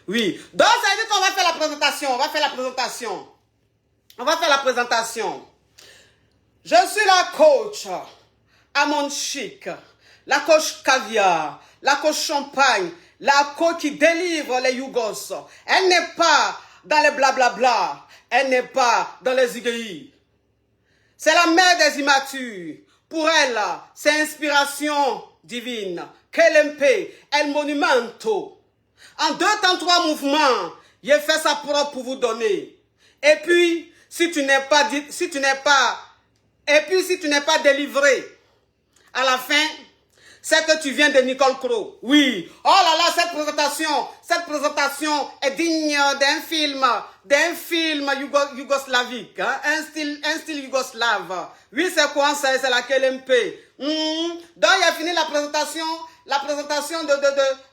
Oui. Donc, ça veut dire qu'on va faire la présentation. On va faire la présentation. On va faire la présentation. Je suis la coach à mon chic. La coach caviar. La coach champagne. La coach qui délivre les Yougos. Elle n'est pas dans les blablabla. Elle n'est pas dans les IGI. C'est la mère des immatures. Pour elle, c'est inspiration divine. KLMP, El Monumento. En 2 temps, 3 mouvements, j'ai fait ça propre pour vous donner. Et puis, si tu n'es pas délivré, à la fin, c'est que tu viens de Nicole Crowe. Oui. Oh là là, cette présentation est digne d'un film yougoslavique, hein? un style yougoslave. Oui, c'est quoi ça? C'est la KLMP. Donc, il a fini la présentation de...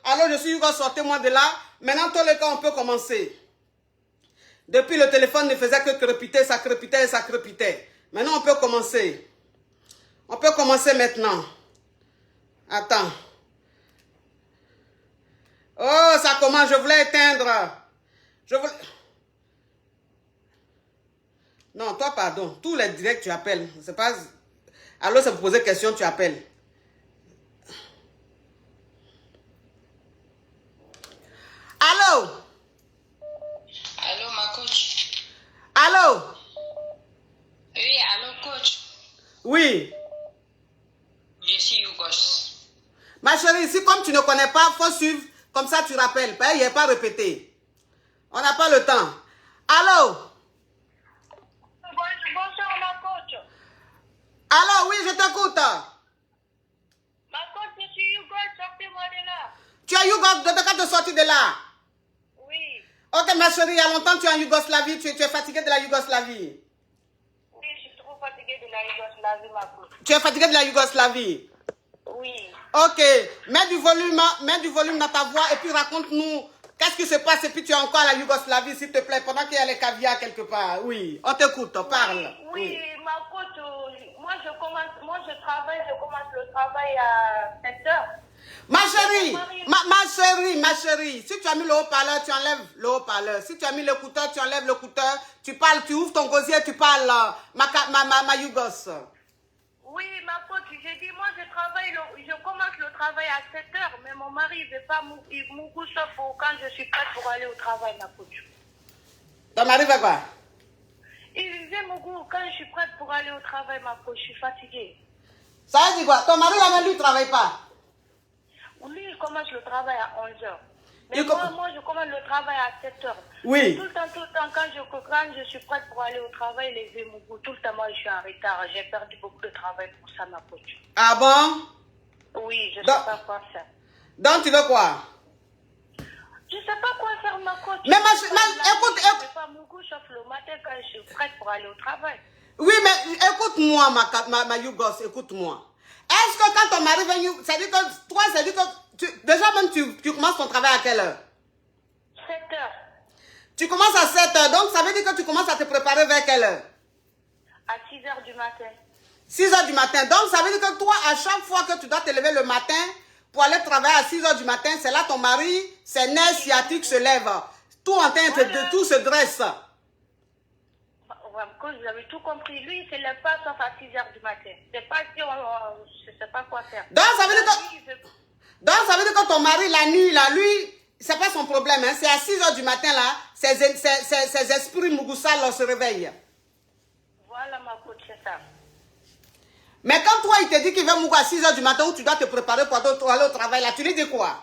Alors, je suis Yougos, sortez-moi de là. Maintenant, tous les cas, on peut commencer. Depuis, le téléphone ne faisait que crépiter, ça crépitait et ça crépitait. Maintenant, on peut commencer. On peut commencer maintenant. Attends. Oh, ça commence, je voulais éteindre. Non, toi, pardon. Tous les directs, tu appelles. C'est pas... Alors, c'est pour poser question, tu appelles. Allô? Allô, ma coach. Allô? Oui, allô, coach. Oui. Je suis Yougos. Ma chérie, si comme tu ne connais pas, il faut suivre. Comme ça, tu rappelles. Il n'y a pas répété. On n'a pas le temps. Allô? Bonsoir, ma coach. Allô, oui, je t'écoute. Ma coach, je suis Hugo, sortez-moi de là. Tu es Yougos, de quand de sortir de là? Oui. Ok, ma chérie, il y a longtemps tu es en Yougoslavie, tu es fatiguée de la Yougoslavie. Oui, je suis trop fatiguée de la Yougoslavie, ma coach. Tu es fatiguée de la Yougoslavie? Oui. Ok, mets du volume dans ta voix et puis raconte-nous qu'est-ce qui se passe et puis tu es encore à la Yougoslavie, s'il te plaît, pendant qu'il y a les caviars quelque part. Oui, on t'écoute, parle. Oui, ma coach, moi je commence le travail à 7 heures. Ma chérie, si tu as mis le haut-parleur, tu enlèves le haut-parleur. Si tu as mis l'écouteur, tu enlèves l'écouteur. Tu parles, tu ouvres ton gosier, tu parles ma Yougos. Oui, ma coach, j'ai dit, moi je commence le travail à 7 heures, mais mon mari ne veut pas mourir sauf quand je suis prête pour aller au travail, ma coach. Ton mari fait quoi? Il veut Mougou quand je suis prête pour aller au travail, ma coach, je suis fatiguée. Ça veut dire quoi? Ton mari là, lui, ne travaille pas. Lui, il commence le travail à 11 heures. Mais moi, je commence le travail à 7 heures. Oui. Tout le temps, quand je suis prête pour aller au travail, les vieux Mougou, tout le temps, moi, je suis en retard. J'ai perdu beaucoup de travail pour ça, ma coach. Ah bon? Oui, je ne sais pas quoi faire. Donc, tu veux quoi? Je ne sais pas quoi faire, ma coach. Mais écoute. Je ne sais pas Mougou, sauf le matin quand je suis prête pour aller au travail. Oui, mais écoute-moi, ma Yougos, écoute-moi. Est-ce que quand ton mari vient, ça dit que toi, ça dit que déjà même tu commences ton travail à quelle heure? 7 heures. Tu commences à 7 heures, donc ça veut dire que tu commences à te préparer vers quelle heure? À 6 heures du matin. 6 heures du matin. Donc ça veut dire que toi, à chaque fois que tu dois te lever le matin pour aller travailler à 6 heures du matin, c'est là ton mari, ses nerfs sciatiques se lèvent. Tout en train de tout se dresse. Vous avez tout compris. Lui, il ne se lève pas sauf à 6 heures du matin. C'est pas si je ne sais pas quoi faire. Donc ça veut dire que ton mari, la nuit, là, lui, c'est pas son problème. Hein. C'est à 6 heures du matin, là, ses esprits mougoussal se réveillent. Voilà, ma coach, c'est ça. Mais quand toi, il te dit qu'il veut mougou à 6 heures du matin où tu dois te préparer pour aller au travail, là, tu lui dis quoi?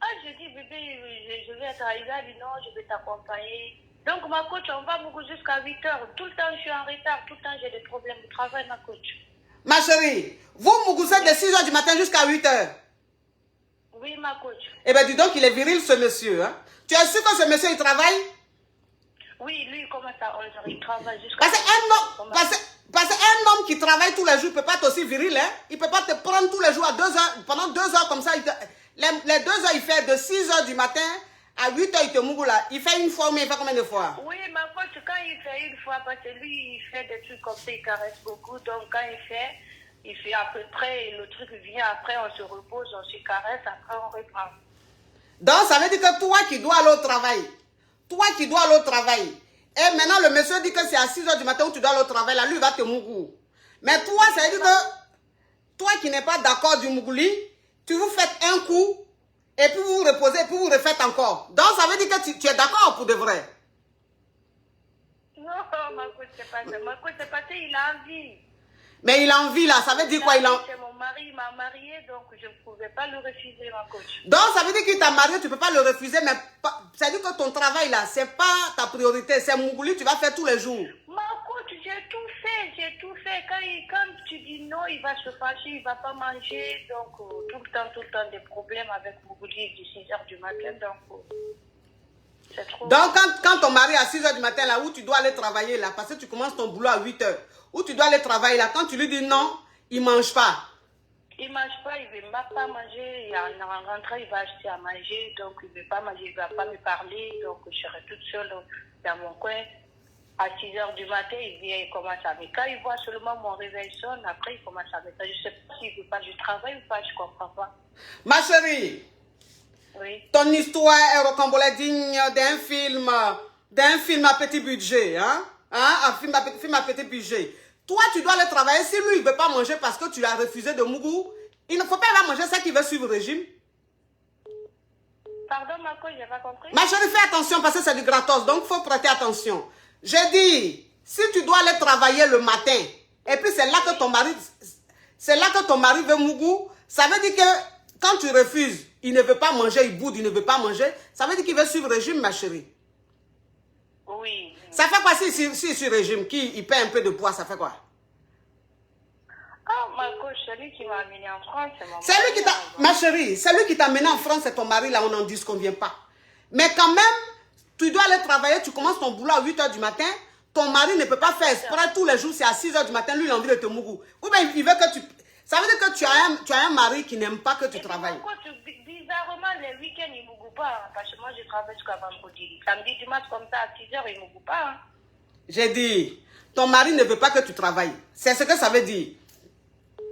Ah, je dis, bébé, je vais être arrivée. Elle dit non, je vais t'accompagner. Donc, ma coach, on va beaucoup jusqu'à 8 heures. Tout le temps, je suis en retard. Tout le temps, j'ai des problèmes de travail, ma coach. Ma chérie, vous mougoussez de 6 heures du matin jusqu'à 8 heures. Oui, ma coach. Eh bien, dis donc, il est viril, ce monsieur. Hein? Tu es sûr que ce monsieur, il travaille? Oui, lui, il commence à 11 heures. Il travaille jusqu'à... Parce qu'un homme qui travaille tous les jours ne peut pas être aussi viril. Hein? Il ne peut pas te prendre tous les jours à 2 heures. Pendant 2 heures comme ça, les 2 heures, il fait de 6 heures du matin à 8 heures, il te mougou là. Il fait une fois, mais il fait combien de fois? Oui, ma coach, quand il fait une fois, parce que lui, il fait des trucs comme ça, il caresse beaucoup. Donc, quand il fait à peu près, le truc vient, après on se repose, on se caresse, après on reprend. Donc, ça veut dire que toi qui dois aller au travail, et maintenant le monsieur dit que c'est à 6 h du matin où tu dois aller au travail, là, lui, il va te mougou. Mais toi, ça veut dire que toi qui n'es pas d'accord du mougouli, tu vous faites un coup, et puis vous vous reposez, et puis vous refaites encore. Donc, ça veut dire que tu es d'accord pour de vrai. Non, ma coach, c'est pas ça. Ma coach, c'est pas ça, il a envie. Mais il a envie là, ça veut dire quoi? C'est mon mari, il m'a marié, donc je ne pouvais pas le refuser, ma coach. Donc ça veut dire qu'il t'a marié, tu ne peux pas le refuser, mais ça veut dire que ton travail là, c'est pas ta priorité, c'est Mougouli, tu vas faire tous les jours. Ma coach, j'ai tout fait. Quand tu dis non, il va se fâcher, il ne va pas manger, donc tout le temps des problèmes avec Mougouli de 6 h du matin, donc c'est trop. Donc quand ton mari à 6 h du matin là, où tu dois aller travailler là, parce que tu commences ton boulot à 8 h, où tu dois aller travailler là, quand tu lui dis non, il ne mange pas. Il ne mange pas, il ne veut même pas manger. En rentrant, il va acheter à manger, donc il ne veut pas manger, il ne va pas me parler. Donc je serai toute seule dans mon coin. À 6 h du matin, il vient, il commence à me... Quand il voit seulement mon réveil sonne, après il commence à me... Je ne sais pas s'il ne veut pas du travail ou pas, je ne comprends pas. Ma chérie, oui. Ton histoire est rocambolesque digne d'un film à petit budget. Un film à petit budget. Toi, tu dois aller travailler. Si lui, il ne veut pas manger parce que tu lui as refusé de mougou, il ne faut pas aller manger ça qui veut suivre le régime. Pardon, ma coach, je n'ai pas compris. Ma chérie, fais attention parce que c'est du gratos, donc il faut prêter attention. J'ai dit, si tu dois aller travailler le matin, et puis c'est là que ton mari veut mougou, ça veut dire que quand tu refuses, il ne veut pas manger, il boude, il ne veut pas manger, ça veut dire qu'il veut suivre le régime, ma chérie. Oui. Ça fait quoi si sur le régime, il perd un peu de poids, ça fait quoi? Ah, ma coach, celui qui m'a amené en France, c'est mon mari. Lui qui t'a, ma chérie, celui qui t'a amené en France, c'est ton mari, là, on n'en disconvient pas. Mais quand même, tu dois aller travailler, tu commences ton boulot à 8 h du matin, ton mari ne peut pas faire exprès tous les jours, c'est à 6 h du matin, lui, il a envie de te mougou. Ou bien il veut que tu... Ça veut dire que tu as un mari qui n'aime pas que tu travailles. Bizarrement, les week-ends, il ne mougou pas, parce que moi, je travaille jusqu'à vendredi. Samedi, dimanche, comme ça, à 6 h, il ne mougou pas. J'ai dit, ton mari ne veut pas que tu travailles. C'est ce que ça veut dire.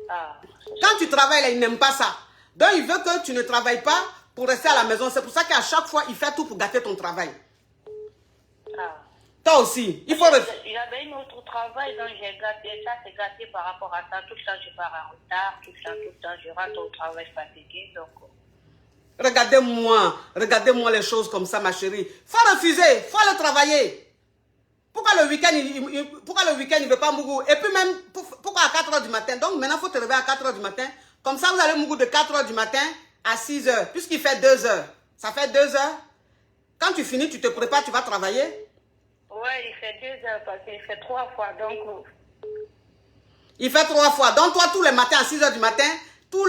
Quand tu travailles, là, il n'aime pas ça. Donc, il veut que tu ne travailles pas pour rester à la maison. C'est pour ça qu'à chaque fois, il fait tout pour gâter ton travail. Toi aussi, il faut... Il y avait un autre travail, donc j'ai gâté ça, c'est gâté par rapport à ça. Tout le temps, je pars en retard, tout le temps, je rentre au travail fatigué, donc... Regardez-moi les choses comme ça, ma chérie. Faut refuser, faut aller travailler. Pourquoi le week-end, il ne veut pas mougou? Et puis même, pourquoi à 4 h du matin? Donc maintenant, il faut te réveiller à 4 h du matin. Comme ça, vous allez mougou de 4 h du matin à 6 h. Puisqu'il fait 2 h. Ça fait 2 h. Quand tu finis, tu te prépares, tu vas travailler. Ouais, il fait 2 h parce qu'il fait 3 fois. Donc... Il fait 3 fois. Donc toi, tous les matins à 6 h du matin, tous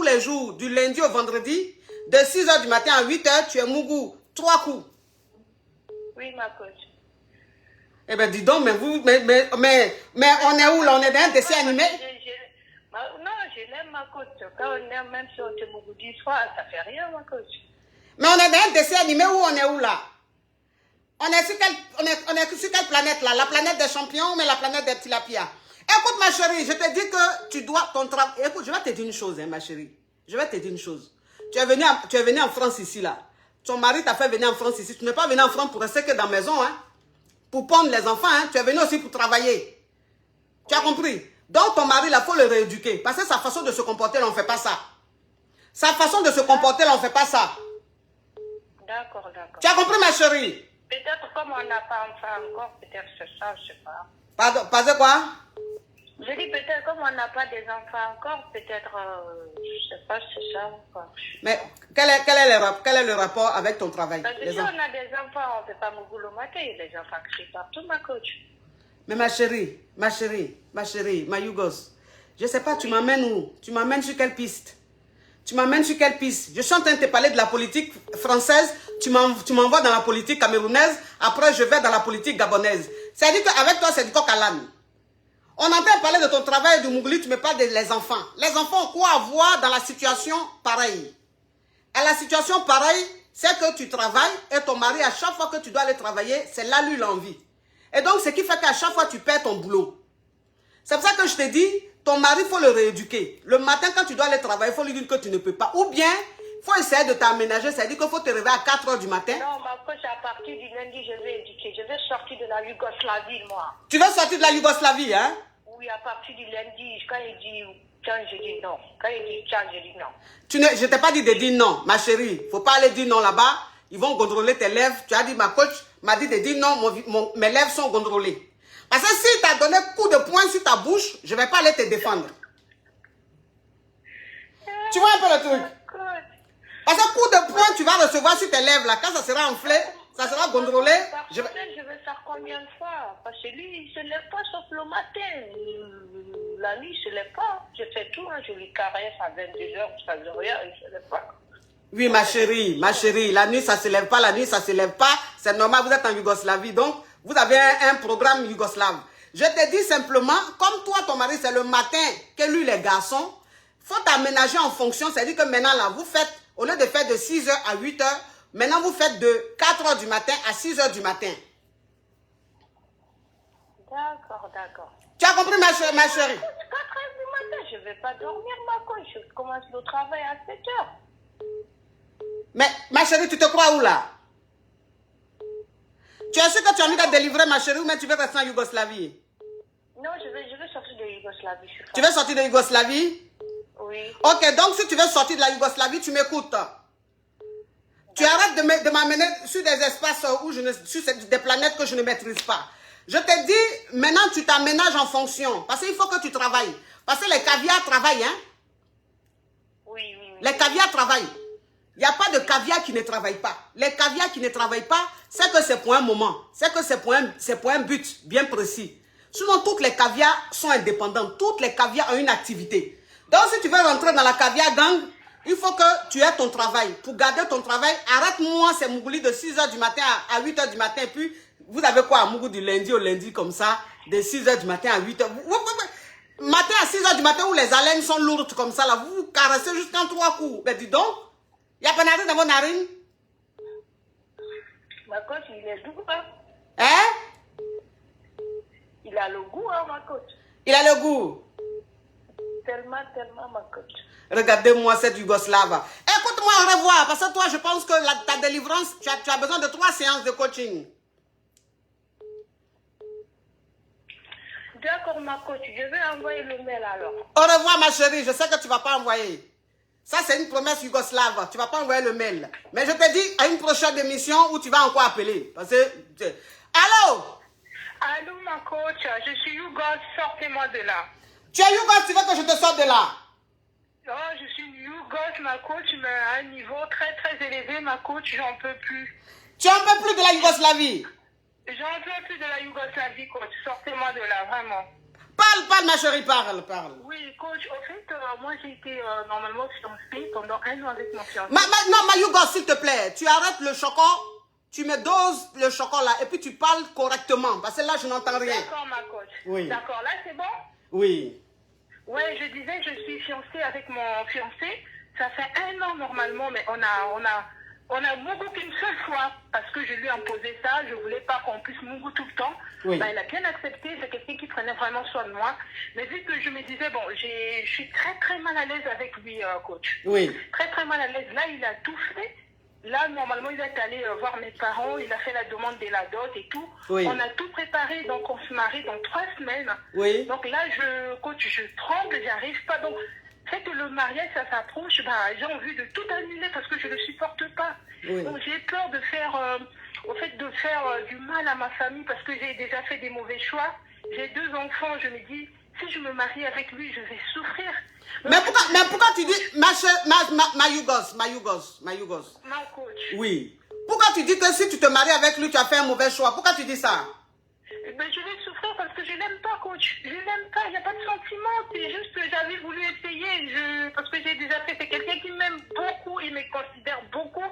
les jours, du lundi au vendredi, de 6 h du matin à 8 h, tu es mougou. 3 coups. Oui, ma coach. Eh bien, dis donc, mais on est où là? On est dans un dessin animé? Non, je l'aime, ma coach. Quand on aime, même si on te mougou 10 fois, ça fait rien, ma coach. Mais on est dans un dessin animé où on est où là? On est sur quelle planète là? La planète des champions, mais la planète des tilapias. Écoute, ma chérie, je te dis que tu dois ton travail. Écoute, je vais te dire une chose, hein, ma chérie. Je vais te dire une chose. Tu es venu en France ici là. Ton mari t'a fait venir en France ici. Tu n'es pas venu en France pour rester que dans la maison, hein? Pour pondre les enfants, hein? Tu es venu aussi pour travailler. Tu as compris? Donc ton mari, là, il faut le rééduquer. Parce que sa façon de se comporter, là, on ne fait pas ça. Sa façon de se comporter, là, on ne fait pas ça. D'accord, d'accord. Tu as compris, ma chérie? Peut-être comme on n'a pas enfant encore, peut-être c'est ça, je sais pas. Pardon, pas de quoi? Je dis peut-être comme on n'a pas des enfants encore, peut-être, je sais pas, c'est ça. Quoi. Mais quel est le rapport avec ton travail? Parce que si on a des enfants, on ne peut pas mougou le matin, les enfants crient partout, ma coach. Mais ma chérie, ma Yougos, je sais pas, tu m'amènes où? Tu m'amènes sur quelle piste? Tu m'amènes sur quelle piste? Je suis en train de te parler de la politique française, tu m'envoies dans la politique camerounaise, après je vais dans la politique gabonaise. C'est-à-dire qu'avec toi, c'est du coq à l'âne. On entend parler de ton travail du Mougouli, tu me parles des enfants. Les enfants ont quoi à voir dans la situation pareille? Et la situation pareille, c'est que tu travailles et ton mari, à chaque fois que tu dois aller travailler, c'est là lui l'envie. Et donc, ce qui fait qu'à chaque fois, tu perds ton boulot. C'est pour ça que je te dis, ton mari, il faut le rééduquer. Le matin, quand tu dois aller travailler, il faut lui dire que tu ne peux pas. Ou bien, Il faut essayer de t'aménager. C'est-à-dire qu'il faut te réveiller à 4 h du matin. Non, ma coach, à partir du lundi, je vais éduquer. Je vais sortir de la Yougoslavie, moi. Tu veux sortir de la Yougoslavie, hein? Oui, à partir du lundi, quand il dit tiens, je dis non. Quand il dit tiens, je dis non. Je ne t'ai pas dit de dire non, ma chérie. Il ne faut pas aller dire non là-bas. Ils vont contrôler tes lèvres. Tu as dit, ma coach m'a dit de dire non, mes lèvres sont contrôlées. Parce que si tu as donné coup de poing sur ta bouche, je ne vais pas aller te défendre. Tu vois un peu le truc? Parce que coup de poing, tu vas recevoir sur tes lèvres là. Quand ça sera enflé, ça sera contrôlé. Je vais faire combien de fois? Parce que lui, il ne se lève pas sauf le matin. La nuit, il ne se lève pas. Je fais tout, hein. Je lui caresse à 22 h, ça ne veut rien, il ne se lève pas. Oui, ma chérie, la nuit, ça ne se lève pas, la nuit, ça ne se lève pas. C'est normal, vous êtes en Yougoslavie, donc vous avez un programme yougoslave. Je te dis simplement, comme toi, ton mari, c'est le matin que lui, les garçons, il faut t'aménager en fonction. C'est-à-dire que maintenant, là, vous faites, au lieu de faire de 6 h à 8 h, maintenant, vous faites de 4 h du matin à 6 h du matin. D'accord, d'accord. Tu as compris, ma chérie? 4 h du matin, je ne vais pas dormir, ma coach. Je commence le travail à 7 h. Mais, ma chérie, tu te crois où là? Tu es sûr que tu as envie de délivrer, ma chérie, ou mais tu veux rester en Yougoslavie? Non, je vais sortir de Yougoslavie. Tu veux sortir de Yougoslavie? Oui. Ok, donc si tu veux sortir de la Yougoslavie, tu m'écoutes. Tu arrêtes de m'amener sur des espaces où sur des planètes que je ne maîtrise pas. Je te dis, maintenant tu t'aménages en fonction. Parce qu'il faut que tu travailles. Parce que les caviars travaillent, hein? Oui. Les caviars travaillent. Il n'y a pas de caviar qui ne travaille pas. Les caviars qui ne travaillent pas, c'est que c'est pour un moment. C'est que c'est pour un but bien précis. Sinon, toutes les caviars sont indépendantes. Toutes les caviars ont une activité. Donc, si tu veux rentrer dans la caviar gang, il faut que tu aies ton travail. Pour garder ton travail, arrête-moi ces mougoulis de 6 h du matin à 8 h du matin. Et puis, vous avez quoi à Mougou du lundi au lundi comme ça, de 6 h du matin à 8 h. Matin à 6 h du matin où les haleines sont lourdes comme ça, là, vous vous caressez jusqu'en 3 coups. Mais dis donc, il n'y a pas de narine dans vos narines? Ma coach, il est doux, hein? Hein? Il a le goût, hein, ma coach? Il a le goût. Tellement, ma coach. Regardez-moi cette Yougoslave. Écoute-moi, au revoir. Parce que toi, je pense que ta délivrance, tu as besoin de 3 séances de coaching. D'accord, ma coach. Je vais envoyer le mail alors. Au revoir, ma chérie. Je sais que tu ne vas pas envoyer. Ça, c'est une promesse yougoslave. Tu ne vas pas envoyer le mail. Mais je te dis à une prochaine émission où tu vas encore appeler. Parce que... Allô? Allô, ma coach. Je suis Yougos. Sortez-moi de là. Tu es Yougos, tu veux que je te sorte de là? Oh, je suis Yougos, ma coach, mais à un niveau très, très élevé, ma coach. J'en peux plus. Tu n'en peux plus de la Yougoslavie? J'en peux plus de la Yougoslavie, coach. Sortez-moi de là, vraiment. Parle, ma chérie, parle. Oui, coach, au fait, moi j'ai été normalement fiancée pendant 1 an avec mon fiancé. Non, ma Yougos, s'il te plaît, tu arrêtes le chocolat, tu me doses le chocolat et puis tu parles correctement. Parce que là, je n'entends rien. D'accord, ma coach. Oui. D'accord, là c'est bon? Oui. Ouais, je disais, je suis fiancée avec mon fiancé. Ça fait 1 an normalement, mais on a Mougou qu'une seule fois, parce que je lui ai imposé ça, je voulais pas qu'on puisse Mougou tout le temps. Oui. Ben, il a bien accepté, c'est quelqu'un qui prenait vraiment soin de moi. Mais vu que je me disais, bon, je suis très très mal à l'aise avec lui, coach. Oui. Très très mal à l'aise. Là, il a tout fait. Là, normalement, il est allé voir mes parents, il a fait la demande de la dot et tout. Oui. On a tout préparé, donc on se marie dans 3 semaines. Oui. Donc là, coach, je tremble, j'arrive pas. Donc, fait que le mariage, ça s'approche, j'ai envie de tout annuler parce que je ne le supporte pas. Oui. Donc j'ai peur de faire, du mal à ma famille parce que j'ai déjà fait des mauvais choix. J'ai 2 enfants, je me dis, si je me marie avec lui, je vais souffrir. Mais pourquoi tu dis, ma Yougos? Ma coach. Oui. Pourquoi tu dis que si tu te maries avec lui, tu as fait un mauvais choix? Pourquoi tu dis ça? Ben, je vais souffrir parce que je l'aime pas, coach. Je l'aime pas, il n'y a pas de sentiment. C'est juste que j'avais voulu essayer. Parce que j'ai déjà fait. C'est quelqu'un qui m'aime beaucoup, il me considère beaucoup.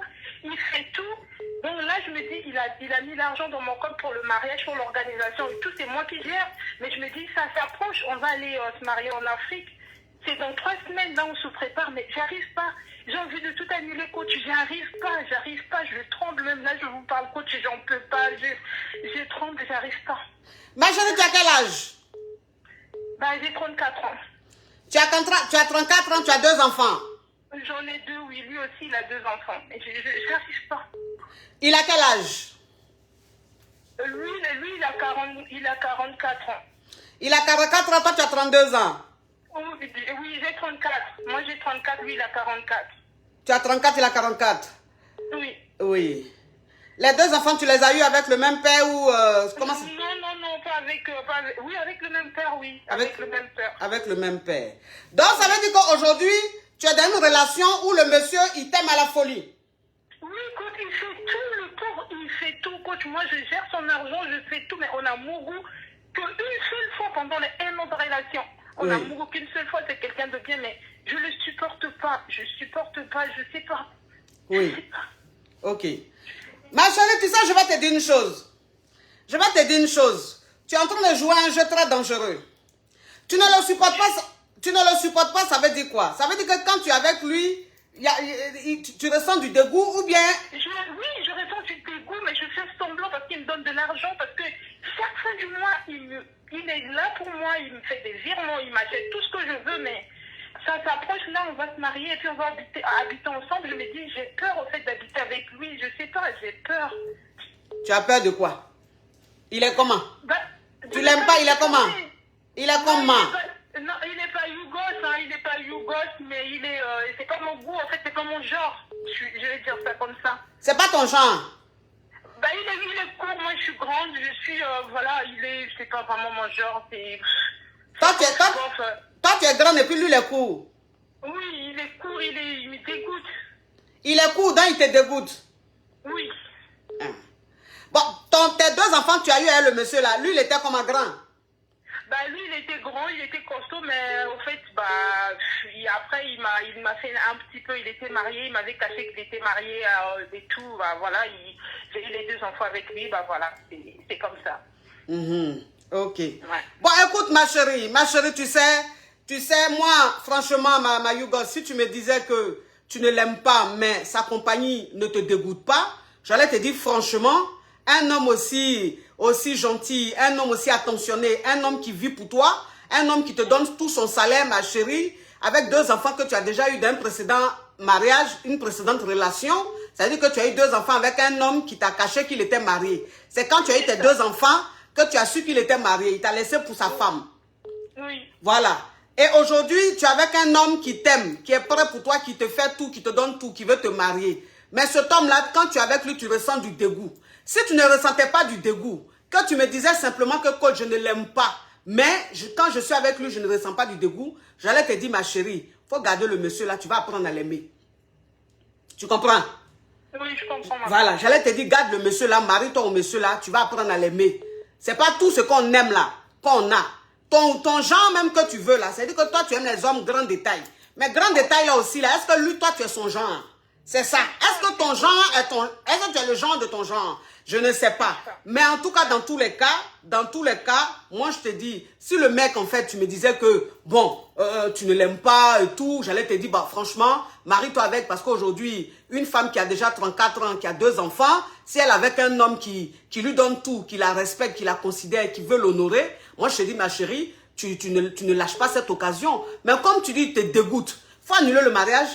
Il fait tout. Donc là, je me dis, il a mis l'argent dans mon compte pour le mariage, pour l'organisation et tout. C'est moi qui gère. Mais je me dis, ça s'approche. On va aller se marier en Afrique. C'est dans 3 semaines, là, on se prépare. Mais j'arrive pas. J'ai envie de tout annuler, coach. J'arrive pas. Je tremble même là, je vous parle, coach. J'en peux pas. Je tremble, j'arrive pas. Ma chérie, tu as quel âge? Ben, j'ai 34 ans. Tu as 34 ans, tu as 2 enfants. J'en ai 2, oui. Lui aussi, il a 2 enfants. Mais je n'arrive pas. Il a quel âge? Lui, il a 44 ans. Il a 44 ans, toi tu as 32 ans. Oui, j'ai 34. Moi, j'ai 34, lui, il a 44. Tu as 34, il a 44. Oui. Oui. Les 2 enfants, tu les as eus avec le même père ou... comment ça... Non, pas avec... oui, avec le même père, oui. Avec le même père. Avec le même père. Donc, ça veut dire qu'aujourd'hui, tu es dans une relation où le monsieur, il t'aime à la folie. Oui, coach, il fait tout, le pauvre, il fait tout, coach. Moi, je gère son argent, je fais tout, mais on a mouru qu'une seule fois pendant les 1 an de relation. On a mouru qu'une seule fois, c'est quelqu'un de bien, mais je le supporte pas. Je supporte pas, je sais pas. Oui. Ok. Ma chérie, tu sais, je vais te dire une chose. Je vais te dire une chose. Tu es en train de jouer à un jeu très dangereux. Tu ne le supportes pas, ça veut dire quoi? Ça veut dire que quand tu es avec lui, tu ressens du dégoût ou bien... Oui, je ressens du dégoût, mais je fais semblant parce qu'il me donne de l'argent, parce que chaque fin du mois, il est là pour moi, il me fait des virements, il m'achète tout ce que je veux, mais ça s'approche, là, on va se marier et puis on va habiter ensemble. Je me dis, j'ai peur au fait d'habiter avec lui, je sais pas, j'ai peur. Tu as peur de quoi? Il est comment? Tu l'aimes pas, il est comment? Il est comment? Non, il n'est pas Yougos, hein, il n'est pas Yougos, mais il est, c'est pas mon goût, en fait, c'est pas mon genre. Je vais dire ça comme ça. C'est pas ton genre? Bah, il est court, moi je suis grande, je suis, voilà, c'est pas vraiment mon genre, c'est... Toi, tu es grande et puis lui, il est court. Oui, il est court, il me dégoûte. Il est court, donc il te dégoûte? Oui. Bon, tes 2 enfants que tu as eu avec le monsieur là, lui, il était comme un grand? Bah, lui, il était grand, il était costaud, mais au fait, bah, après, il m'a fait un petit peu, il était marié, il m'avait caché qu'il était marié et tout, bah, voilà, j'ai eu les 2 enfants avec lui, bah, voilà, c'est comme ça. Ok. Ouais. Bon, écoute, ma chérie, tu sais, moi, franchement, ma Yougos, si tu me disais que tu ne l'aimes pas, mais sa compagnie ne te dégoûte pas, j'allais te dire franchement, un homme aussi gentil, un homme aussi attentionné, un homme qui vit pour toi, un homme qui te donne tout son salaire, ma chérie, avec 2 enfants que tu as déjà eu d'un précédent mariage, une précédente relation, c'est-à-dire que tu as eu 2 enfants avec un homme qui t'a caché qu'il était marié. C'est quand tu as eu tes 2 enfants que tu as su qu'il était marié. Il t'a laissé pour sa femme. Oui. Voilà. Et aujourd'hui, tu es avec un homme qui t'aime, qui est prêt pour toi, qui te fait tout, qui te donne tout, qui veut te marier. Mais cet homme-là, quand tu es avec lui, tu ressens du dégoût. Si tu ne ressentais pas du dégoût, que tu me disais simplement que coach, je ne l'aime pas, mais quand je suis avec lui, je ne ressens pas du dégoût, j'allais te dire, ma chérie, il faut garder le monsieur là, tu vas apprendre à l'aimer. Tu comprends? Oui, je comprends. Voilà, j'allais te dire, garde le monsieur là, marie-toi au monsieur là, tu vas apprendre à l'aimer. C'est pas tout ce qu'on aime là, qu'on a. Ton genre même que tu veux là, c'est-à-dire que toi, tu aimes les hommes grand détail. Mais grand détail là aussi là, est-ce que lui, toi, tu es son genre? C'est ça. Est-ce que ton genre est est-ce que tu es le genre de ton genre? Je ne sais pas. Mais en tout cas, dans tous les cas, moi je te dis, si le mec en fait, tu me disais que, bon, tu ne l'aimes pas et tout, j'allais te dire, bah franchement, marie-toi avec, parce qu'aujourd'hui, une femme qui a déjà 34 ans, qui a 2 enfants, si elle est avec un homme qui lui donne tout, qui la respecte, qui la considère, qui veut l'honorer, moi je te dis, ma chérie, tu ne lâches pas cette occasion. Mais comme tu dis, il te dégoûte, faut annuler le mariage.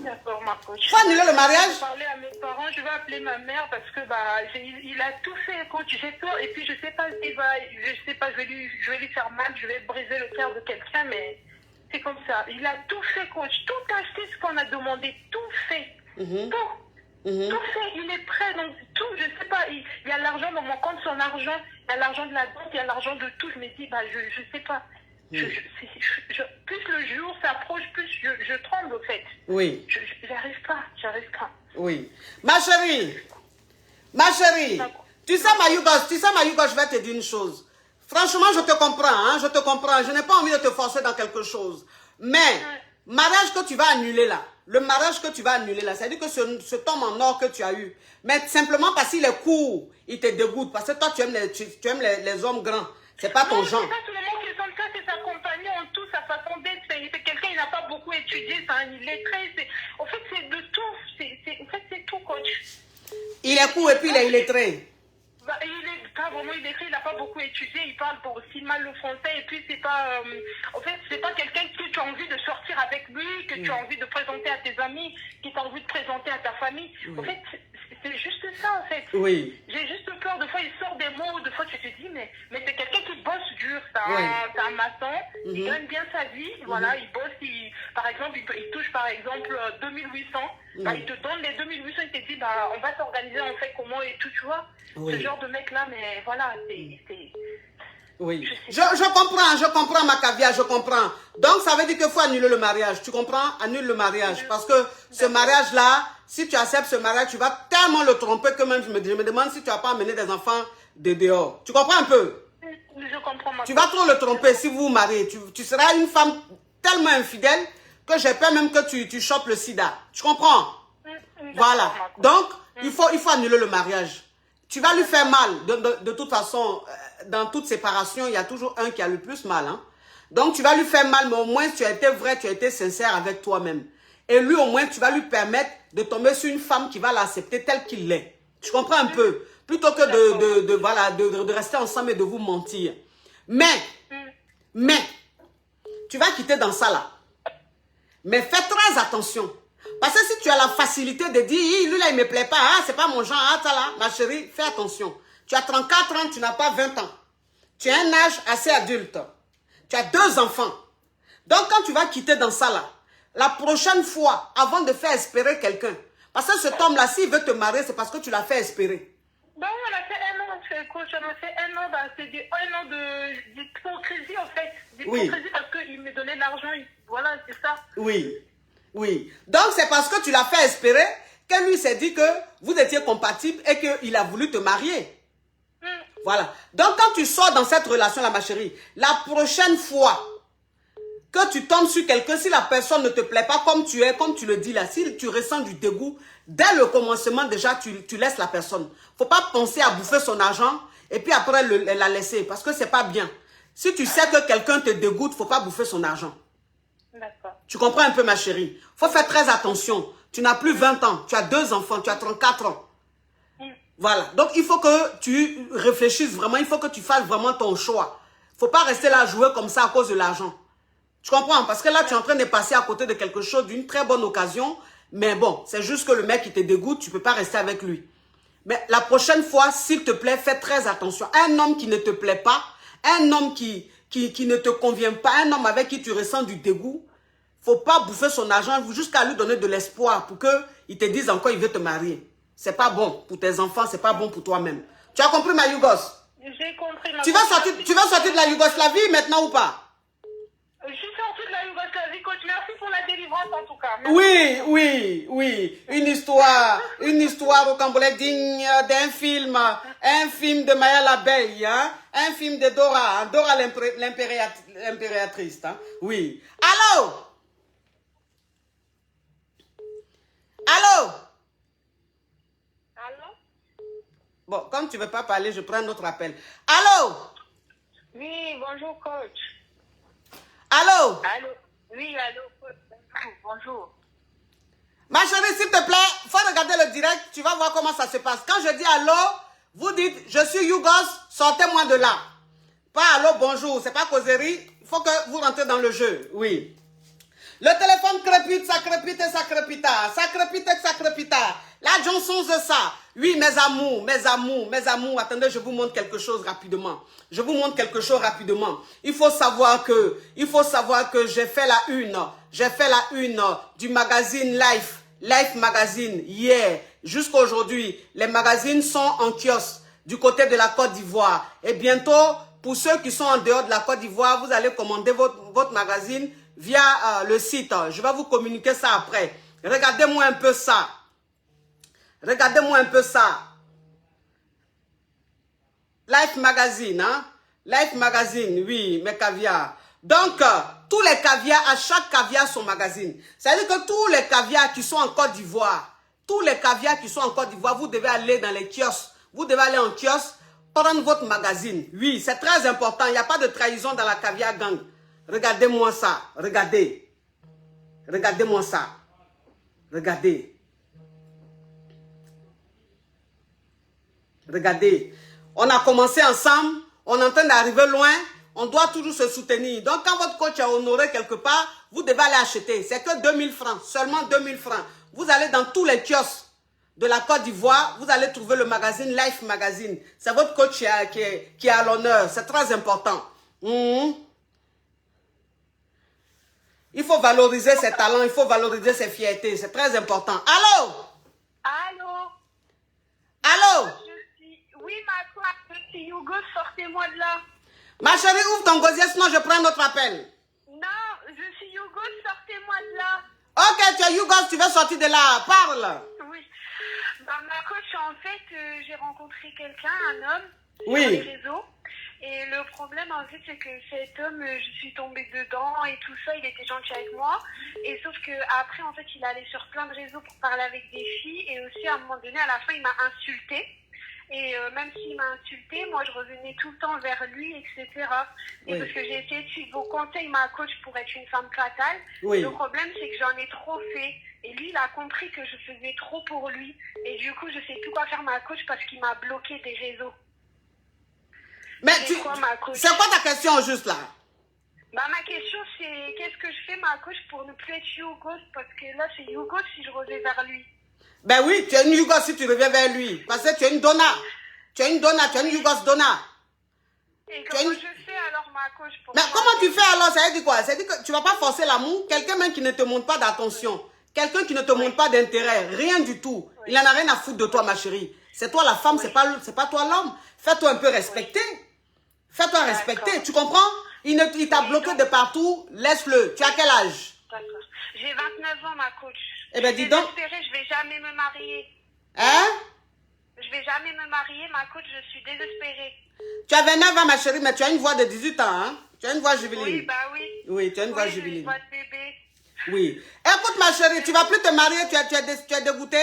D'accord, ma coach. Faut annuler le mariage. Je vais parler à mes parents, je vais appeler ma mère parce que bah il a tout fait, coach. J'ai peur et puis je sais pas s'il va, je sais pas, je vais lui faire mal, je vais briser le cœur de quelqu'un, mais c'est comme ça. Il a tout fait, coach, tout acheté ce qu'on a demandé, tout fait, tout fait. Il est prêt, donc tout, je sais pas. Il y a l'argent dans mon compte, son argent, il y a l'argent de la banque, il y a l'argent de tout. Je me dis bah je sais pas. Plus le jour s'approche, plus je tremble, au fait. Oui. J'arrive pas. Oui. Ma chérie, tu sais, ma Yougos, je vais te dire une chose. Franchement, je te comprends, hein, je te comprends. Je n'ai pas envie de te forcer dans quelque chose. Mais, mariage que tu vas annuler là, le mariage que tu vas annuler là, c'est-à-dire que ce homme en or que tu as eu, mais simplement parce qu'il est court, il te dégoûte, parce que toi, tu aimes les hommes grands. C'est pas ton genre. C'est pas tout le monde qui est comme ça, c'est sa compagnie en tout, sa façon d'être. C'est quelqu'un qui n'a pas beaucoup étudié, c'est un illettré. En fait, c'est de tout. En fait, c'est tout, coach. Il est court et puis il est illettré. Bah, il est pas vraiment illettré, il n'a pas beaucoup étudié, il parle aussi mal le français et puis c'est pas, en fait, c'est pas quelqu'un que tu as envie de sortir avec lui, que tu as envie de présenter à tes amis, qui t'a envie de présenter à ta famille. En fait, c'est juste ça, en fait. Oui. J'ai juste peur, des fois, il sort des mots, des fois, tu te dis, mais c'est quelqu'un qui bosse dur, c'est un maçon, il gagne bien sa vie, voilà, il bosse, par exemple, il touche, par exemple, 2800, bah, il te donne les 2800, il te dit, bah, on va s'organiser, on fait comment et tout, tu vois. Ce genre de mec-là, mais voilà, c'est... Oui, je comprends ma caviar, je comprends. Donc, ça veut dire qu'il faut annuler le mariage. Tu comprends? Annule le mariage. Parce que ce mariage-là, si tu acceptes ce mariage, tu vas tellement le tromper que même je me demande si tu vas pas amener des enfants de dehors. Tu comprends un peu? Je comprends. Tu vas trop le tromper si vous vous mariez. Tu seras une femme tellement infidèle que j'ai peur même que tu chopes le sida. Tu comprends? Voilà. Donc, il faut annuler le mariage. Tu vas lui faire mal. De toute façon, dans toute séparation, il y a toujours un qui a le plus mal. Hein? Donc, tu vas lui faire mal, mais au moins, tu as été vrai, tu as été sincère avec toi-même. Et lui, au moins, tu vas lui permettre de tomber sur une femme qui va l'accepter telle qu'il est. Tu comprends un peu? Plutôt que de rester ensemble et de vous mentir. Mais, tu vas quitter dans ça là. Mais fais très attention. Parce que si tu as la facilité de dire, lui là, il ne me plaît pas, ah, c'est pas mon genre, ah, ça là, ma chérie, fais attention. Tu as 34 ans, tu n'as pas 20 ans. Tu as un âge assez adulte. Tu as 2 enfants. Donc, quand tu vas quitter dans ça là, la prochaine fois, avant de faire espérer quelqu'un, parce que cet homme-là, s'il veut te marier, c'est parce que tu l'as fait espérer. Bon, on a fait un an, coach, on a fait un an, bah, c'est un an d'hypocrisie en fait. D'hypocrisie parce qu'il me donnait de l'argent, voilà, c'est ça. Oui. Oui. Donc, c'est parce que tu l'as fait espérer que lui s'est dit que vous étiez compatibles et qu'il a voulu te marier. Voilà. Donc, quand tu sors dans cette relation-là, ma chérie, la prochaine fois que tu tombes sur quelqu'un, si la personne ne te plaît pas comme tu es, comme tu le dis là, si tu ressens du dégoût, dès le commencement, déjà, tu laisses la personne. Faut pas penser à bouffer son argent et puis après la laisser parce que c'est pas bien. Si tu sais que quelqu'un te dégoûte, faut pas bouffer son argent. D'accord. Tu comprends un peu, ma chérie? Faut faire très attention. Tu n'as plus 20 ans, tu as 2 enfants, tu as 34 ans. Voilà. Donc, il faut que tu réfléchisses vraiment, il faut que tu fasses vraiment ton choix. Faut pas rester là à jouer comme ça à cause de l'argent. Tu comprends? Parce que là, tu es en train de passer à côté de quelque chose, d'une très bonne occasion. Mais bon, c'est juste que le mec, il te dégoûte, tu peux pas rester avec lui. Mais la prochaine fois, s'il te plaît, fais très attention. Un homme qui ne te plaît pas, un homme qui ne te convient pas, un homme avec qui tu ressens du dégoût, faut pas bouffer son argent jusqu'à lui donner de l'espoir pour qu'il te dise encore il veut te marier. C'est pas bon pour tes enfants, c'est pas bon pour toi-même. Tu as compris, ma Yougos? J'ai compris. Tu vas sortir de la Yougoslavie maintenant ou pas? Je suis sortie de la Yougoslavie, coach. Merci pour la délivrance en tout cas. Merci. Oui. Une histoire au Cambodge digne d'un film. Un film de Maya l'abeille. Hein? Un film de Dora. Dora l'impératrice. Hein? Oui. Allô? Bon, comme tu ne veux pas parler, je prends un autre appel. Allô? Oui, bonjour, coach. Allô? Allô? Oui, allô, coach. Bonjour. Ma chérie, s'il te plaît, il faut regarder le direct, tu vas voir comment ça se passe. Quand je dis allô, vous dites, je suis Yougos, sortez-moi de là. Pas allô, bonjour, c'est pas causerie, il faut que vous rentrez dans le jeu, oui. Le téléphone crépite, ça crépite et ça crépita. Ça crépite et ça crépita. La Johnson, c'est ça. Oui, mes amours. Attendez, je vous montre quelque chose rapidement. Il faut savoir que j'ai fait la une du magazine Life Magazine hier. Jusqu'à aujourd'hui, les magazines sont en kiosque du côté de la Côte d'Ivoire. Et bientôt, pour ceux qui sont en dehors de la Côte d'Ivoire, vous allez commander votre magazine via le site. Je vais vous communiquer ça après. Regardez-moi un peu ça. Life Magazine, hein? Life Magazine, oui, mes caviars. Donc, tous les caviars, à chaque caviar son magazine. C'est-à-dire que tous les caviars qui sont en Côte d'Ivoire, vous devez aller dans les kiosques. Vous devez aller en kiosque, prendre votre magazine. Oui, c'est très important. Il n'y a pas de trahison dans la caviar gang. Regardez-moi ça. Regardez-moi ça. Regardez. On a commencé ensemble. on est en train d'arriver loin, on doit toujours se soutenir. Donc, quand votre coach est honoré quelque part, vous devez aller acheter. C'est que 2000 francs, seulement 2000 francs. Vous allez dans tous les kiosques de la Côte d'Ivoire, vous allez trouver le magazine Life Magazine. C'est votre coach qui est à l'honneur. C'est très important. Il faut valoriser ses talents, il faut valoriser ses fiertés. C'est très important. Allô? Allô? Allô? Oui, ma soeur, je suis Hugo, sortez-moi de là. Ma chérie, ouvre ton gosier, sinon je prends notre appel. Non, je suis Hugo, sortez-moi de là. Ok, tu es Hugo, tu veux sortir de là. Parle. Oui. Bah, ma coach, en fait, j'ai rencontré quelqu'un, un homme, Oui. sur les réseaux. Et le problème, en fait, c'est que cet homme, je suis tombée dedans et tout ça, il était gentil avec moi. Et sauf que après, en fait, il allait sur plein de réseaux pour parler avec des filles. Et aussi, à un moment donné, à la fin, il m'a insultée. Et même s'il m'a insultée, moi, je revenais tout le temps vers lui, etc. Et Oui. parce que j'ai essayé de suivre vos conseils, ma coach, pour être une femme fatale. Oui. Le problème, c'est que j'en ai trop fait. Et lui, il a compris que je faisais trop pour lui. Et du coup, je sais plus quoi faire, ma coach, parce qu'il m'a bloqué des réseaux. Mais C'est quoi, ma coach? c'est quoi ta question juste là? Bah, ma question, c'est qu'est-ce que je fais, ma coach, pour ne plus être Hugo? Parce que là, c'est Hugo si je reviens vers lui. Ben oui, tu es une Hugo si tu reviens vers lui. Parce que tu es une donna. Tu es une donna, tu es une Hugos donna. Et comment je fais alors, ma coach, pour Mais comment tu fais alors? Ça veut dire quoi? Ça veut dire que tu vas pas forcer l'amour. Quelqu'un même qui ne te montre pas d'attention. Quelqu'un qui ne te montre pas d'intérêt. Rien du tout. Il en a rien à foutre de toi, ma chérie. C'est toi la femme, c'est pas toi l'homme. Fais-toi un peu respecter. Fais-toi respecter, tu comprends? Il t'a bloqué de partout, laisse-le. Tu as quel âge? D'accord. J'ai 29 ans, ma coach. Eh ben, dis donc. Désespérée, je vais jamais me marier. Hein? Je vais jamais me marier, ma coach, je suis désespérée. Tu as 29 ans, ma chérie, mais tu as une voix de 18 ans, hein? Tu as une voix juvénile. Oui, bah oui. Oui, tu as une voix J'ai une juvénile. voix de bébé. Oui. Écoute, ma chérie, tu vas plus te marier, tu es dégoûtée?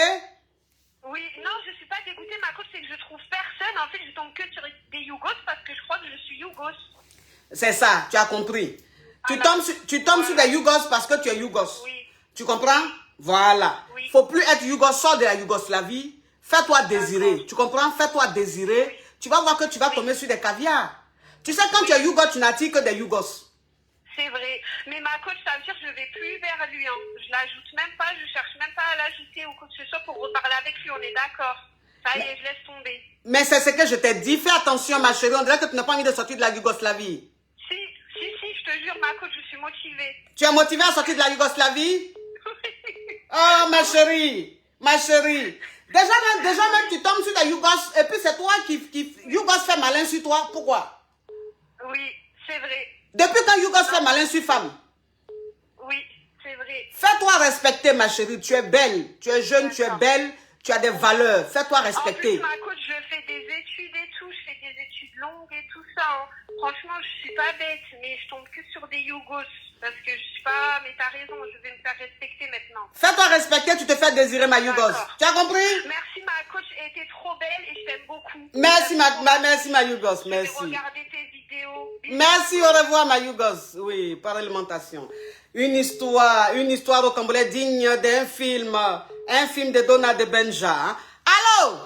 Oui, non, je suis pas dégoûtée, ma coach, c'est que je trouve personne. En fait, je tombe que sur des Yugos parce que je crois que je suis Yugos. C'est ça, tu as compris. Tu tombes sur des Yugos parce que tu es Yugos. Oui. Tu comprends? Voilà. Oui. Faut plus être Yugos, sors de la Yougoslavie. Fais-toi désirer. Tu comprends? Fais-toi désirer. Oui. Tu vas voir que tu vas tomber sur des caviars. Tu sais, quand tu es Yugos, tu n'attires que des Yugos. C'est vrai. Mais ma coach, ça veut dire que je ne vais plus vers lui. Hein. Je l'ajoute même pas, je cherche même pas à l'ajouter ou quoi que ce soit pour reparler avec lui. On est d'accord. Ça y est, je laisse tomber. Mais c'est ce que je t'ai dit. Fais attention, ma chérie. On dirait que tu n'as pas envie de sortir de la Yougoslavie. Si, je te jure, ma coach, je suis motivée. Tu es motivée à sortir de la Yougoslavie? Oh, ma chérie. Ma chérie. Déjà même, tu tombes sur des Yougos. Et puis, c'est toi qui Yougos fait malin sur toi. Pourquoi? Oui, c'est vrai. Depuis quand Yougos fait malin sur femme? Oui, c'est vrai. Fais-toi respecter, ma chérie. Tu es belle. Tu es jeune, tu es belle. Tu as des valeurs. Fais-toi En respecter. plus, ma coach, je fais des études et tout. Je fais des études longues et tout ça. Hein. Franchement, je suis pas bête, mais je tombe que sur des Yugos. Parce que je suis pas... Mais t'as raison, je vais me faire respecter maintenant. Fais-toi respecter, tu te fais désirer, ma Yougos. Tu as compris? Merci, ma coach. Elle était trop belle et je t'aime beaucoup. Merci, ma Yougos. Je Merci. vais regarder tes vidéos. Merci, au revoir, ma Yougos. Oui, par alimentation. Une histoire au Cambodge digne d'un film. Un film de Donna de Benja. Hein. Allô?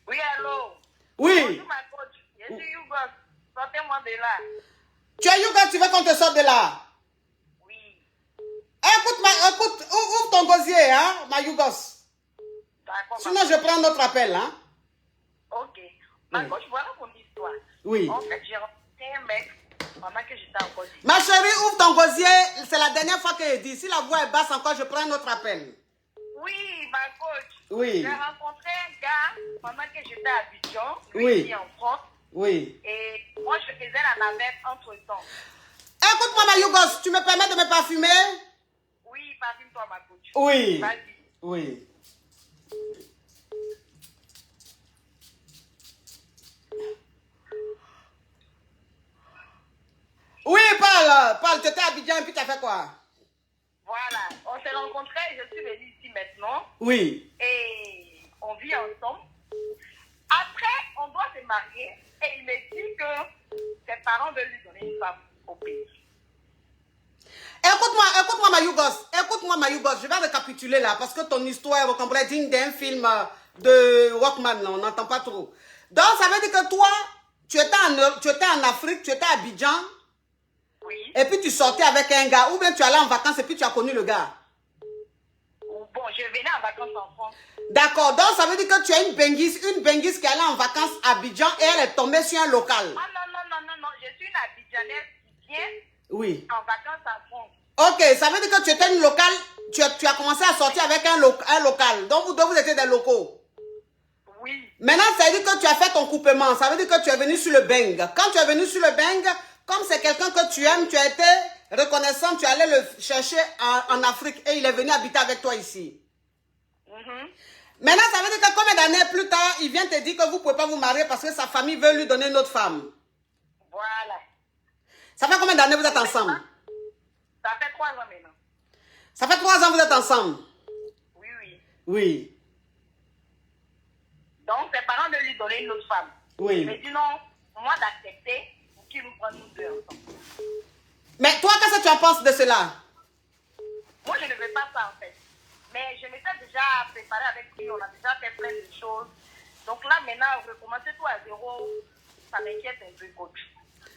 Oui, allô? Oui. Bonjour, ma coach. Je suis Yugos. Sortez-moi de là. Tu es Yougos, tu veux qu'on te sorte de là? Oui. Écoute, ouvre ton gosier, hein, ma Yougos. D'accord. Sinon, je prends notre appel, hein. Ok. Ma Oui. coach, voilà mon histoire. Oui. En fait, j'ai rencontré un mec pendant que j'étais en Côte. Ma chérie, ouvre ton gosier. C'est la dernière fois que je dis. Si la voix est basse encore, je prends notre appel. Oui, ma coach. Oui. J'ai rencontré un gars pendant que j'étais à Abidjan. Lui, Oui. il est en France. Oui. Et moi, je faisais la navette entre temps. Écoute-moi, ma Yougos, tu me permets de me parfumer? Oui, parfume-toi, ma coach. Oui. Vas-y. Oui. Oui, parle, tu étais à Abidjan et puis tu as fait quoi? Voilà. On s'est rencontrés, je suis venue ici maintenant. Oui. Et on vit ensemble. Après, on doit se marier. Et il me dit que ses parents veulent lui donner une femme au pays. Écoute-moi, ma Yougos. Écoute-moi, ma Yougos. Je vais récapituler là, parce que ton histoire, vous comprenez, digne d'un film de Walkman, là, on n'entend pas trop. Donc, ça veut dire que toi, tu étais en Afrique, tu étais à Abidjan, Oui. et puis tu sortais avec un gars, ou bien tu allais en vacances et puis tu as connu le gars. Bon, je venais en vacances en France. D'accord, donc ça veut dire que tu as une benguise qui allait en vacances à Abidjan et elle est tombée sur un local. Ah non, je suis une Abidjanaise qui vient Oui. en vacances en France. Ok, ça veut dire que tu étais une locale, tu as commencé à sortir avec un local, donc vous étiez des locaux. Oui. Maintenant, ça veut dire que tu as fait ton coupement, ça veut dire que tu es venu sur le bang. Quand tu es venu sur le bang, comme c'est quelqu'un que tu aimes, tu as été reconnaissant, tu allais le chercher en Afrique et il est venu habiter avec toi ici. Maintenant, ça veut dire que combien d'années plus tard, il vient te dire que vous ne pouvez pas vous marier parce que sa famille veut lui donner une autre femme. Voilà. Ça fait combien d'années vous êtes ensemble? Ça fait 3 ans maintenant. Ça fait 3 ans que vous êtes ensemble? Oui, oui. Oui. Donc, ses parents veulent lui donner une autre femme. Oui. Mais dis non, moi d'accepter pour qu'il nous prenne nous deux ensemble. Mais toi, qu'est-ce que tu en penses de cela? Moi, je ne veux pas ça en fait. Mais je m'étais déjà préparée avec lui, on a déjà fait plein de choses. Donc là, maintenant, recommencer tout à zéro, ça m'inquiète un peu, coach.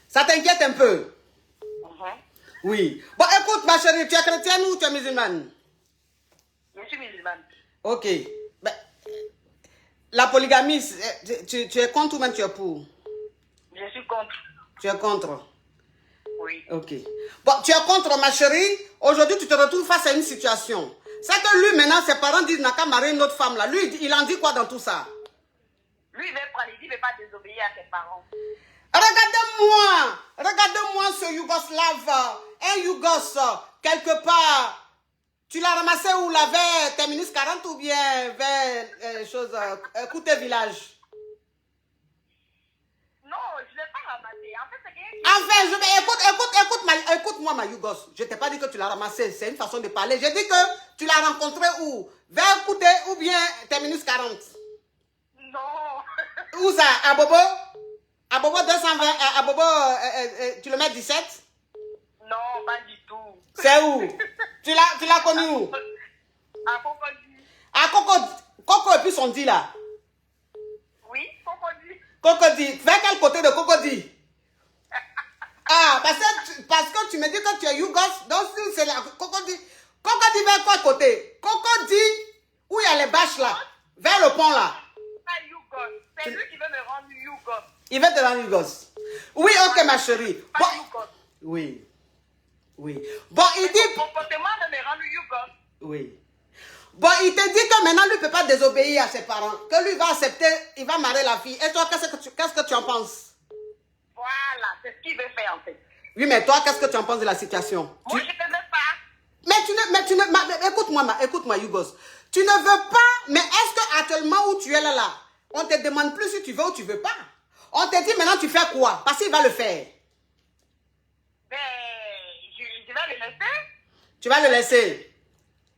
Ça t'inquiète un peu? Oui. Bon, écoute, ma chérie, tu es chrétienne ou tu es musulmane? Je suis musulmane. Ok. Ben, la polygamie, tu es contre ou même tu es pour? Je suis contre. Tu es contre? Oui. Ok. Bon, tu es contre, ma chérie. Aujourd'hui, tu te retrouves face à une situation. C'est que lui, maintenant, ses parents disent n'a qu'à marier une autre femme là. Lui, il en dit quoi dans tout ça? Lui, il veut prendre, il dit, il ne veut pas désobéir à ses parents. Regardez-moi ce Yougoslave, un Yougos, quelque part. Tu l'as ramassé où là, vers Terminus 40 ou bien vers Kouté Village? Non, je ne l'ai pas ramassé. En fait, c'est Enfin, écoute-moi, ma Yougos. Je ne t'ai pas dit que tu l'as ramassé, c'est une façon de parler. J'ai dit que tu l'as rencontré où? Vers Kouté ou bien Terminus 40? Non. Où ça? À Bobo? À Bobo 220, à Bobo kilomètre 17? Non, pas du tout. C'est où? Tu l'as connu où? À Cocody. À Coco et puis son dit là. Oui, Cocody. Cocody. Vers quel côté de Cocody? Ah, parce que tu me dis que tu es Yougos, donc c'est la Cocody. Cocody vers quoi côté? Cocody, où il y a les bâches là, vers le pont là. Pas Yougos. C'est lui qui veut me rendre Yougos. Il va te rendre Yougos. Oui, ok ma chérie. Pas Bon, Yougos. oui. Oui. Bon, il dit... Son comportement veut me rendre Yougos. Oui. Bon, il te dit que maintenant, lui ne peut pas désobéir à ses parents. Que lui va accepter, il va marier la fille. Et toi, qu'est-ce que tu en penses? Voilà, c'est ce qu'il veut faire en fait. Oui, mais toi, qu'est-ce que tu en penses de la situation? Moi, je ne veux pas. Mais écoute-moi, Yougos. Tu ne veux pas, mais est-ce qu'actuellement où tu es là, on te demande plus si tu veux ou tu veux pas? On te dit maintenant, tu fais quoi? Parce qu'il va le faire. Ben, je vais le laisser. Tu vas le laisser?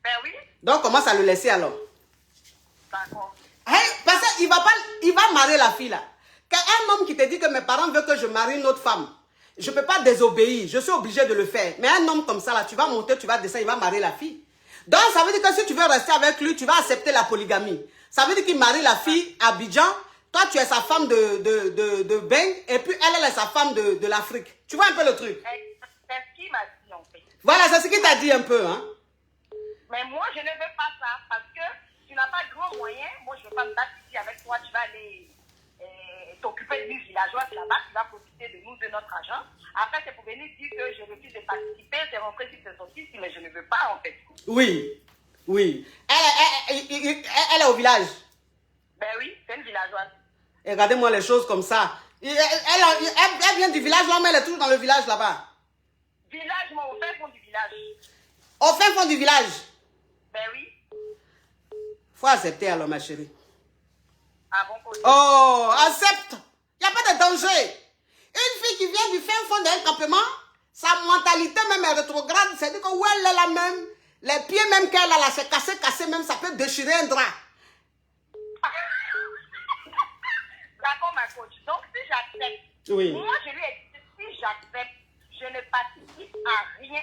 Ben oui. Donc, commence à le laisser alors. D'accord. Hey, parce qu'il va marier la fille là. Un homme qui te dit que mes parents veulent que je marie une autre femme, je ne peux pas désobéir, je suis obligé de le faire. Mais un homme comme ça là, tu vas monter, tu vas descendre, il va marier la fille. Donc ça veut dire que si tu veux rester avec lui, tu vas accepter la polygamie. Ça veut dire qu'il marie la fille à Abidjan, toi tu es sa femme de Beng, et puis elle est sa femme de l'Afrique. Tu vois un peu le truc? C'est ce qu'il m'a dit en fait. Voilà, c'est ce qu'il t'a dit un peu, hein. Mais moi, je ne veux pas ça parce que tu n'as pas de grands moyens. Moi, je ne veux pas me battre ici avec toi. Tu vas aller t'occuper d'une villageoise là-bas. Tu vas profiter de nous, de notre argent. Après, c'est pour venir dire que je refuse de participer. C'est rentré sur ces sorties, mais je ne veux pas en fait. Oui, oui. Elle est au village. Ben oui, c'est une villageoise. Et regardez-moi les choses comme ça. Elle vient du village, mais elle est toujours dans le village là-bas. Village, moi, au fin fond du village. Au fin fond du village? Ben oui. Faut accepter alors, ma chérie. Ah bon, côté. Oh, accepte. Il n'y a pas de danger. Une fille qui vient du fin fond d'un campement, sa mentalité même est rétrograde. C'est-à-dire que où elle est là même, les pieds même qu'elle a là, c'est cassé même, ça peut déchirer un drap. D'accord, ma coach. Donc, si j'accepte, Oui. moi, je lui ai dit, si j'accepte, je ne participe à rien.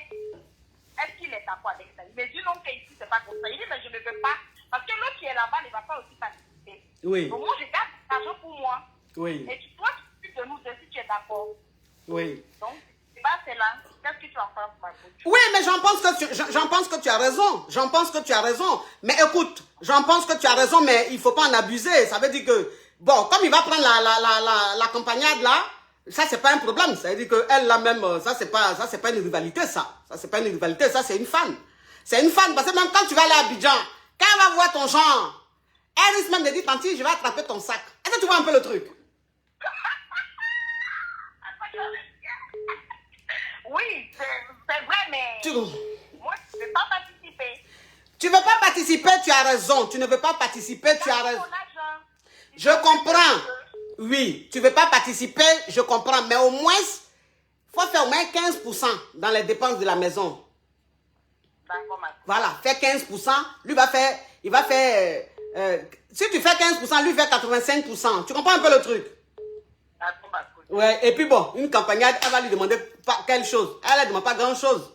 Est-ce qu'il est d'accord avec ça? Il me dit non, qu'ici, c'est pas comme ça. Il dit, mais je ne veux pas. Parce que l'autre qui est là-bas ne va pas aussi participer. Oui. Donc, moi, je garde l'argent pour moi. Oui. Et toi, tu t'occupes de nous deux Oui. Donc, c'est pas cela. Qu'est-ce que tu en penses, ma coach? Oui, mais j'en pense que tu as raison. J'en pense que tu as raison. Mais écoute, j'en pense que tu as raison, mais il ne faut pas en abuser. Ça veut dire que, bon, comme il va prendre la campagnade là, ça, c'est pas un problème. Ça veut dire qu'elle, là même, ça, c'est pas une rivalité, ça. Ça, c'est pas une rivalité, ça, c'est une fan. C'est une fan, parce que même quand tu vas aller à Abidjan, quand elle va voir ton genre, elle risque même de dire, Tanti, je vais attraper ton sac. Est-ce que tu vois un peu le truc? Oui, c'est vrai, mais moi, je ne vais pas participer. Tu ne veux pas participer, tu as raison. Tu ne veux pas participer, tu as raison. Je comprends. Oui, tu ne veux pas participer, je comprends. Mais au moins, il faut faire au moins 15% dans les dépenses de la maison. Voilà, fais 15%. Lui il va faire... si tu fais 15%, lui fait 85%. Tu comprends un peu le truc? Ouais, et puis bon, une campagnade, elle va lui demander pas quelle chose. Elle ne demande pas grand-chose.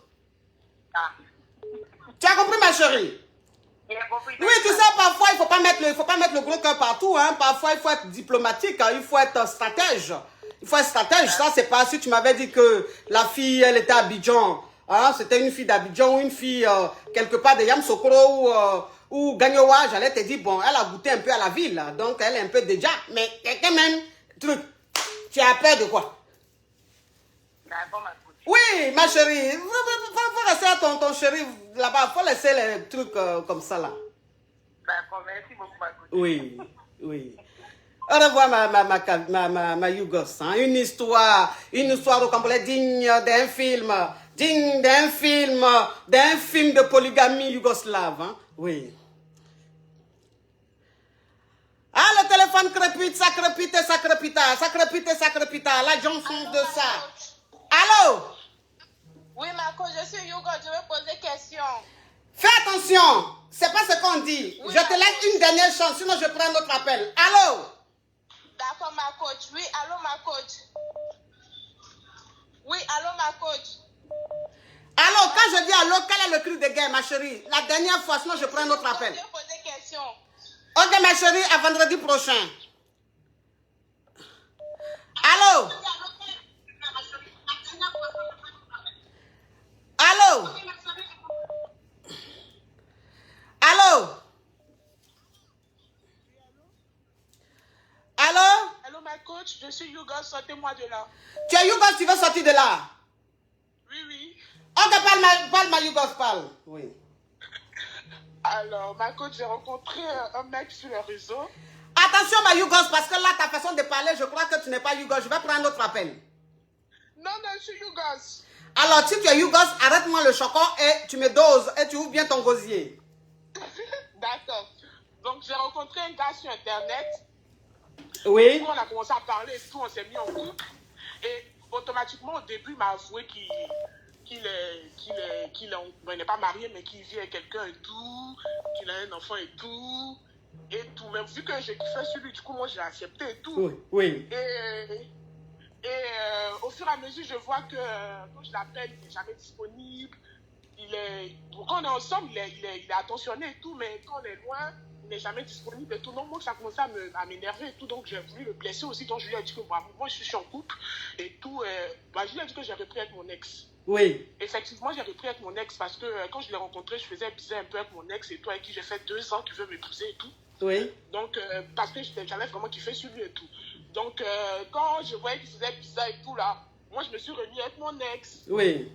Tu as compris, ma chérie? Oui, tu sais, parfois, il ne faut pas mettre le gros cœur partout. Hein. Parfois, il faut être diplomatique, hein. Il faut être stratège. Il faut être stratège. Ça, c'est pas si tu m'avais dit que la fille, elle était à Abidjan. Hein. C'était une fille d'Abidjan ou une fille quelque part de Yamsokro ou Gagnowa. J'allais te dire, bon, elle a goûté un peu à la ville. Donc, elle est un peu déjà. Mais quand même, truc, tu as peur de quoi? Oui, ma chérie, faut laisser ton chéri là-bas, faut laisser les trucs comme ça là. D'accord, merci beaucoup, ma coach. Oui, oui. Au revoir, ma Yougos. Hein. Une histoire au complet digne d'un film de polygamie yougoslave. Hein. Oui. Ah, le téléphone crépite, ça crépite, ça crépite, ça crépite, ça crépite. La jonction de ça. Allô? Oui, ma coach, je suis Yougo, je vais poser question. Fais attention, c'est pas ce qu'on dit. Oui, je te laisse une dernière chance, sinon je prends notre appel. Allô? D'accord, ma coach. Oui, allô, ma coach. Oui, allô, ma coach. Allô, quand je dis allô, quel est le cri de guerre, ma chérie? La dernière fois, sinon je prends notre appel. Je vais poser question. Ok, ma chérie, à vendredi prochain. Allô? Allô? Allô? Allô? Allô, ma coach, je suis Yougo, sortez-moi de là. Tu es Yougos, tu veux sortir de là? Oui, oui. Ok, parle ma Yougos, parle. Oui. Alors, ma coach, j'ai rencontré un mec sur les réseaux. Attention, ma Yougos, parce que là, ta façon de parler, je crois que tu n'es pas Yougos. Je vais prendre notre appel. Non, je suis Yougo. Alors, si tu es Yougos, arrête-moi le choco et tu me doses et tu ouvres bien ton gosier. D'accord. Donc, j'ai rencontré un gars sur Internet. Oui. On a commencé à parler et tout, on s'est mis en couple. Et automatiquement, au début, il m'a avoué qu'il n'est pas marié, mais qu'il vit avec quelqu'un et tout, qu'il a un enfant et tout. Et tout. Même vu que j'ai kiffé sur lui, du coup, moi, j'ai accepté et tout. Oui, oui. Et au fur et à mesure, je vois que quand je l'appelle, il n'est jamais disponible. Quand on est ensemble, il est attentionné et tout, mais quand on est loin, il n'est jamais disponible et tout. Donc, moi, ça a commencé à m'énerver et tout. Donc, j'ai voulu le blesser aussi. Donc, je lui ai dit que moi, je suis en couple et tout. Je lui ai dit que j'ai repris avec mon ex. Oui. Effectivement, j'ai repris avec mon ex parce que quand je l'ai rencontré, je faisais bizarre un peu avec mon ex et tout, avec qui j'ai fait 2 ans qu'il veut m'épouser et tout. Oui. Donc, parce que j'avais vraiment kiffé sur lui et tout. Donc, quand je voyais qu'il faisait bizarre et tout là, moi, je me suis remis avec mon ex. Oui.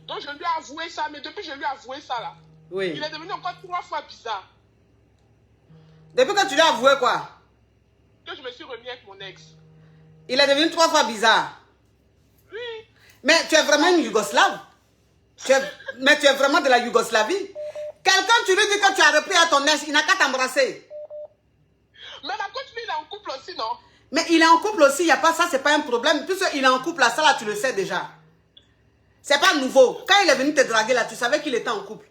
Donc, je lui ai avoué ça, mais depuis que je lui ai avoué ça là, Oui. il est devenu encore 3 fois bizarre. Depuis que tu l'as avoué quoi? Que je me suis remis avec mon ex. Il est devenu 3 fois bizarre. Oui. Mais tu es vraiment une Yougoslave. Mais tu es vraiment de la Yougoslavie. Quelqu'un, tu lui dis que tu as repris à ton ex, il n'a qu'à t'embrasser. Mais ma coach, lui, il est en couple aussi, non? Mais il est en couple aussi, il n'y a pas ça, c'est pas un problème. Puisqu'il est en couple, là, ça là, tu le sais déjà. C'est pas nouveau. Quand il est venu te draguer là, tu savais qu'il était en couple.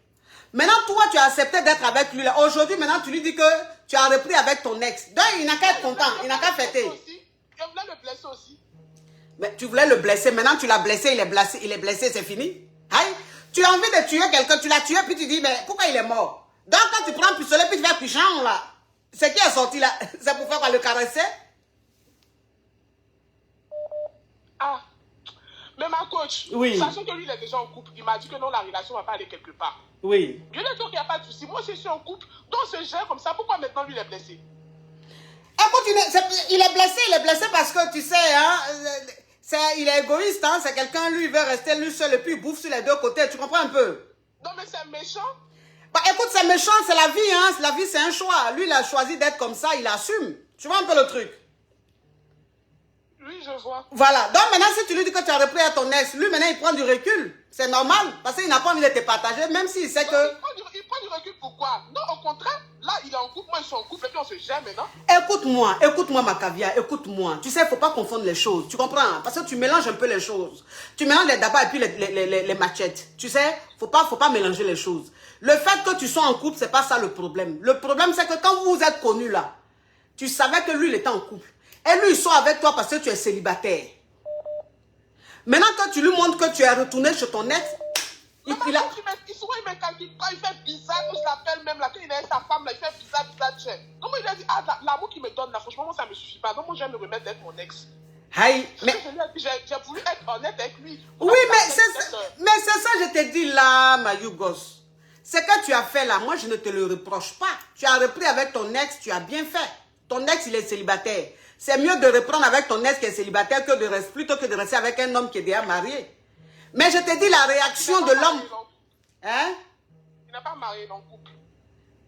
Maintenant, toi, tu as accepté d'être avec lui là. Aujourd'hui, maintenant, tu lui dis que tu as repris avec ton ex. Donc, il n'a qu'à être content, il n'a qu'à fêter. Je voulais le blesser aussi. Mais tu voulais le blesser, maintenant tu l'as blessé, il est blessé, c'est fini. Aïe. Tu as envie de tuer quelqu'un, tu l'as tué, puis tu dis, mais pourquoi il est mort? Donc, quand tu prends un pistolet, puis tu fais pichon là, ce qui est sorti là, c'est pour faire quoi, le caresser? Ah, Mais ma coach, Oui. sachant que lui, il est déjà en couple, il m'a dit que non, la relation va pas aller quelque part. Oui. Je lui ai dit qu'il n'y a pas de souci. Moi, je suis en couple, donc on se gère comme ça. Pourquoi maintenant lui, il est blessé? Écoute, il est blessé parce que tu sais, hein, il est égoïste, hein, c'est quelqu'un, lui, il veut rester lui seul et puis il bouffe sur les deux côtés, tu comprends un peu? Non, mais c'est méchant. Bah écoute, c'est méchant, c'est la vie, hein, la vie c'est un choix. Lui, il a choisi d'être comme ça, il assume. Tu vois un peu le truc? Oui, je vois. Voilà, donc maintenant, si tu lui dis que tu as repris à ton ex, lui, maintenant, il prend du recul. C'est normal, parce qu'il n'a pas envie de te partager, même s'il sait que... Il prend du recul, pourquoi? Non, au contraire, là, il est en couple, moi, je suis en couple, et puis on se gère maintenant. Écoute-moi, ma caviar, écoute-moi. Tu sais, il ne faut pas confondre les choses, tu comprends? Parce que tu mélanges un peu les choses. Tu mélanges les dabas et puis les machettes. Tu sais, faut pas mélanger les choses. Le fait que tu sois en couple, c'est pas ça le problème. Le problème, c'est que quand vous vous êtes connus là, tu savais que lui, il était en couple. Et lui, il sort avec toi parce que tu es célibataire. Maintenant, quand tu lui montres que tu es retourné chez ton ex, souvent, il me calcule pas, il fait bizarre, quand je l'appelle même, là, quand il est avec sa femme, là, il fait bizarre, tiens. Donc, moi, il a dit, ah, l'amour qu'il me donne, là, franchement, moi, ça me suffit pas. Donc, moi, je vais me remettre avec mon ex. Aïe, mais... J'ai voulu être honnête avec lui. Oui, mais c'est ça, je te dis là, ma Yougos. Ce que tu as fait là, moi, je ne te le reproche pas. Tu as repris avec ton ex, tu as bien fait. Ton ex, il est célibataire. C'est mieux de reprendre avec ton ex qui est célibataire plutôt que de rester avec un homme qui est déjà marié. Mais je te dis la réaction de l'homme. Hein? Il n'est pas marié dans le couple.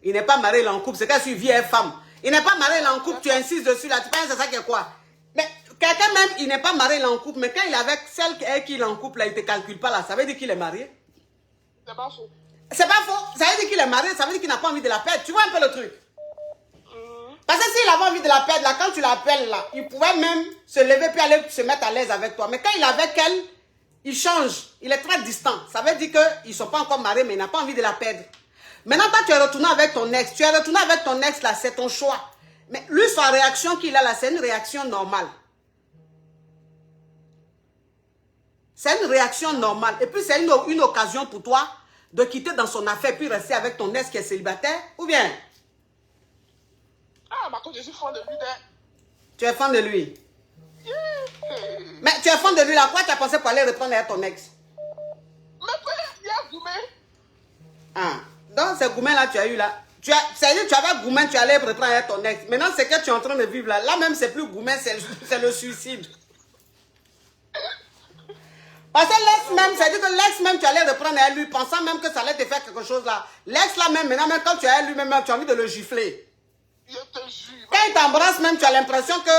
Il n'est pas marié dans le couple. C'est qu'elle suit vieille femme. Il n'est pas marié dans le couple. Tu insistes dessus là. Tu penses que c'est ça qui est quoi? Mais quelqu'un même, il n'est pas marié dans le couple. Mais quand il est avec celle avec qui il est en couple là, il ne te calcule pas là. Ça veut dire qu'il est marié? C'est pas faux. C'est pas faux. Ça veut dire qu'il est marié. Ça veut dire qu'il n'a pas envie de la perdre. Tu vois un peu le truc? Parce que s'il avait envie de la perdre, là, quand tu l'appelles, là, il pouvait même se lever puis aller se mettre à l'aise avec toi. Mais quand il est avec elle, il change. Il est très distant. Ça veut dire qu'ils ne sont pas encore mariés, mais il n'a pas envie de la perdre. Maintenant, toi, tu es retourné avec ton ex. Tu es retourné avec ton ex, là, c'est ton choix. Mais lui, sa réaction qu'il a là, c'est une réaction normale. C'est une réaction normale. Et puis, c'est une occasion pour toi de quitter dans son affaire puis rester avec ton ex qui est célibataire, ou bien... Ah, ma coach, je suis fan de lui. Tu es fan de lui? Mais tu es fan de lui là, quoi tu as pensé pour aller reprendre avec ton ex? Mais il y a Goumé. Ah, donc c'est Goumé là tu as eu là. C'est-à-dire tu avais Goumé, tu allais reprendre avec ton ex. Maintenant c'est que tu es en train de vivre là. Là même c'est plus Goumé, c'est le suicide. Parce que l'ex même, c'est-à-dire que l'ex même tu allais reprendre avec lui, pensant même que ça allait te faire quelque chose là. L'ex là même, maintenant même quand tu es avec lui même, tu as envie de le gifler. Je te jure. Quand il t'embrasse même, tu as l'impression que...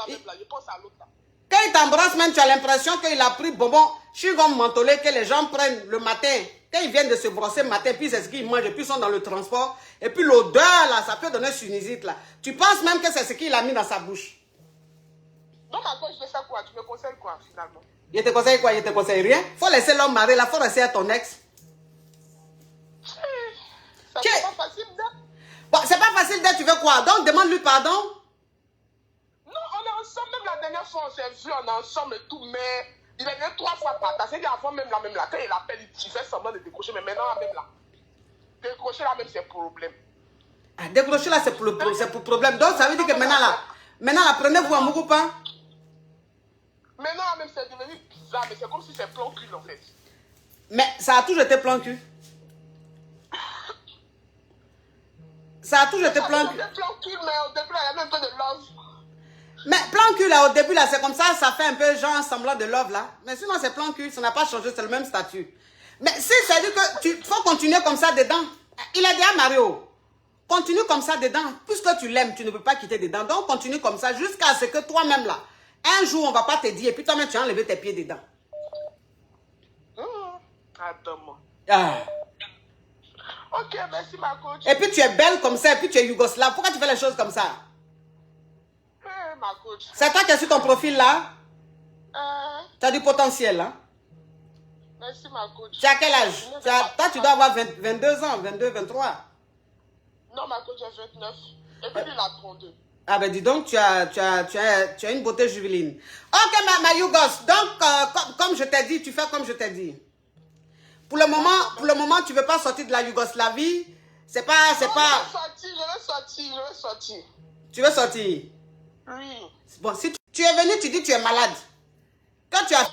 Je pense à l'autre là. Quand il t'embrasse même, tu as l'impression qu'il a pris bonbon, chewing-gum mentholé que les gens prennent le matin. Quand ils viennent de se brosser le matin, puis c'est ce qu'ils mangent, et puis ils sont dans le transport. Et puis l'odeur là, ça peut donner sinusite là. Tu penses même que c'est ce qu'il a mis dans sa bouche. Non, ma coach, je fais ça quoi? Tu me conseilles quoi finalement? Il te conseille quoi? Il te conseille rien. Faut laisser l'homme marié là, faut rester à ton ex. Ça c'est pas facile d'être. Bon, c'est pas facile d'être, tu veux quoi? Donc demande-lui pardon. Non, on est ensemble, même la dernière fois on s'est vu, on est ensemble et tout, mais il est venu 3 fois par temps. C'est-à-dire avant même là, quand il appelle, il fait semblant de décrocher, mais maintenant même là, décrocher là même c'est problème. Ah, décrocher là c'est pour problème. Donc ça veut dire que maintenant là, prenez-vous en groupe hein? Maintenant même c'est devenu bizarre, mais c'est comme si c'est plan cul en fait. Mais ça a toujours été plan cul. Ça a toujours été plan cul. Plan cul, mais au début, là, il y avait un peu de love. Mais plan cul, là, au début, là, c'est comme ça fait un peu genre semblant de love, là. Mais sinon, c'est plan cul, ça n'a pas changé, c'est le même statut. Mais si ça dit que tu faut continuer comme ça dedans, il est déjà Mario. Continue comme ça dedans. Puisque tu l'aimes, tu ne peux pas quitter dedans. Donc, continue comme ça jusqu'à ce que toi-même, là, un jour, on ne va pas te dire, et puis toi-même, tu as enlevé tes pieds dedans. Attends-moi. Ah. Ok, merci ma coach. Et puis tu es belle comme ça, et puis tu es yougoslave. Pourquoi tu fais les choses comme ça? Ma coach. C'est toi qui es sur ton profil là? Tu as du potentiel, hein? Merci ma coach. Tu as quel âge? Toi, tu dois avoir 22 ans, 22, 23. Non, ma coach a 29. Et puis il a 32. Ah ben dis donc, tu as une beauté juvénile. Ok, ma Yougos. Donc, comme je t'ai dit, tu fais comme je t'ai dit. Pour le moment, tu ne veux pas sortir de la Yougoslavie. C'est pas... Je vais sortir. Tu veux sortir? Oui. Bon, si tu es venu, tu dis que tu es malade. Quand tu as...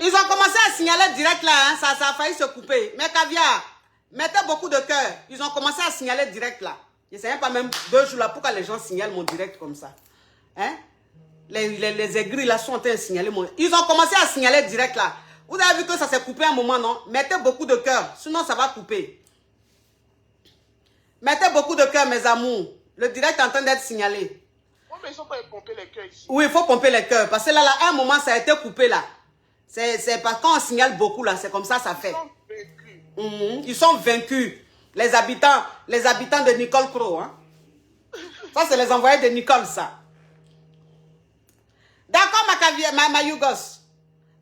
Ils ont commencé à signaler direct là, hein, ça a failli se couper. Mais Caviar, mettez beaucoup de cœur. Ils ont commencé à signaler direct là. Je ne sais pas même 2 jours là, pourquoi les gens signalent mon direct comme ça. Hein? Les aigris là sont en train de signaler mon... Ils ont commencé à signaler direct là. Vous avez vu que ça s'est coupé un moment, non? Mettez beaucoup de cœur, sinon ça va couper. Mettez beaucoup de cœur, mes amours. Le direct est en train d'être signalé. Mais ils sont pas pomper les cœurs ici. Oui, il faut pomper les cœurs. Parce que là, à un moment, ça a été coupé là. C'est parce que quand on signale beaucoup là, c'est comme ça fait. Ils sont vaincus. Les habitants de Nicole Crow. Hein? Ça, c'est les envoyés de Nicole, ça. D'accord, ma Yougos.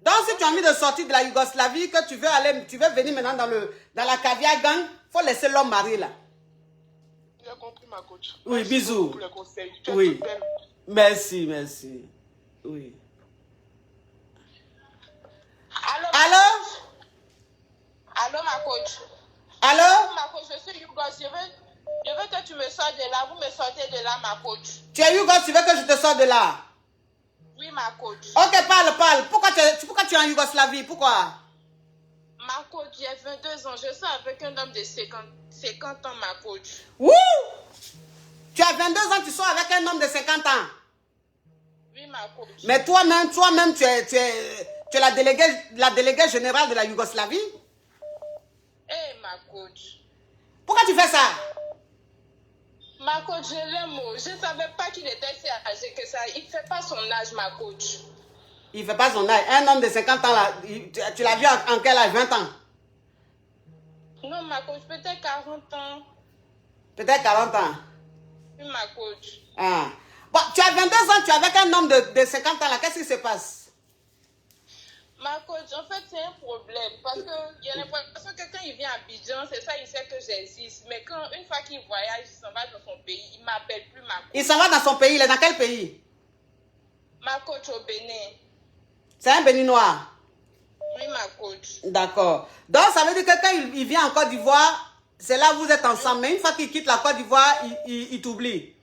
Donc, si tu as envie de sortir de la Yougoslavie, que tu veux venir maintenant dans la caviar gang, il faut laisser l'homme marié là. J'ai compris, ma coach. Oui, merci bisous. pour le conseil. Oui. Merci. Oui. Allô? Allô, ma coach? Allô? Ma coach, je suis Yougos. Je veux que tu me sortes de là. Vous me sortez de là, ma coach. Tu es Yougos, tu veux que je te sorte de là? Oui, ma coach. Ok, parle. Pourquoi tu es en Yougoslavie? Pourquoi? Ma coach, j'ai 22 ans. Je suis avec un homme de 50 ans, ma coach. Wouh! Tu as 22 ans, tu sors avec un homme de 50 ans. Oui, ma coach. Mais toi-même, tu es la déléguée générale de la Yougoslavie. Eh, ma coach. Pourquoi tu fais ça? Ma coach, je l'aime. Je ne savais pas qu'il était si âgé que ça. Il ne fait pas son âge, ma coach. Il ne fait pas son âge. Un homme de 50 ans, là, tu l'as vu en quel âge? 20 ans? Non, ma coach, peut-être 40 ans. Peut-être 40 ans. Oui, ma coach. Ah. Bon, tu as 22 ans, tu es avec un homme de 50 ans, là. Qu'est-ce qui se passe? Ma coach, en fait, c'est un problème. Parce que il y a l'impression que quand il vient à Abidjan, c'est ça, il sait que j'existe. Mais une fois qu'il voyage, il s'en va dans son pays. Il ne m'appelle plus, ma coach. Il s'en va dans son pays. Il est dans quel pays? Ma coach au Bénin. C'est un Béninois. Oui, ma coach. D'accord. Donc, ça veut dire que quand il vient en Côte d'Ivoire, c'est là où vous êtes ensemble. Mais une fois qu'il quitte la Côte d'Ivoire, il t'oublie.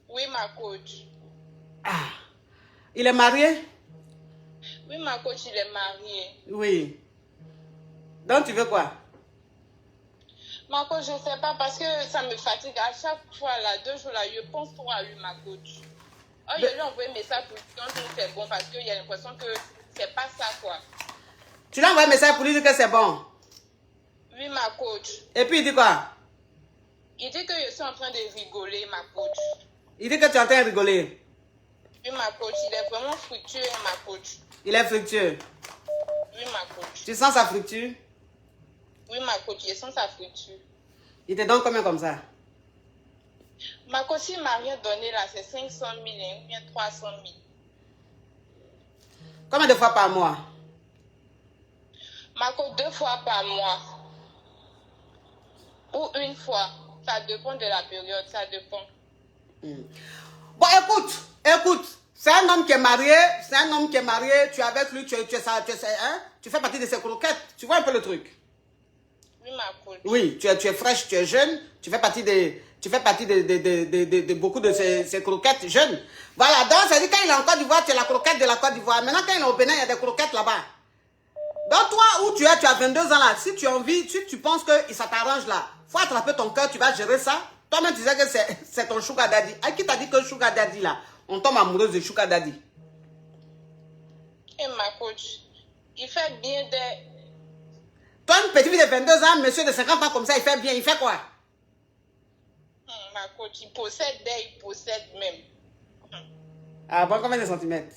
Oui, ma coach. Ah. Il est marié? Oui, ma coach, il est marié. Oui. Donc, tu veux quoi? Ma coach, je ne sais pas parce que ça me fatigue. À chaque fois, là, 2 jours, là, je pense trop à lui, ma coach. Oh, je lui ai envoyé un message pour lui dire que c'est bon parce qu'il a l'impression que c'est pas ça, quoi. Tu lui as envoyé un message pour lui dire que c'est bon? Oui, ma coach. Et puis, il dit quoi? Il dit que je suis en train de rigoler, ma coach. Il dit que tu es en train de rigoler. Oui, ma coach, il est vraiment fructueux, ma coach. Il est fructueux. Oui, ma coach. Tu sens sa fructure? Oui, ma coach, je sens sa fructure. Il te donne combien comme ça? Ma coach, il m'a rien donné là, c'est 500 000 ou bien 300 000. Combien de fois par mois? Ma coach, 2 fois par mois. Ou 1 fois. Ça dépend de la période, ça dépend. Bon, écoute. C'est un homme qui est marié, tu es avec lui, tu fais partie de ses croquettes. Tu vois un peu le truc? Oui, ma coach. Oui, tu es fraîche, tu es jeune, tu fais partie de beaucoup de ces croquettes jeunes. Voilà, donc ça dit quand il est en Côte d'Ivoire, tu es la croquette de la Côte d'Ivoire. Maintenant, quand il est au Bénin, il y a des croquettes là-bas. Donc toi, où tu as 22 ans là, si tu as envie, si tu penses que ça t'arrange là, faut attraper ton cœur, tu vas gérer ça. Toi-même, tu sais que c'est ton sugar daddy. À qui t'a dit que sugar daddy là, on tombe amoureuse de sugar daddy? Et ma coach, il fait bien des... Toi, une petite fille de 22 ans, monsieur de 50 ans comme ça, il fait bien, il fait quoi? Ma coach, il possède même. Ah bon, combien de centimètres?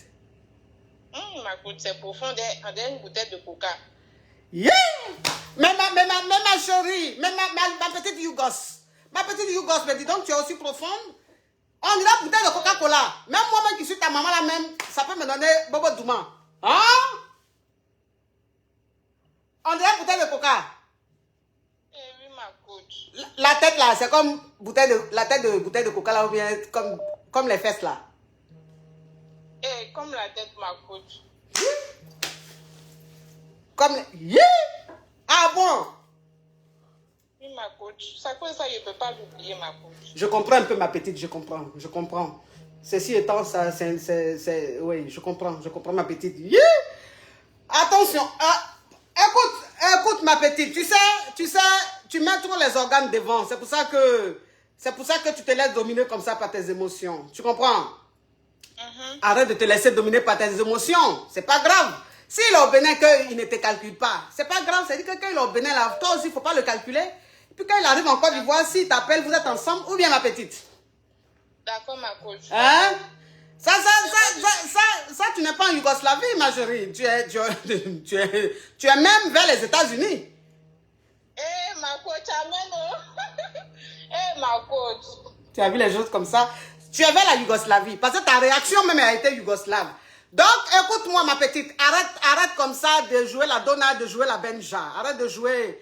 Ma coach, c'est profond, on a une bouteille de coca. Yeah! Mais ma chérie, ma petite Yougos. Ma petite Yougos, mais dis donc, tu es aussi profonde. On dirait bouteille de Coca-Cola. Même moi-même qui suis ta maman là même, ça peut me donner Bobo Douma. Hein? On dirait bouteille de Coca. Eh oui, ma coach. La tête là, c'est comme la tête de bouteille de Coca là, ou bien comme les fesses là. Eh, comme la tête, ma coach. Comme... Yeah! Ah bon? Oui, ma coach. Ça fait ça, je ne peux pas l'oublier, ma coach. Je comprends un peu ma petite, je comprends. Ceci étant, ça, oui, je comprends ma petite. Yeah! Attention, écoute ma petite, tu mets trop les organes devant, c'est pour ça que tu te laisses dominer comme ça par tes émotions, tu comprends? Arrête de te laisser dominer par tes émotions, c'est pas grave. S'il est au Bénin qu'il ne te calcule pas, c'est pas grave, c'est-à-dire que quand il est au Bénin, là, toi aussi, il ne faut pas le calculer. Et puis quand il arrive en Côte d'Ivoire, s'il t'appelle, vous êtes ensemble, ou bien ma petite? D'accord, ma coach. Hein? Ça, tu n'es pas en Yougoslavie, ma chérie. Tu es même vers les États-Unis. Eh, ma coach, amen. Eh, ma coach. Tu as vu les choses comme ça? Tu es vers la Yougoslavie. Parce que ta réaction même a été yougoslave. Donc, écoute-moi, ma petite. Arrête comme ça de jouer la donna, de jouer la benja. Arrête de jouer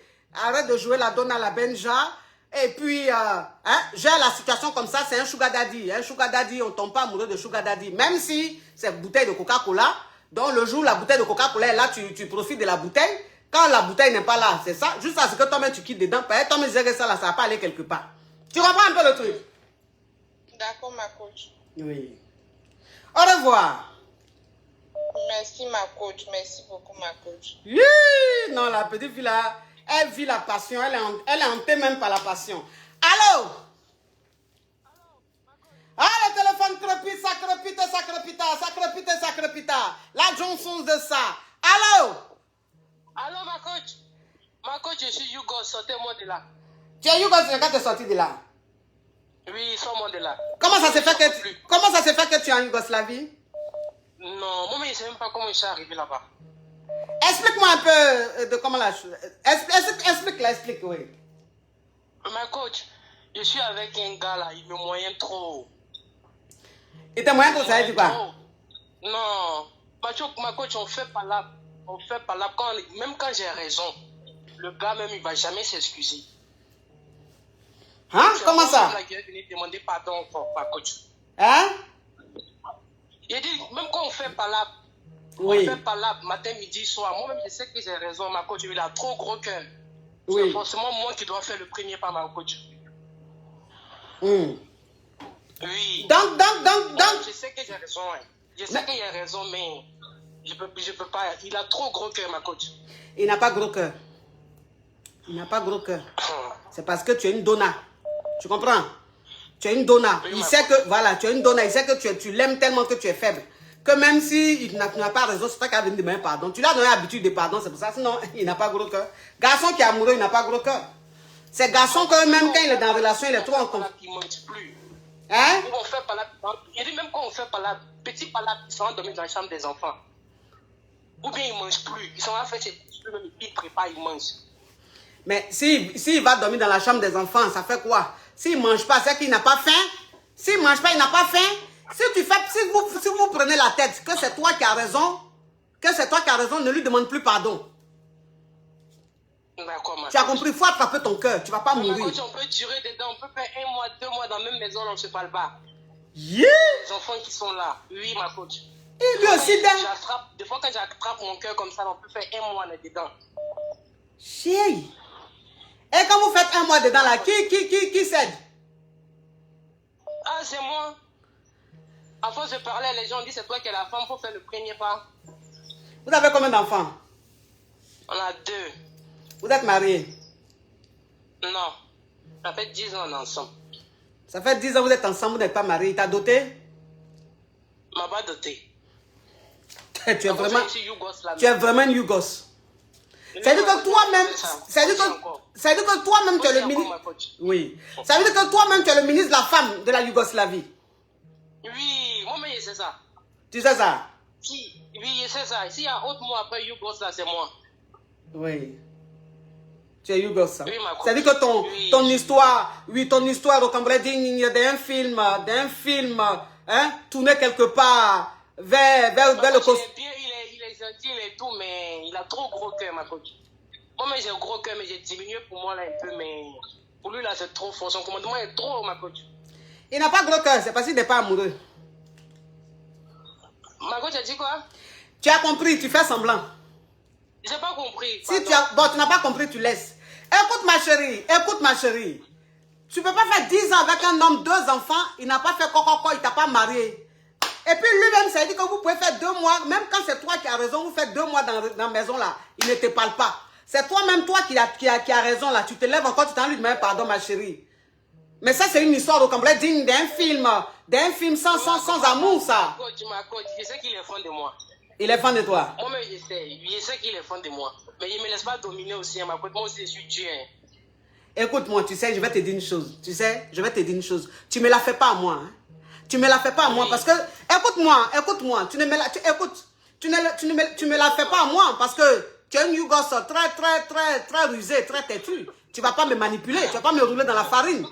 la donna, la benja. Et puis, gère la situation comme ça, c'est un sugar daddy. Un sugar daddy, on ne tombe pas amoureux de sugar daddy. Même si c'est une bouteille de Coca-Cola. Donc, le jour où la bouteille de Coca-Cola est là, tu profites de la bouteille. Quand la bouteille n'est pas là, c'est ça. Juste à ce que toi-même, tu quittes dedans. Peut-être toi-même, que ça, là, ça ne va pas aller quelque part. Tu comprends un peu le truc? D'accord, ma coach. Oui. Au revoir. Merci, ma coach. Merci beaucoup, ma coach. Oui, non, la petite fille là, elle vit la passion. Elle est hantée même par la passion. Allô? Ah, le téléphone crepite, ça crepite. La Johnson de ça. Allô? Allô, ma coach? Ma coach, je suis Yougos, sortez-moi de là. Tu es Yougos, quand tu es sorti de là? Oui, sors-moi de là. Comment ça se fait que tu es en Yougoslavie? Non, moi, je ne sais même pas comment je suis arrivé là-bas. Explique-moi un peu de comment la chose... Explique, oui. Ma coach, je suis avec un gars là, il me moyenne trop. Et tes moyens trop, ça veut dire quoi? Non, ma coach, on fait pas là. Même quand j'ai raison, le gars même, il va jamais s'excuser. Hein? Comment ça? Il est venu demander pardon encore, ma coach. Hein? Il dit, même quand on fait pas là, oui. On fait pas là, matin, midi, soir. Moi-même, je sais que j'ai raison, ma coach, il a trop gros cœur. Oui. C'est forcément moi qui dois faire le premier pas, ma coach. Oui. Donc. Je sais que j'ai raison, hein. Je sais qu'il a raison, mais je peux pas. Il a trop gros cœur, ma coach. Il n'a pas gros cœur. C'est parce que tu es une donna. Tu comprends? Tu es une donna. Oui, il sait que, voilà, tu es une donna. Il sait que tu l'aimes tellement que tu es faible. Que même si il n'a pas raison, c'est toi qui as venu demander pardon. Tu l'as donné l'habitude de pardon, c'est pour ça. Sinon, il n'a pas gros cœur. Garçon qui est amoureux, il n'a pas gros cœur. C'est garçon que même quand il est dans la relation, il est trop en confiance. Il ne mange plus. Hein? On fait pas là. Il dit même quand on fait pas là, petit pas là, ils sont endormis dans la chambre des enfants. Ou bien ils ne mangent plus. Ils sont là, fait ses même ils préparent, ils mangent. Mais s'il va dormir dans la chambre des enfants, ça fait quoi? S'il ne mange pas, c'est qu'il n'a pas faim. S'il ne mange pas, il n'a pas faim. Si vous prenez la tête que c'est toi qui as raison, ne lui demande plus pardon. Tu as compris, il faut attraper ton cœur, tu ne vas pas mourir. On peut durer dedans, on peut faire 1 mois, 2 mois dans la même maison, on ne se parle pas. Yeah. Les enfants qui sont là, oui, ma coach. Et lui aussi, des fois, quand j'attrape mon cœur comme ça, on peut faire 1 mois dedans. Chérie. Et quand vous faites 1 mois dedans, là, qui cède? Ah, c'est moi. À force de parler, les gens disent c'est toi qui es la femme pour faire le premier pas. Vous avez combien d'enfants? On a 2. Vous êtes mariés? Non. Ça fait 10 ans ensemble. Ça fait 10 ans que vous êtes ensemble, vous n'êtes pas mariés. Il t'a doté? M'a pas doté. Tu es vraiment une Yougos. C'est-à-dire que toi-même, tu es le ministre. Oui. Ça veut dire que toi-même, tu es le ministre de la femme de la Yougoslavie. Oui, moi-même, je sais ça. Tu sais ça? Oui, je sais ça. S'il y a autre mot après Yougos, là, c'est moi. Oui. Tu es Yougos. Oui, ma coach. C'est-à-dire que ton histoire ressemblait d'un film, hein, tourné quelque part vers le costume. Il est gentil et tout, mais il a trop gros cœur, ma coach. Moi-même, j'ai un gros cœur, mais j'ai diminué pour moi, là, un peu, mais pour lui, là, c'est trop fort. Son commandement est trop, ma coach. Il n'a pas gros cœur, c'est parce qu'il n'est pas amoureux. Ma coach a dit quoi? Tu as compris, tu fais semblant. J'ai pas compris. Si tu n'as pas compris, tu laisses. Écoute ma chérie. Tu ne peux pas faire 10 ans avec un homme, 2 enfants, il n'a pas fait coco, il ne t'a pas marié. Et puis lui-même, ça veut dire que vous pouvez faire 2 mois, même quand c'est toi qui as raison, vous faites 2 mois dans la maison là, il ne te parle pas. C'est toi-même, toi qui a raison là, tu te lèves encore, tu t'en lui demandes pardon ma chérie. Mais ça c'est une histoire au complet digne d'un film sans amour ça. Ma coach, je sais qu'il est fan de moi. Il est fan de toi? Moi-même je sais qu'il est fan de moi. Mais il ne me laisse pas dominer aussi, ma coach, moi aussi je suis Dieu. Écoute-moi, tu sais, je vais te dire une chose. Tu sais, je vais te dire une chose. Tu me la fais pas à moi. Hein? Tu me la fais pas à moi parce que, écoute-moi, tu ne me la fais pas à moi parce que tu es une Yougos très rusée, très têtue. Tu vas pas me manipuler, tu vas pas me rouler dans la farine.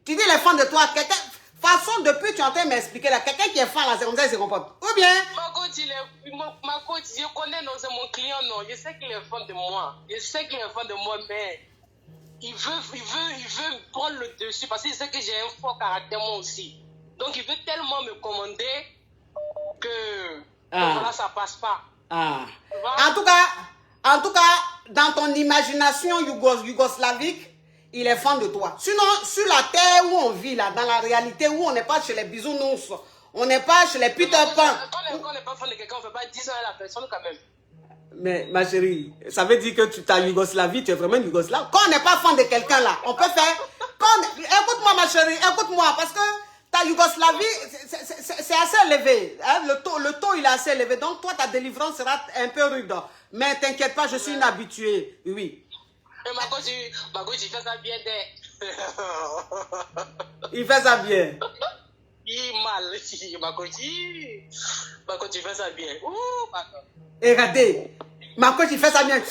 Tu dis les fans de toi, quelqu'un, façon depuis tu es en train de m'expliquer là, quelqu'un qui est fan là, c'est comme ça il se comporte. Ou bien? Ma coach, je connais, non, c'est mon client, non. Je sais qu'il est fan de moi. Je sais qu'il est fan de moi, mais il veut prendre le dessus parce qu'il sait que j'ai un fort caractère moi aussi. Donc il veut tellement me commander que voilà, ça passe pas. En tout cas, dans ton imagination yougoslavique, il est fan de toi. Sinon, sur la terre où on vit, là, dans la réalité, où on n'est pas chez les bisounours, on n'est pas chez les Peter Pan. Quand on n'est pas fan de quelqu'un, on ne fait pas 10 ans à la personne quand même. Mais ma chérie, ça veut dire que ta Yougoslavie, tu es vraiment une Yougoslave. Quand on n'est pas fan de quelqu'un là, on peut faire... Écoute-moi ma chérie, écoute-moi, parce que ta Yougoslavie, c'est assez élevé. Hein? Le taux, il est assez élevé. Donc toi, ta délivrance sera un peu rude. Mais t'inquiète pas, je suis une habituée. Oui. Et ma coach, il fait ça bien. Il fait ça bien. Il mal. Ma coach, il fait ça bien. Et regardez, ma coach, il fait ça bien.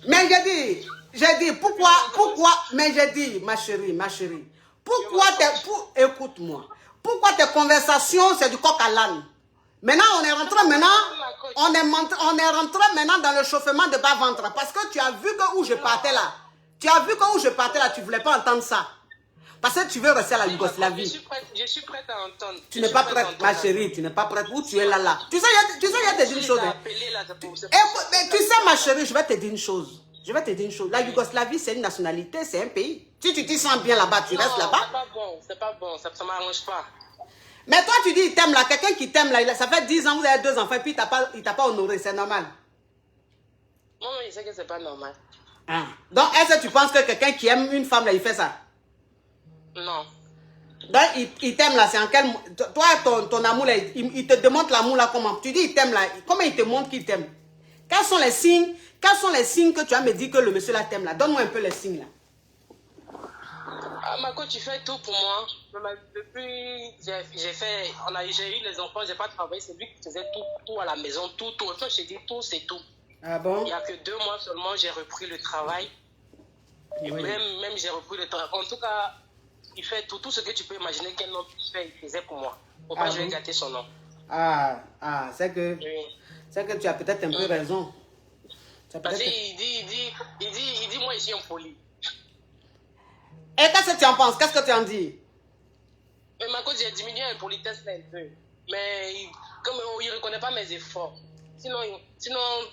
Mais j'ai dit, pourquoi, mais j'ai dit, ma chérie, pourquoi écoute-moi, pourquoi tes conversations, c'est du coq à l'âne? Maintenant, on est rentré maintenant dans le chauffement de bas-ventre, parce que tu as vu que où je partais là, tu ne voulais pas entendre ça. Parce que tu veux rester à la Yougoslavie. Je suis prête à entendre. Tu n'es pas prête, ma chérie, tu n'es pas prête. Où tu es là. Tu sais, il y a des choses. Tu sais, ma chérie, je vais te dire une chose. La Yougoslavie, c'est une nationalité, c'est un pays. Si tu t'y sens bien là-bas, tu restes là-bas. C'est pas bon, ça ne m'arrange pas. Mais toi, tu dis, il t'aime là, quelqu'un qui t'aime là, ça fait 10 ans, vous avez 2 enfants, et puis il t'a pas honoré, c'est normal. Moi, je sais que c'est pas normal. Donc, est-ce que tu penses que quelqu'un qui aime une femme là, il fait ça? Non. Donc, il t'aime là, c'est en quel... Toi, ton amour là, il te demande l'amour là, comment? Tu dis, il t'aime là, comment il te montre qu'il t'aime? Quels sont les signes que tu as me dit que le monsieur là t'aime là? Donne-moi un peu les signes là. Ma coach, tu fais tout pour moi. Depuis, j'ai eu les enfants, j'ai pas travaillé, c'est lui qui faisait tout à la maison, tout. Enfin, je dis tout, c'est tout. Ah bon? Il n'y a que 2 mois seulement, j'ai repris le travail. Et oui. Même j'ai repris le travail. En tout cas, il fait tout ce que tu peux imaginer qu'un homme fait, il faisait pour moi. Pour pas que je vais gâter son nom. C'est que tu as peut-être un peu raison. Parce qu'il dit, moi, je suis impoli. Et qu'est-ce que tu en penses? Qu'est-ce que tu en dis? Mais ma coach, j'ai diminué la politesse un peu. Mais comme il ne reconnaît pas mes efforts. Sinon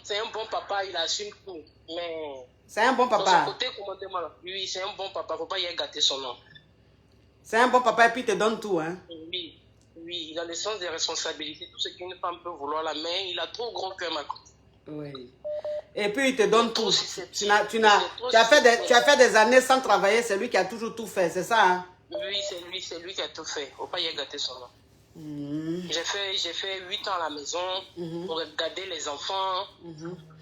c'est un bon papa, il assume tout. Mais c'est un bon papa. De son côté, oui, c'est un bon papa. Il ne faut pas y gâter son nom. C'est un bon papa et puis il te donne tout, hein? Oui, il a le sens des responsabilités. Tout ce qu'une femme peut vouloir la main, il a trop gros cœur, ma coach. Oui. Et puis il te donne tout. Tu as fait des années sans travailler, c'est lui qui a toujours tout fait, c'est ça, hein? Oui, c'est lui qui a tout fait. Il ne faut pas y gâter son nom. J'ai fait 8 ans à la maison pour garder les enfants.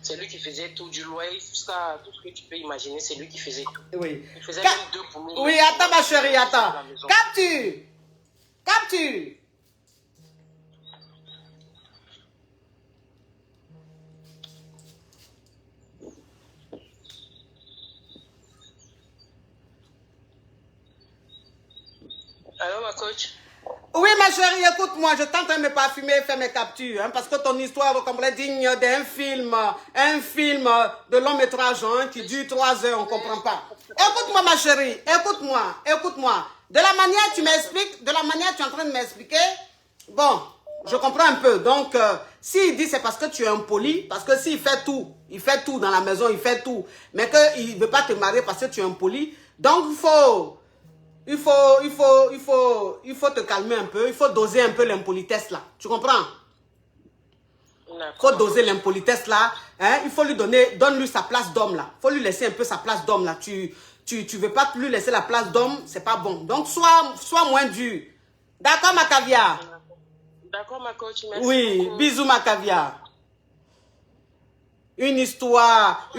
C'est lui qui faisait tout, du loyer jusqu'à tout ce que tu peux imaginer, c'est lui qui faisait tout. Oui. Il faisait même 2 pour nous. Oui, attends ma chérie, attends. Capture. Alors ma coach? Oui, ma chérie, écoute-moi, je t'entends me parfumer et faire mes captures, hein, parce que ton histoire est complètement digne d'un film, de long métrage qui dure 3 heures, on ne comprend pas. Écoute-moi, ma chérie, écoute-moi. De la manière que tu m'expliques, de la manière que tu es en train de m'expliquer, bon, je comprends un peu. Donc, s'il dit c'est parce que tu es impoli, parce que s'il fait tout dans la maison, il fait tout, mais qu'il ne veut pas te marier parce que tu es impoli, Donc, il faut te calmer un peu. Il faut doser un peu l'impolitesse là. Tu comprends? Il faut doser l'impolitesse là. Hein? Il faut lui donne-lui sa place d'homme là. Il faut lui laisser un peu sa place d'homme là. Tu veux pas lui laisser la place d'homme, c'est pas bon. Donc, sois moins dur. D'accord, ma caviar? D'accord, ma coach, merci. Oui, beaucoup. bisous, ma caviar. Une histoire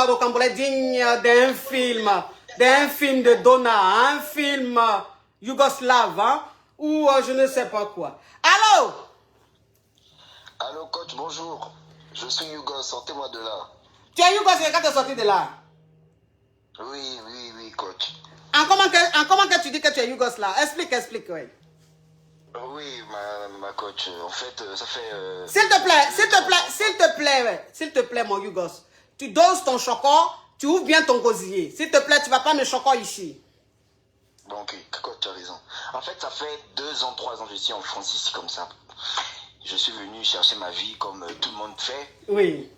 rocambolesque digne d'un film de Donna, un film yougoslave, hein, ou je ne sais pas quoi. Allô? Allô, coach, bonjour. Je suis Yougos, sortez-moi de là. Tu es Yougos, quand tu es sorti de là? Oui, coach. En comment que tu dis que tu es Yougos là? Explique, oui. Oui, ma coach, en fait, ça fait... S'il te plaît, mon Yougos, tu doses ton choco, tu ouvres bien ton gosier. S'il te plaît, tu vas pas me choco ici. Bon, ok, coach, tu as raison. En fait, ça fait 2 ans, 3 ans que je suis en France ici, comme ça. Je suis venu chercher ma vie comme tout le monde fait. Oui.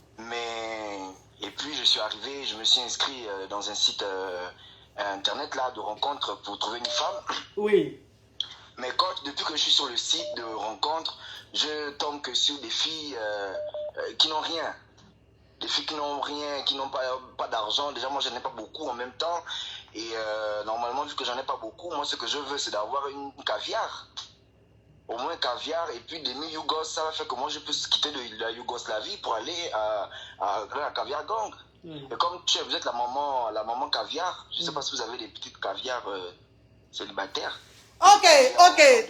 Et puis, je suis arrivé, je me suis inscrit dans un site internet là de rencontre pour trouver une femme. Oui. Mais coach, depuis que je suis sur le site de rencontre, je tombe que sur des filles qui n'ont rien. Des filles qui n'ont rien, qui n'ont pas d'argent. Déjà, moi, je n'en ai pas beaucoup en même temps. Et normalement, vu que j'en ai pas beaucoup, moi, ce que je veux, c'est d'avoir une caviar. Au moins caviar. Et puis, des Yougos, ça va faire que moi, je peux quitter la Yougoslavie pour aller à la caviar gang. Et comme vous êtes la maman caviar, je ne sais pas si vous avez des petites caviars célibataires. Ok.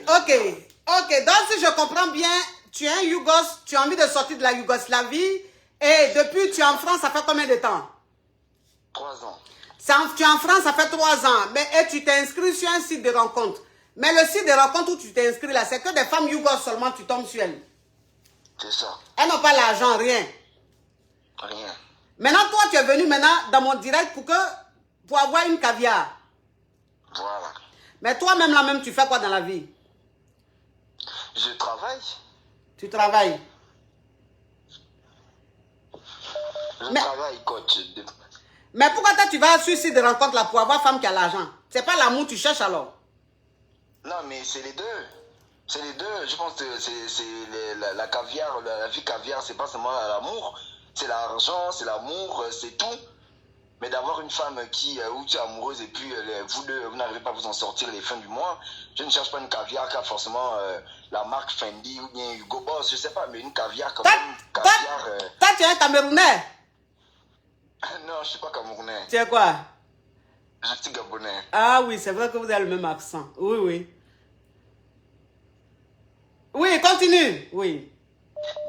Donc, si je comprends bien, tu es un Yougos, tu as envie de sortir de la Yougoslavie et depuis, tu es en France, ça fait combien de temps? 3 ans. Tu es en France, ça fait 3 ans. Et tu t'es inscrit sur un site de rencontre. Mais le site de rencontre où tu t'es inscrit là, c'est que des femmes Yougos seulement, tu tombes sur elles. C'est ça. Elles n'ont pas l'argent, rien. Rien. Maintenant, toi, tu es venu dans mon direct pour avoir une caviar. Voilà. Mais toi-même, là-même, tu fais quoi dans la vie? Je travaille. Tu travailles. Je travaille, coach. Mais pourquoi toi, tu vas sur site de rencontre là pour avoir femme qui a l'argent? C'est pas l'amour que tu cherches alors? Non, mais c'est les deux. C'est les deux. Je pense que c'est la caviar, la vie caviar, c'est pas seulement l'amour. C'est l'argent, c'est l'amour, c'est tout. Mais d'avoir une femme où tu es amoureuse et puis vous n'arrivez pas à vous en sortir les fins du mois, je ne cherche pas une caviar qui a forcément la marque Fendi ou bien Hugo Boss, je sais pas, mais une caviar comme Toi, tu es un Camerounais? Non, je suis pas Camerounais. Tu es quoi? Je suis Gabonais. Ah oui, c'est vrai que vous avez le même accent. Oui. Oui, continue. Oui.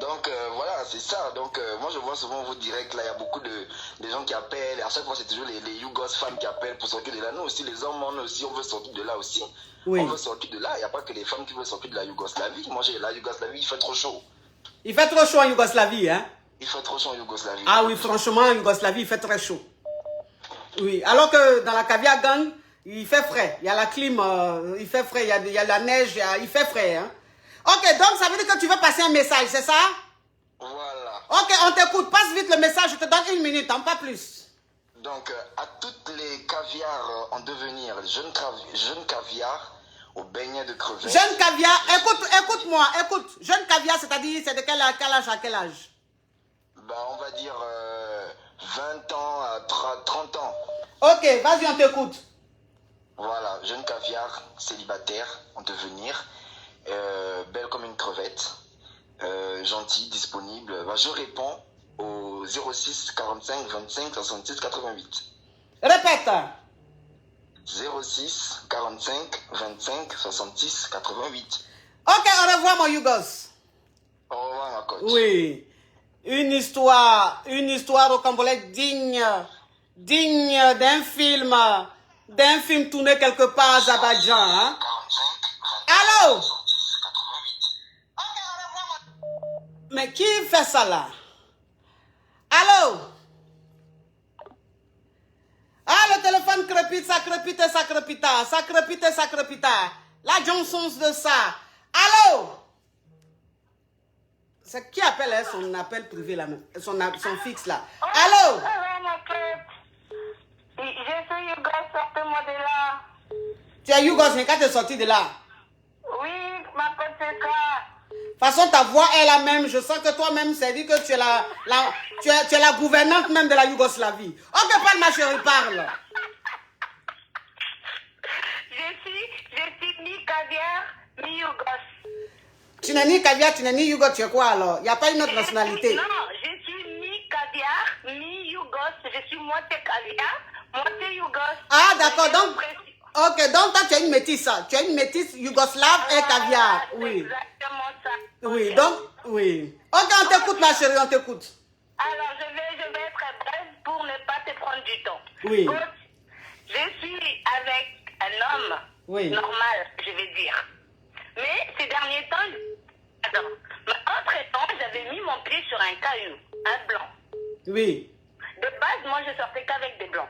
Donc voilà, c'est ça. Donc moi je vois souvent vos directs là, il y a beaucoup de gens qui appellent. Et à chaque fois c'est toujours les Yougos femmes qui appellent pour sortir de là. Nous aussi les hommes, on veut sortir de là aussi. Oui. On veut sortir de là. Il n'y a pas que les femmes qui veulent sortir de la Yougoslavie. Moi la Yougoslavie, il fait trop chaud. Il fait trop chaud en Yougoslavie, hein? Il fait trop chaud en Yougoslavie. Ah oui, franchement, en Yougoslavie, il fait très chaud. Oui, alors que dans la caviar gang, il fait frais. Il y a la clim, il fait frais. Il y a la neige, il fait frais, hein? Ok, donc ça veut dire que tu veux passer un message, c'est ça? Voilà. Ok, on t'écoute. Passe vite le message, je te donne 1 minute, hein, pas plus. Donc, à toutes les caviars en devenir, jeunes caviars au beignet de crevettes. Jeune caviar, écoute-moi, écoute. Jeune caviar, c'est-à-dire, c'est de quel âge à quel âge? Bah, on va dire 20 ans à 30 ans. Ok, vas-y, on t'écoute. Voilà, jeune caviar célibataire en devenir. Belle comme une crevette, gentille, disponible. Je réponds au 06 45 25 66 88. Répète. 06 45 25 66 88. Ok, au revoir mon Yougos. Au revoir ma coach. Oui, une histoire rocambolesque digne d'un film tourné quelque part à Azerbaïdjan. Hein? 45 Allô? 88. Mais qui fait ça là? Allô? Ah, le téléphone crépite, ça crépite. La Johnson de ça. Allô? C'est qui appelle hein, son appel privé là, son fixe là? Allô? Je suis Yougos, sortez-moi de là. Tu es Yougos, mais quand tu es sorti de là? Oui, ma pote, c'est ça. De toute façon, ta voix est la même. Je sens que toi-même, c'est dit que tu es tu es la gouvernante même de la Yougoslavie. Ok, parle ma chérie, parle. Je suis ni caviar, ni Yougos. Tu n'es ni caviar, tu n'es ni Yougos, tu es quoi alors? Il n'y a pas une autre nationalité. Non, je suis ni caviar, ni Yougos. Je suis moitié caviar, moitié Yougos. Ah, d'accord. Donc, ok, donc toi, tu es une métisse. Tu es une métisse yougoslave et caviar. Oui. Exactement ça. Oui, donc, oui. Ok, on t'écoute, ma chérie, on t'écoute. Alors, je vais être brève pour ne pas te prendre du temps. Oui. Coach, je suis avec un homme Oui. normal, je vais dire. Mais ces derniers temps, entre-temps, j'avais mis mon pied sur un caillou, un blanc. Oui. De base, moi, je sortais qu'avec des blancs.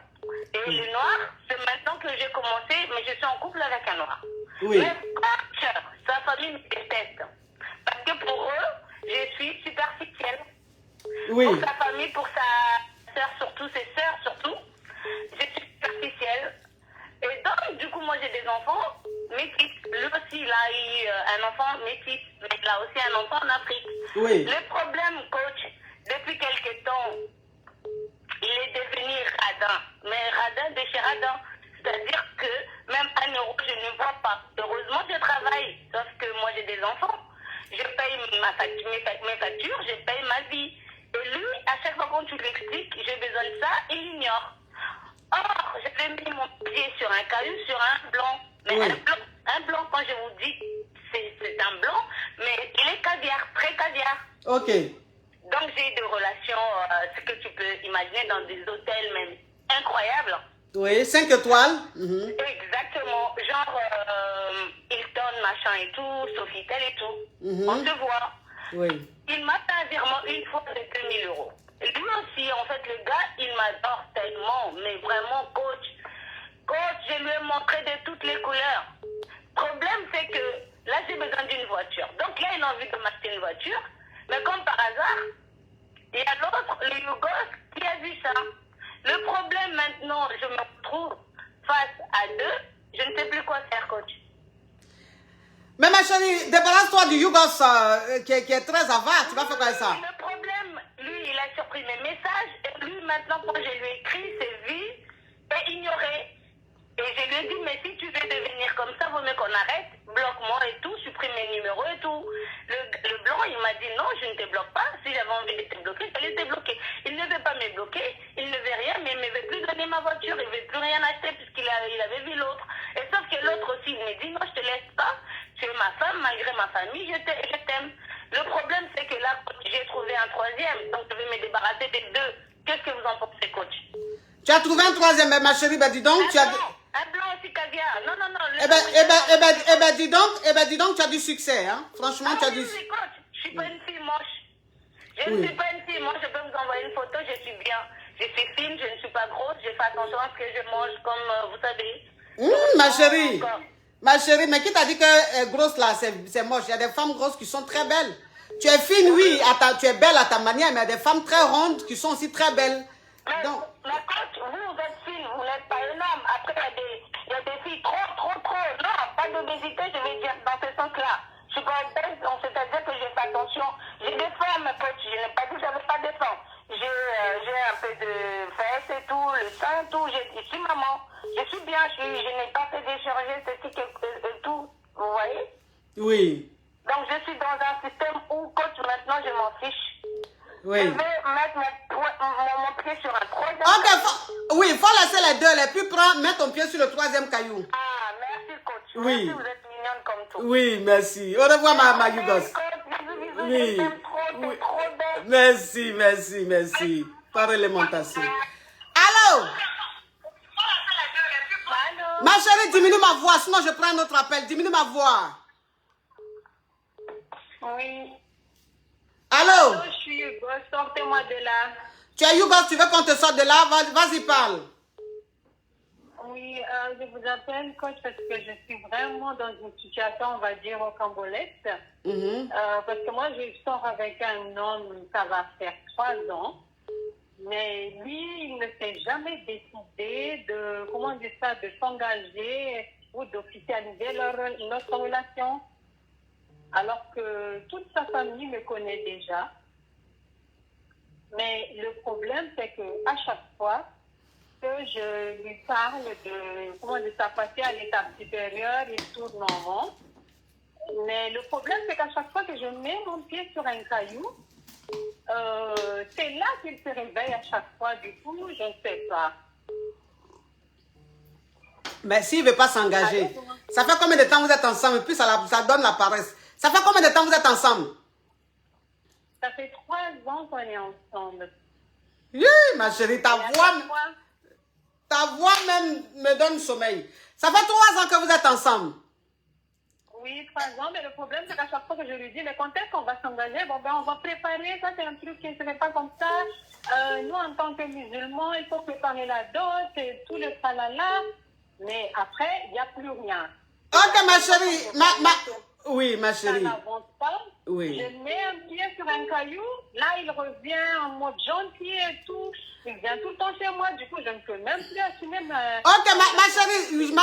Et les noirs, c'est maintenant que j'ai commencé, mais je suis en couple avec un noir. Oui. Mais coach, sa famille me déteste. Parce que pour eux, je suis superficielle. Oui. Pour sa famille, pour sa soeur surtout, ses soeurs surtout, je suis superficielle. Et donc, du coup, moi, j'ai des enfants métis. Lui aussi, il a eu un enfant métis, mais il a aussi un enfant en Afrique. Oui. Le problème, coach, depuis quelques temps, il est devenu radin, mais radin de chez radin. C'est-à-dire que même 1 euro, je ne vois pas. Heureusement, je travaille, sauf que moi, j'ai des enfants. Je paye mes factures, je paye ma vie. Et lui, à chaque fois qu'on tu lui expliques, j'ai besoin de ça, il ignore. Or, j'avais mis mon pied sur un caillou, sur un blanc. Mais Oui. un blanc, quand je vous dis, c'est un blanc, mais il est caviar, très caviar. Ok. Donc, j'ai eu des relations, ce que tu peux imaginer, dans des hôtels même incroyables. Oui, 5 étoiles. Mhm. Exactement. Genre Hilton, machin et tout, Sofitel et tout. Mhm. On se voit. Oui. Il m'a fait un virement une fois de 2000 euros. Et lui aussi, en fait, le gars, il m'adore tellement, mais vraiment, coach. Coach, je lui ai montré de toutes les couleurs. Problème, c'est que là, j'ai besoin d'une voiture. Donc là, il a envie de m'acheter une voiture. Mais comme par hasard, il y a l'autre, le Yougos, qui a vu ça. Le problème maintenant, je me retrouve face à deux. Je ne sais plus quoi faire, coach. Mais ma chérie, débarrasse-toi du Yougos qui est très avare. Tu vas faire quoi avec ça? Le problème, lui, il a surpris mes messages. Et lui, maintenant, quand je lui ai écrit, c'est vu et ignoré. Et je lui ai dit, mais si tu veux devenir comme ça, vaut mieux qu'on arrête. Bloque-moi et tout, supprime mes numéros et tout. Le blanc, il m'a dit, non, je ne te bloque pas. Si j'avais envie de te bloquer, je allais te bloquer. Il ne veut pas me bloquer, il ne veut rien, mais il ne veut plus donner ma voiture, il ne veut plus rien acheter puisqu'il avait vu l'autre. Et sauf que l'autre aussi, il me dit, non, je te laisse pas. Tu es ma femme, malgré ma famille, je t'aime. Le problème, c'est que là, j'ai trouvé un troisième, donc je vais me débarrasser des deux. Qu'est-ce que vous en pensez, coach? Tu as trouvé un troisième, mais ma chérie, ben dis donc, tu as... Un blanc aussi caviar. Non, non, non. dis donc, tu as du succès, hein. Franchement, tu as du... Oui, coach, je suis pas une fille moche. Je ne suis pas une fille moche, je peux vous envoyer une photo, je suis bien. Je suis fine, je ne suis pas grosse, je fais attention à ce que je mange, comme vous savez. Ma chérie. Ma chérie, mais qui t'a dit que grosse là, c'est moche? Il y a des femmes grosses qui sont très belles. Tu es fine, oui, tu es belle à ta manière, mais il y a des femmes très rondes qui sont aussi très belles. Mais, Donc, mais coach, vous êtes fine, vous n'êtes pas énorme. Après, il y a des filles trop. Non, pas d'obésité, je vais dire dans ce sens-là. Je suis pas obèse, donc c'est-à-dire que je fais attention. J'ai des femmes, coach, je n'ai pas dit que j'avais pas de femmes. J'ai un peu de fesses et tout, le sein et tout. Je suis maman. Je suis bien, je n'ai pas fait des chirurgies esthétiques et tout. Vous voyez? oui. Donc je suis dans un système où, coach, maintenant je m'en fiche. Oui. Je vais mettre mon pied sur un troisième. Ok, il faut laisser les deux. Les plus prends, mets ton pied sur le troisième caillou. Ah, merci, coach. Oui. Merci, vous êtes mignonne comme tout. Oui, merci. Au revoir, ma Yougos. Bisous, Oui. je t'aime trop, t'es trop belle. Merci. Par alimentation. Allô? Allô? Ma chérie, diminue ma voix, sinon je prends un autre appel. Diminue ma voix. Oui. Allô? Je suis Hugo, sortez-moi de là. Tu es Yougos, tu veux qu'on te sorte de là? Vas-y, parle. Oui, je vous appelle, coach, parce que je suis vraiment dans une situation, on va dire, rocambolesque. Parce que moi, je sors avec un homme, ça va faire 3 ans. Mais lui, il ne s'est jamais décidé de, comment dire ça, de s'engager ou d'officialiser notre relation. Alors que toute sa famille me connaît déjà. Mais le problème, c'est qu'à chaque fois que je lui parle de, comment dire ça, passer à l'étape supérieure, il tourne en rond. Mais le problème, c'est qu'à chaque fois que je mets mon pied sur un caillou, c'est là qu'il se réveille à chaque fois. Du coup, je ne sais pas. Mais s'il ne veut pas s'engager, ça fait combien de temps vous êtes ensemble? Et puis ça donne la paresse. Ça fait combien de temps vous êtes ensemble? Ça fait 3 ans qu'on est ensemble. Oui, ma chérie, ta voix même me donne sommeil. Ça fait 3 ans que vous êtes ensemble. Oui, 3 ans, mais le problème, c'est qu'à chaque fois que je lui dis, mais quand est-ce qu'on va s'engager? Bon, ben, on va préparer, ça, c'est un truc qui ne se fait pas comme ça. Nous, en tant que musulmans, il faut préparer la dot et tout le tralala. Mais après, il n'y a plus rien. Ok, ma chérie. Oui, ma chérie. Ça n'avance pas. Oui. Je mets un pied sur un caillou. Là, il revient en mode gentil et tout. Il vient tout le temps chez moi. Du coup, je ne peux même plus assumer ma... Ok, ma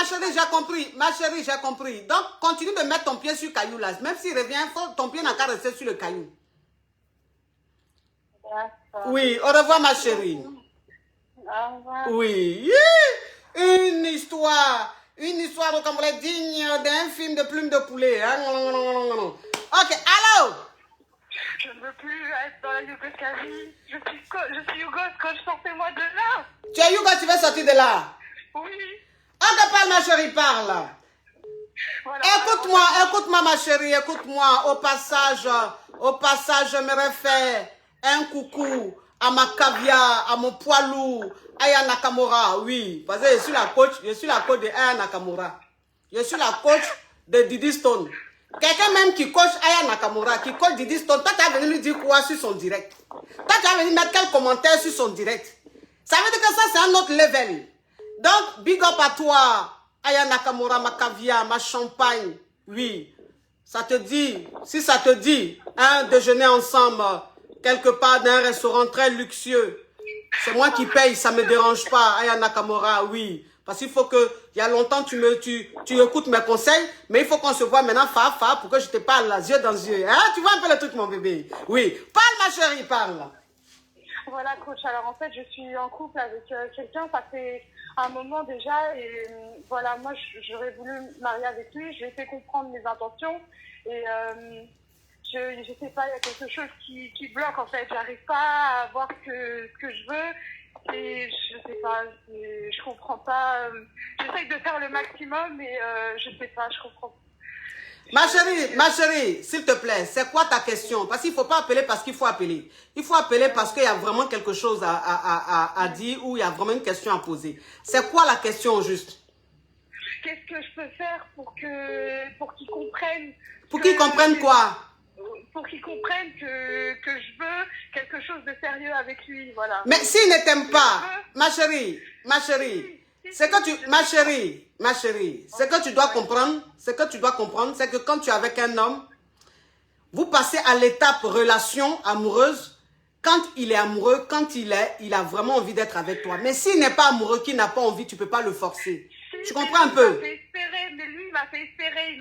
chérie, j'ai compris. Ma chérie, j'ai compris. Donc, continue de mettre ton pied sur le caillou là. Même s'il revient, ton pied n'a qu'à rester sur le caillou. D'accord. Oui, au revoir, ma chérie. Au revoir. Oui. Une histoire comme elle est digne d'un film de Plume de Poulet. Hein? Ok, allô? Je ne veux plus être dans la Yougoslavie. Je suis yougosse, sortez-moi de là. Tu es Yougo, tu veux sortir de là? Oui. Ok, parle, ma chérie, parle. Voilà. Écoute-moi, ma chérie, écoute-moi. Au passage, j'aimerais faire un coucou à ma caviar, à mon poids lourd, Aya Nakamura, oui. Parce que je suis la coach de Aya Nakamura. Je suis la coach de Didi Stone. Quelqu'un même qui coach Aya Nakamura, qui coach Didi Stone, toi tu vas venir lui dire quoi sur son direct? Toi tu vas venir mettre quel commentaire sur son direct? Ça veut dire que ça c'est un autre level. Donc, big up à toi, Aya Nakamura, ma caviar, ma champagne, oui. Ça te dit, si ça te dit, un déjeuner ensemble, quelque part dans un restaurant très luxueux. C'est moi qui paye, ça ne me dérange pas, Aya Nakamura, oui. Parce qu'il faut que, il y a longtemps, tu écoutes mes conseils, mais il faut qu'on se voit maintenant, pour que je te parle, là, yeux dans yeux. Hein? Tu vois un peu le truc, mon bébé? Oui. Parle, ma chérie, parle. Voilà, coach. Alors, en fait, je suis en couple avec quelqu'un, ça fait un moment déjà, et voilà, moi, j'aurais voulu me marier avec lui, je lui ai fait comprendre mes intentions, et je sais pas, il y a quelque chose qui bloque, en fait, j'arrive pas à avoir ce que je veux, et je sais pas, je comprends pas, j'essaye de faire le maximum, mais je sais pas, je comprends pas. Ma chérie, s'il te plaît, c'est quoi ta question? Parce qu'il ne faut pas appeler parce qu'il faut appeler. Il faut appeler parce qu'il y a vraiment quelque chose à dire ou il y a vraiment une question à poser. C'est quoi la question juste? Qu'est-ce que je peux faire pour qu'ils comprennent? Pour qu'ils comprennent quoi? Pour qu'ils comprennent que je veux quelque chose de sérieux avec lui, voilà. Mais s'il ne t'aime pas, ma chérie, c'est que tu dois comprendre, c'est que quand tu es avec un homme, vous passez à l'étape relation amoureuse. Quand il est amoureux, il a vraiment envie d'être avec toi. Mais s'il n'est pas amoureux, qu'il n'a pas envie, tu ne peux pas le forcer. Tu comprends un peu? Mais lui, il m'a fait espérer, lui,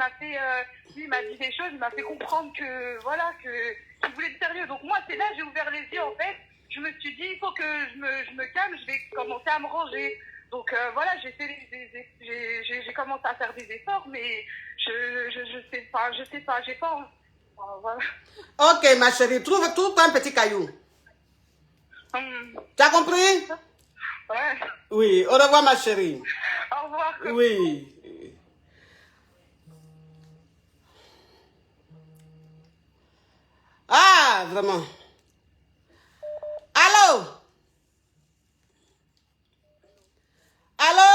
il m'a dit des choses, il m'a fait comprendre que, voilà, qu'il voulait être sérieux. Donc moi, c'est là, j'ai ouvert les yeux, en fait. Je me suis dit, il faut que je me calme, je vais commencer à me ranger. Donc voilà, j'ai commencé à faire des efforts, mais je sais pas, j'ai pas... Voilà. Ok, ma chérie, trouve-toi un petit caillou. Tu as compris? Ouais. Oui, au revoir, ma chérie. Au revoir. Oui. Ah, vraiment. Allô? Allô?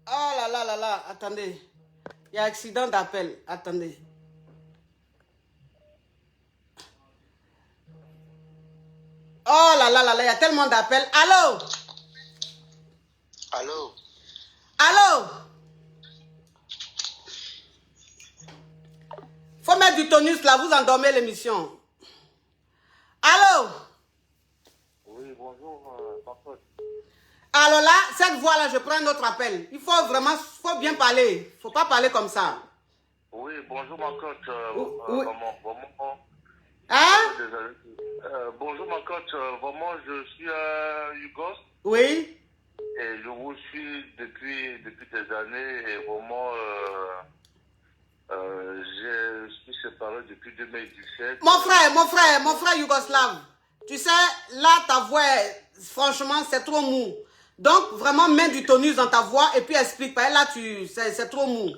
Oh là là là là, attendez. Il y a accident d'appel, attendez. Oh là là là là, il y a tellement d'appels. Allô? Allô? Allô? Faut mettre du tonus là, vous endormez l'émission. Allô? Oui, bonjour, papa. Alors là, cette voix-là, je prends un autre appel. Il faut vraiment, faut bien parler. Il ne faut pas parler comme ça. Oui, bonjour ma coach. Oui. Vraiment. Hein? Bonjour ma coach. Vraiment, je suis à Yugos Oui. et je vous suis depuis des années et vraiment, je suis séparé depuis 2017. Mon frère Yougoslave. Tu sais, là, ta voix, franchement, c'est trop mou. Donc, vraiment, mets du tonus dans ta voix et puis explique. Là, c'est trop mou.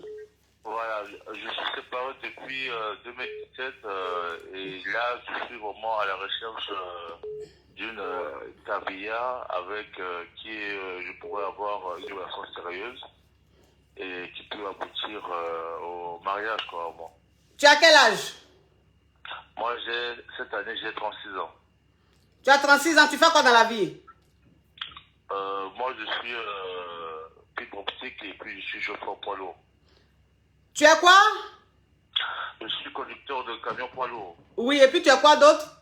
Voilà, je suis séparé depuis 2017 et là, je suis vraiment à la recherche d'une cavia avec qui je pourrais avoir une relation sérieuse et qui peut aboutir au mariage, quoi, moi. Tu as quel âge? Moi, cette année, j'ai 36 ans. Tu as 36 ans, tu fais quoi dans la vie? Moi, je suis fibre optique et puis je suis chauffeur poids lourd. Tu es quoi? Je suis conducteur de camion poids lourd. Oui, et puis tu es quoi d'autre?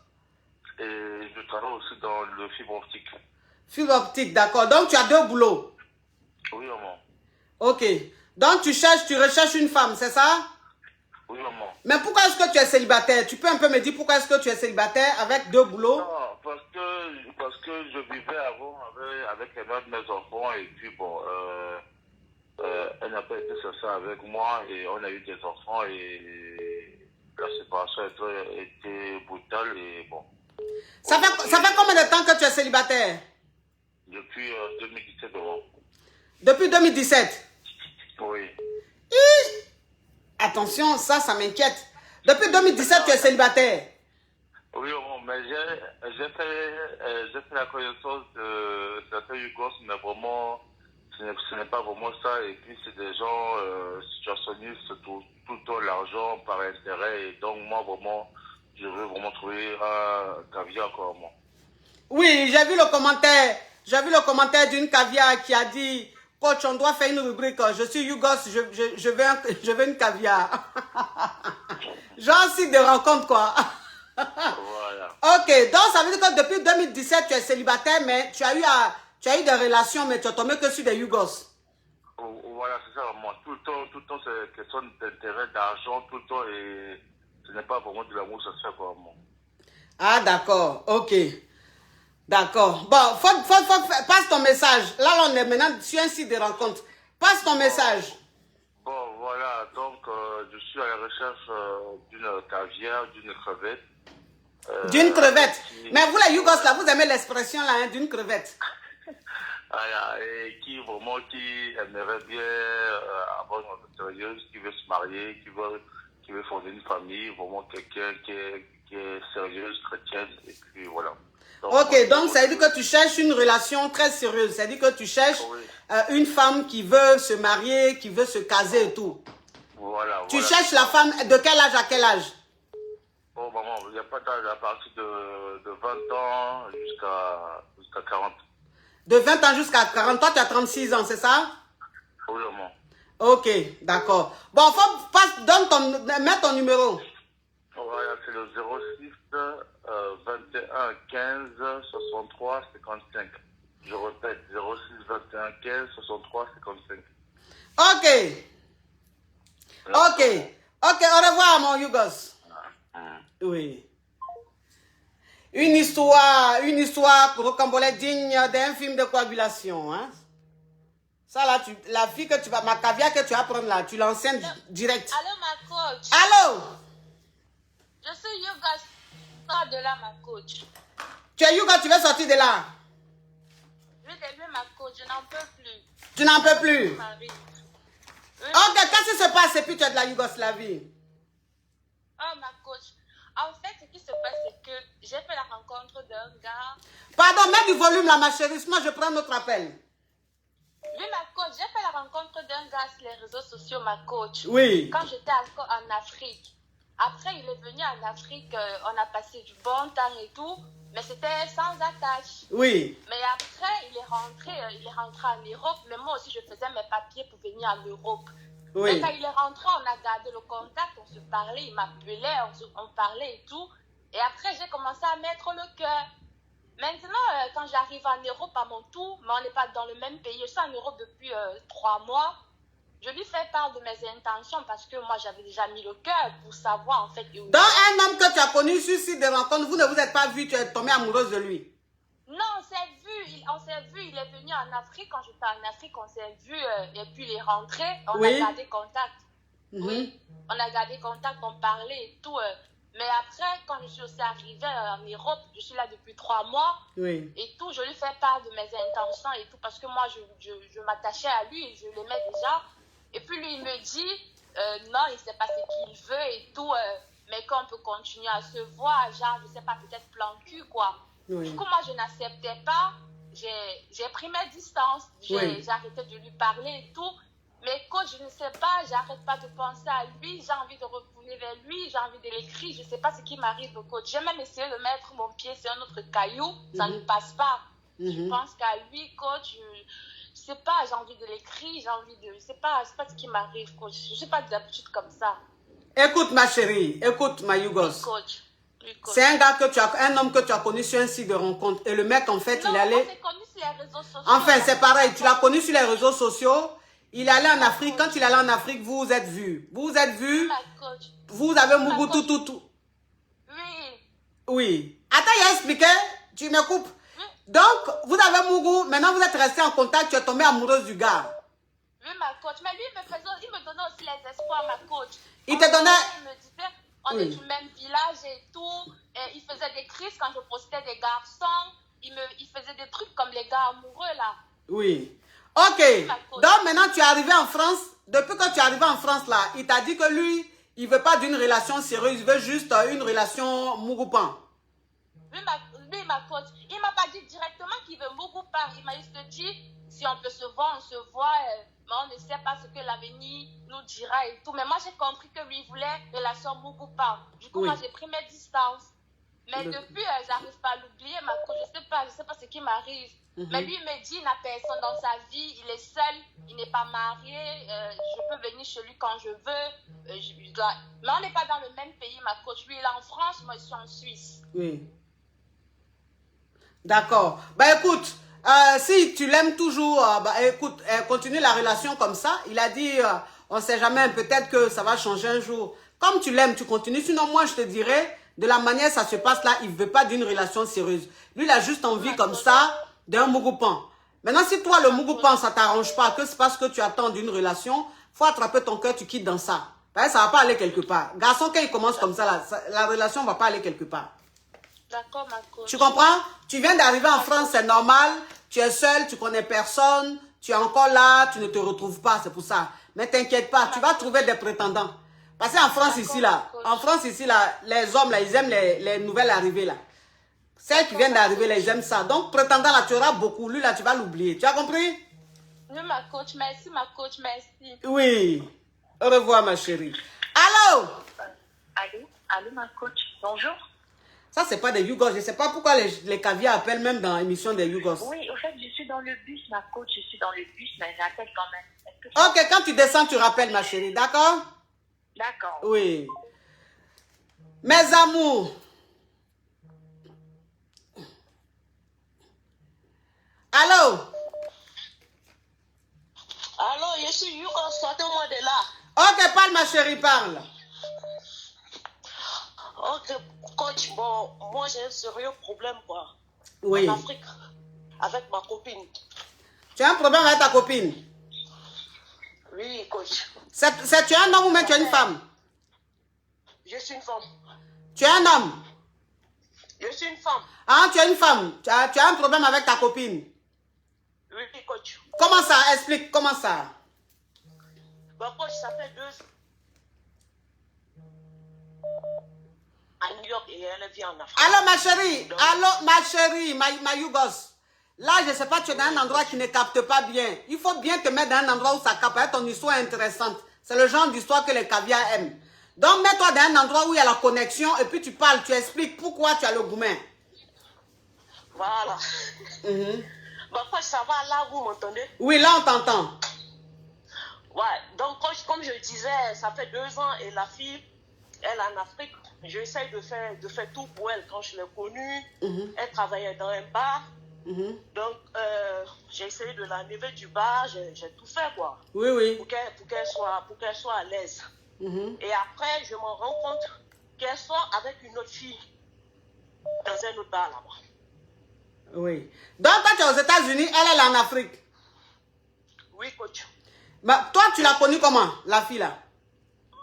Et je travaille aussi dans le fibre optique. Fibre optique, d'accord. Donc, tu as 2 boulots. Oui, maman. Ok. Donc, tu recherches une femme, c'est ça? Oui, maman. Mais pourquoi est-ce que tu es célibataire? Tu peux un peu me dire pourquoi est-ce que tu es célibataire avec 2 boulots? Non, parce que je vivais avant avec les mêmes mes enfants et puis bon, elle n'a pas été sincère avec moi et on a eu des enfants et la séparation a été brutale et bon. Ça fait combien de temps que tu es célibataire? Depuis 2017 bon. Depuis 2017? Oui. Attention, ça m'inquiète. Depuis 2017, tu es célibataire? Oui, bon, mais j'ai fait la connaissance de certains Yugos, mais vraiment, ce n'est pas vraiment ça. Et puis, c'est des gens situationnistes, tout le temps l'argent par intérêt. Et donc, moi, vraiment, je veux vraiment trouver un caviar comme moi. Oui, j'ai vu le commentaire. J'ai vu le commentaire d'une caviar qui a dit, coach, on doit faire une rubrique. Je suis Yugos, je veux une caviar. Genre site de rencontre, quoi. Voilà. Ok, donc ça veut dire que depuis 2017, tu es célibataire, mais tu as eu des relations, mais tu es tombé que sur des Yugos. Voilà, c'est ça, moi. Tout le temps, c'est question d'intérêt, d'argent, tout le temps, et ce n'est pas vraiment de l'amour social, quoi, moi. Ah, d'accord, ok. D'accord. Bon, passe ton message. Là, on est maintenant sur un site de rencontre. Passe ton message. Bon, voilà, donc je suis à la recherche d'une caviar, d'une crevette. D'une crevette. Mais vous, les Yougos, là, vous aimez l'expression, là, hein, d'une crevette. Voilà, et qui aimerait bien avoir une relation sérieuse, qui veut se marier, qui veut fonder une famille, vraiment quelqu'un qui est sérieuse, chrétienne, et puis voilà. Donc, ok, donc ça veut dire que tu cherches une relation très sérieuse. Ça veut dire que tu cherches une femme qui veut se marier, qui veut se caser et tout. Voilà. Tu cherches la femme de quel âge à quel âge? Oh maman, il n'y a pas d'âge à partir de 20 ans jusqu'à 40. De 20 ans jusqu'à 40, toi tu as 36 ans, c'est ça? Oui, maman. Ok, d'accord. Bon, mets ton numéro. Voilà, c'est le 06 21 15 63 55. Je répète, 06 21 15 63 55. Ok. Ok. Ok, au revoir, mon Yougos. Oui. Une histoire rocambolesque digne d'un film de coagulation. Hein? Ça là, la fille que tu vas, ma caviar que tu vas prendre là, tu l'enseignes direct. Allô, ma coach. Allô? Je suis Yoga, sors de là, ma coach. Tu es Yoga, tu veux sortir de là? Je t'ai vu, ma coach, je n'en peux plus. Tu n'en peux plus? Oui. Ok, qu'est-ce qui se passe et puis tu es de la Yougoslavie? Oh, ma coach. En fait, ce qui se passe, c'est que j'ai fait la rencontre d'un gars. Pardon, mets du volume là, ma chérie. Moi, je prends notre appel. Oui, ma coach, j'ai fait la rencontre d'un gars sur les réseaux sociaux, ma coach. Oui. Quand j'étais encore en Afrique. Après, il est venu en Afrique, on a passé du bon temps et tout, mais c'était sans attache. Oui. Mais après, il est rentré en Europe, mais moi aussi, je faisais mes papiers pour venir en Europe. Oui. Mais quand il est rentré, on a gardé le contact, on se parlait, il m'appelait, on parlait et tout. Et après, j'ai commencé à mettre le cœur. Maintenant, quand j'arrive en Europe à mon tour, mais on n'est pas dans le même pays, je suis en Europe depuis 3 mois, je lui fais part de mes intentions parce que moi, j'avais déjà mis le cœur pour savoir en fait... Donc, un homme que tu as connu sur site de rencontre, vous ne vous êtes pas vu, tu es tombée amoureuse de lui? Non, on s'est vu, il est venu en Afrique, quand j'étais en Afrique, on s'est vu, et puis il est rentré, on a gardé contact. Oui, on a gardé contact, on parlait et tout. Mais après, quand je suis aussi arrivée en Europe, je suis là depuis 3 mois, et tout, je lui fais part de mes intentions et tout, parce que moi, je m'attachais à lui et je l'aimais déjà. Et puis lui, il me dit, non, il ne sait pas ce qu'il veut et tout, mais qu'on peut continuer à se voir, genre, je ne sais pas, peut-être plan cul, quoi. Du coup, moi, je n'acceptais pas. J'ai pris mes distances. J'ai arrêté de lui parler et tout. Mais coach, je ne sais pas, j'arrête pas de penser à lui. J'ai envie de retourner vers lui. J'ai envie de l'écrire. Je ne sais pas ce qui m'arrive, coach. J'ai même essayé de mettre mon pied sur un autre caillou. Ça ne passe pas. Je pense qu'à lui, coach, je sais pas, j'ai envie de l'écrire. J'ai envie de... Je sais pas ce qui m'arrive, coach. Je ne suis pas d'habitude comme ça. Écoute, ma chérie. Écoute, ma Yougos. Coach. C'est un homme que tu as connu sur un site de rencontre. Et le mec, en fait, il allait... on s'est connu sur les réseaux sociaux. Enfin, c'est pareil. Tu l'as connu sur les réseaux sociaux. Il allait en Afrique. Quand il allait en Afrique, vous vous êtes vus. Vous vous êtes vus. Vous avez Mougou tout. Oui. Attends, il a expliqué. Tu me coupes. Donc, vous avez Mougou. Maintenant, vous êtes restés en contact. Tu es tombée amoureuse du gars. Oui, ma coach. Mais lui, il me donnait aussi les espoirs, ma coach. Il te donnait... Il me disait... On est du même village et tout. Et il faisait des crises quand je postais des garçons. Il faisait des trucs comme les gars amoureux là. Oui. Ok. Donc maintenant tu es arrivé en France. Depuis que tu es arrivé en France là, il t'a dit que lui, il ne veut pas d'une relation sérieuse. Il veut juste une relation mougoupan. Oui, ma coach. Il ne m'a pas dit directement qu'il veut mougoupan. Il m'a juste dit, si on peut se voir, on se voit. Mais on ne sait pas ce que l'avenir nous dira et tout. Mais moi, j'ai compris que lui voulait relation mougoupan. Du coup, moi, j'ai pris mes distances. Mais depuis, j'arrive pas à l'oublier, ma coach. Je sais pas ce qui m'arrive. Mais lui, il me dit, il n'a personne dans sa vie. Il est seul. Il n'est pas marié. Je peux venir chez lui quand je veux. Mais on n'est pas dans le même pays, ma coach. Lui, il est en France. Moi, je suis en Suisse. Oui. D'accord. Bah, écoute... si tu l'aimes toujours, écoute, continue la relation comme ça. Il a dit, on ne sait jamais, peut-être que ça va changer un jour. Comme tu l'aimes, tu continues. Sinon, moi, je te dirais, de la manière ça se passe là, il ne veut pas d'une relation sérieuse. Lui, il a juste envie comme ça d'un mougoupan. Maintenant, si toi, le mougoupan, ça ne t'arrange pas, que c'est parce que tu attends d'une relation, il faut attraper ton cœur, tu quittes dans ça. Ça ne va pas aller quelque part. Garçon, quand il commence comme ça, là, la relation ne va pas aller quelque part. D'accord, ma coach. Tu comprends? Tu viens d'arriver en France, c'est normal. Tu es seul, tu connais personne. Tu es encore là, tu ne te retrouves pas, c'est pour ça. Mais t'inquiète pas, tu vas trouver des prétendants. Parce qu'en France ici, là, les hommes, là, ils aiment les nouvelles arrivées, là. Celles qui viennent d'arriver, là, ils aiment ça. Donc, prétendant, là, tu auras beaucoup. Lui, là, tu vas l'oublier. Tu as compris? Oui, ma coach, merci, ma coach, merci. Oui. Au revoir, ma chérie. Allô? Allô, ma coach. Bonjour. Ça, c'est pas des Yougos. Je ne sais pas pourquoi les caviars appellent même dans l'émission des Yougos. Oui, au fait, je suis dans le bus, ma coach. Je suis dans le bus, mais j'appelle quand même. Ok, quand tu descends, tu rappelles, ma chérie. D'accord? D'accord. Oui. Mes amours. Allô? Allô, je suis Yougos. Sortez-moi de là. Ok, parle, ma chérie, parle. Ok, coach, bon, moi j'ai un sérieux problème, quoi. Oui. En Afrique, avec ma copine. Tu as un problème avec ta copine? Oui, coach. Tu es un homme ou même tu es une femme? Je suis une femme. Tu es un homme? Je suis une femme. Ah, tu es une femme. Tu as un problème avec ta copine? Oui, coach. Comment ça? Explique, comment ça? Bah, coach, ça fait 2 ans. À New York et elle vit en Afrique. Allô, ma chérie. Allô, ma chérie, ma Yougos. Là, je ne sais pas, tu es dans un endroit qui ne capte pas bien. Il faut bien te mettre dans un endroit où ça capte. Ton histoire est intéressante. C'est le genre d'histoire que les caviars aiment. Donc, mets-toi dans un endroit où il y a la connexion et puis tu parles, tu expliques pourquoi tu as le gourmet. Voilà. Bah, coach, ça va là, vous m'entendez? Oui, là, on t'entend. Ouais, donc comme je disais, ça fait 2 ans et la fille, elle est en Afrique. J'essaie de faire tout pour elle. Quand je l'ai connue, elle travaillait dans un bar. Donc, j'ai essayé de l'enlever du bar, j'ai tout fait, quoi. Oui, oui. Pour qu'elle soit à l'aise. Et après, je me rends compte qu'elle sort avec une autre fille dans un autre bar là-bas. Oui. Donc, toi, tu es aux États-Unis, elle est en Afrique. Oui, coach. Bah, toi, tu l'as connue comment, la fille là?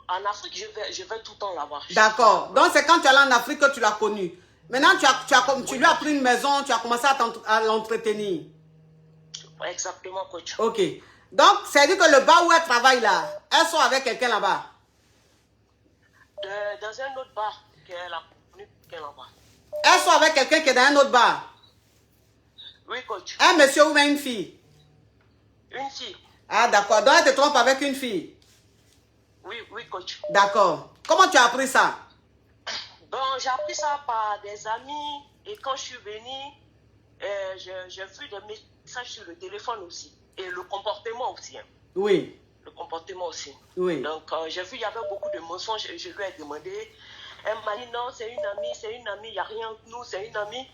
En Afrique, je vais tout le temps là-bas. D'accord. Donc, c'est quand tu es allé en Afrique que tu l'as connue. Maintenant, tu lui as pris une maison, tu as commencé à l'entretenir. Exactement, coach. Ok. Donc, c'est-à-dire que le bar où elle travaille là, elle sort avec quelqu'un là-bas? Dans un autre bar qu'elle a connu là-bas. Elle sort avec quelqu'un qui est dans un autre bar? Oui, coach. Un monsieur ou bien une fille? Une fille. Ah, d'accord. Donc, elle te trompe avec une fille? Oui, coach. D'accord. Comment tu as appris ça? Bon, j'ai appris ça par des amis et quand je suis venue, j'ai vu des messages sur le téléphone aussi et le comportement aussi. Hein. Oui. Le comportement aussi. Oui. Donc, j'ai vu il y avait beaucoup de mensonges et je lui ai demandé. Elle m'a dit non, c'est une amie, il n'y a rien entre nous, c'est une amie.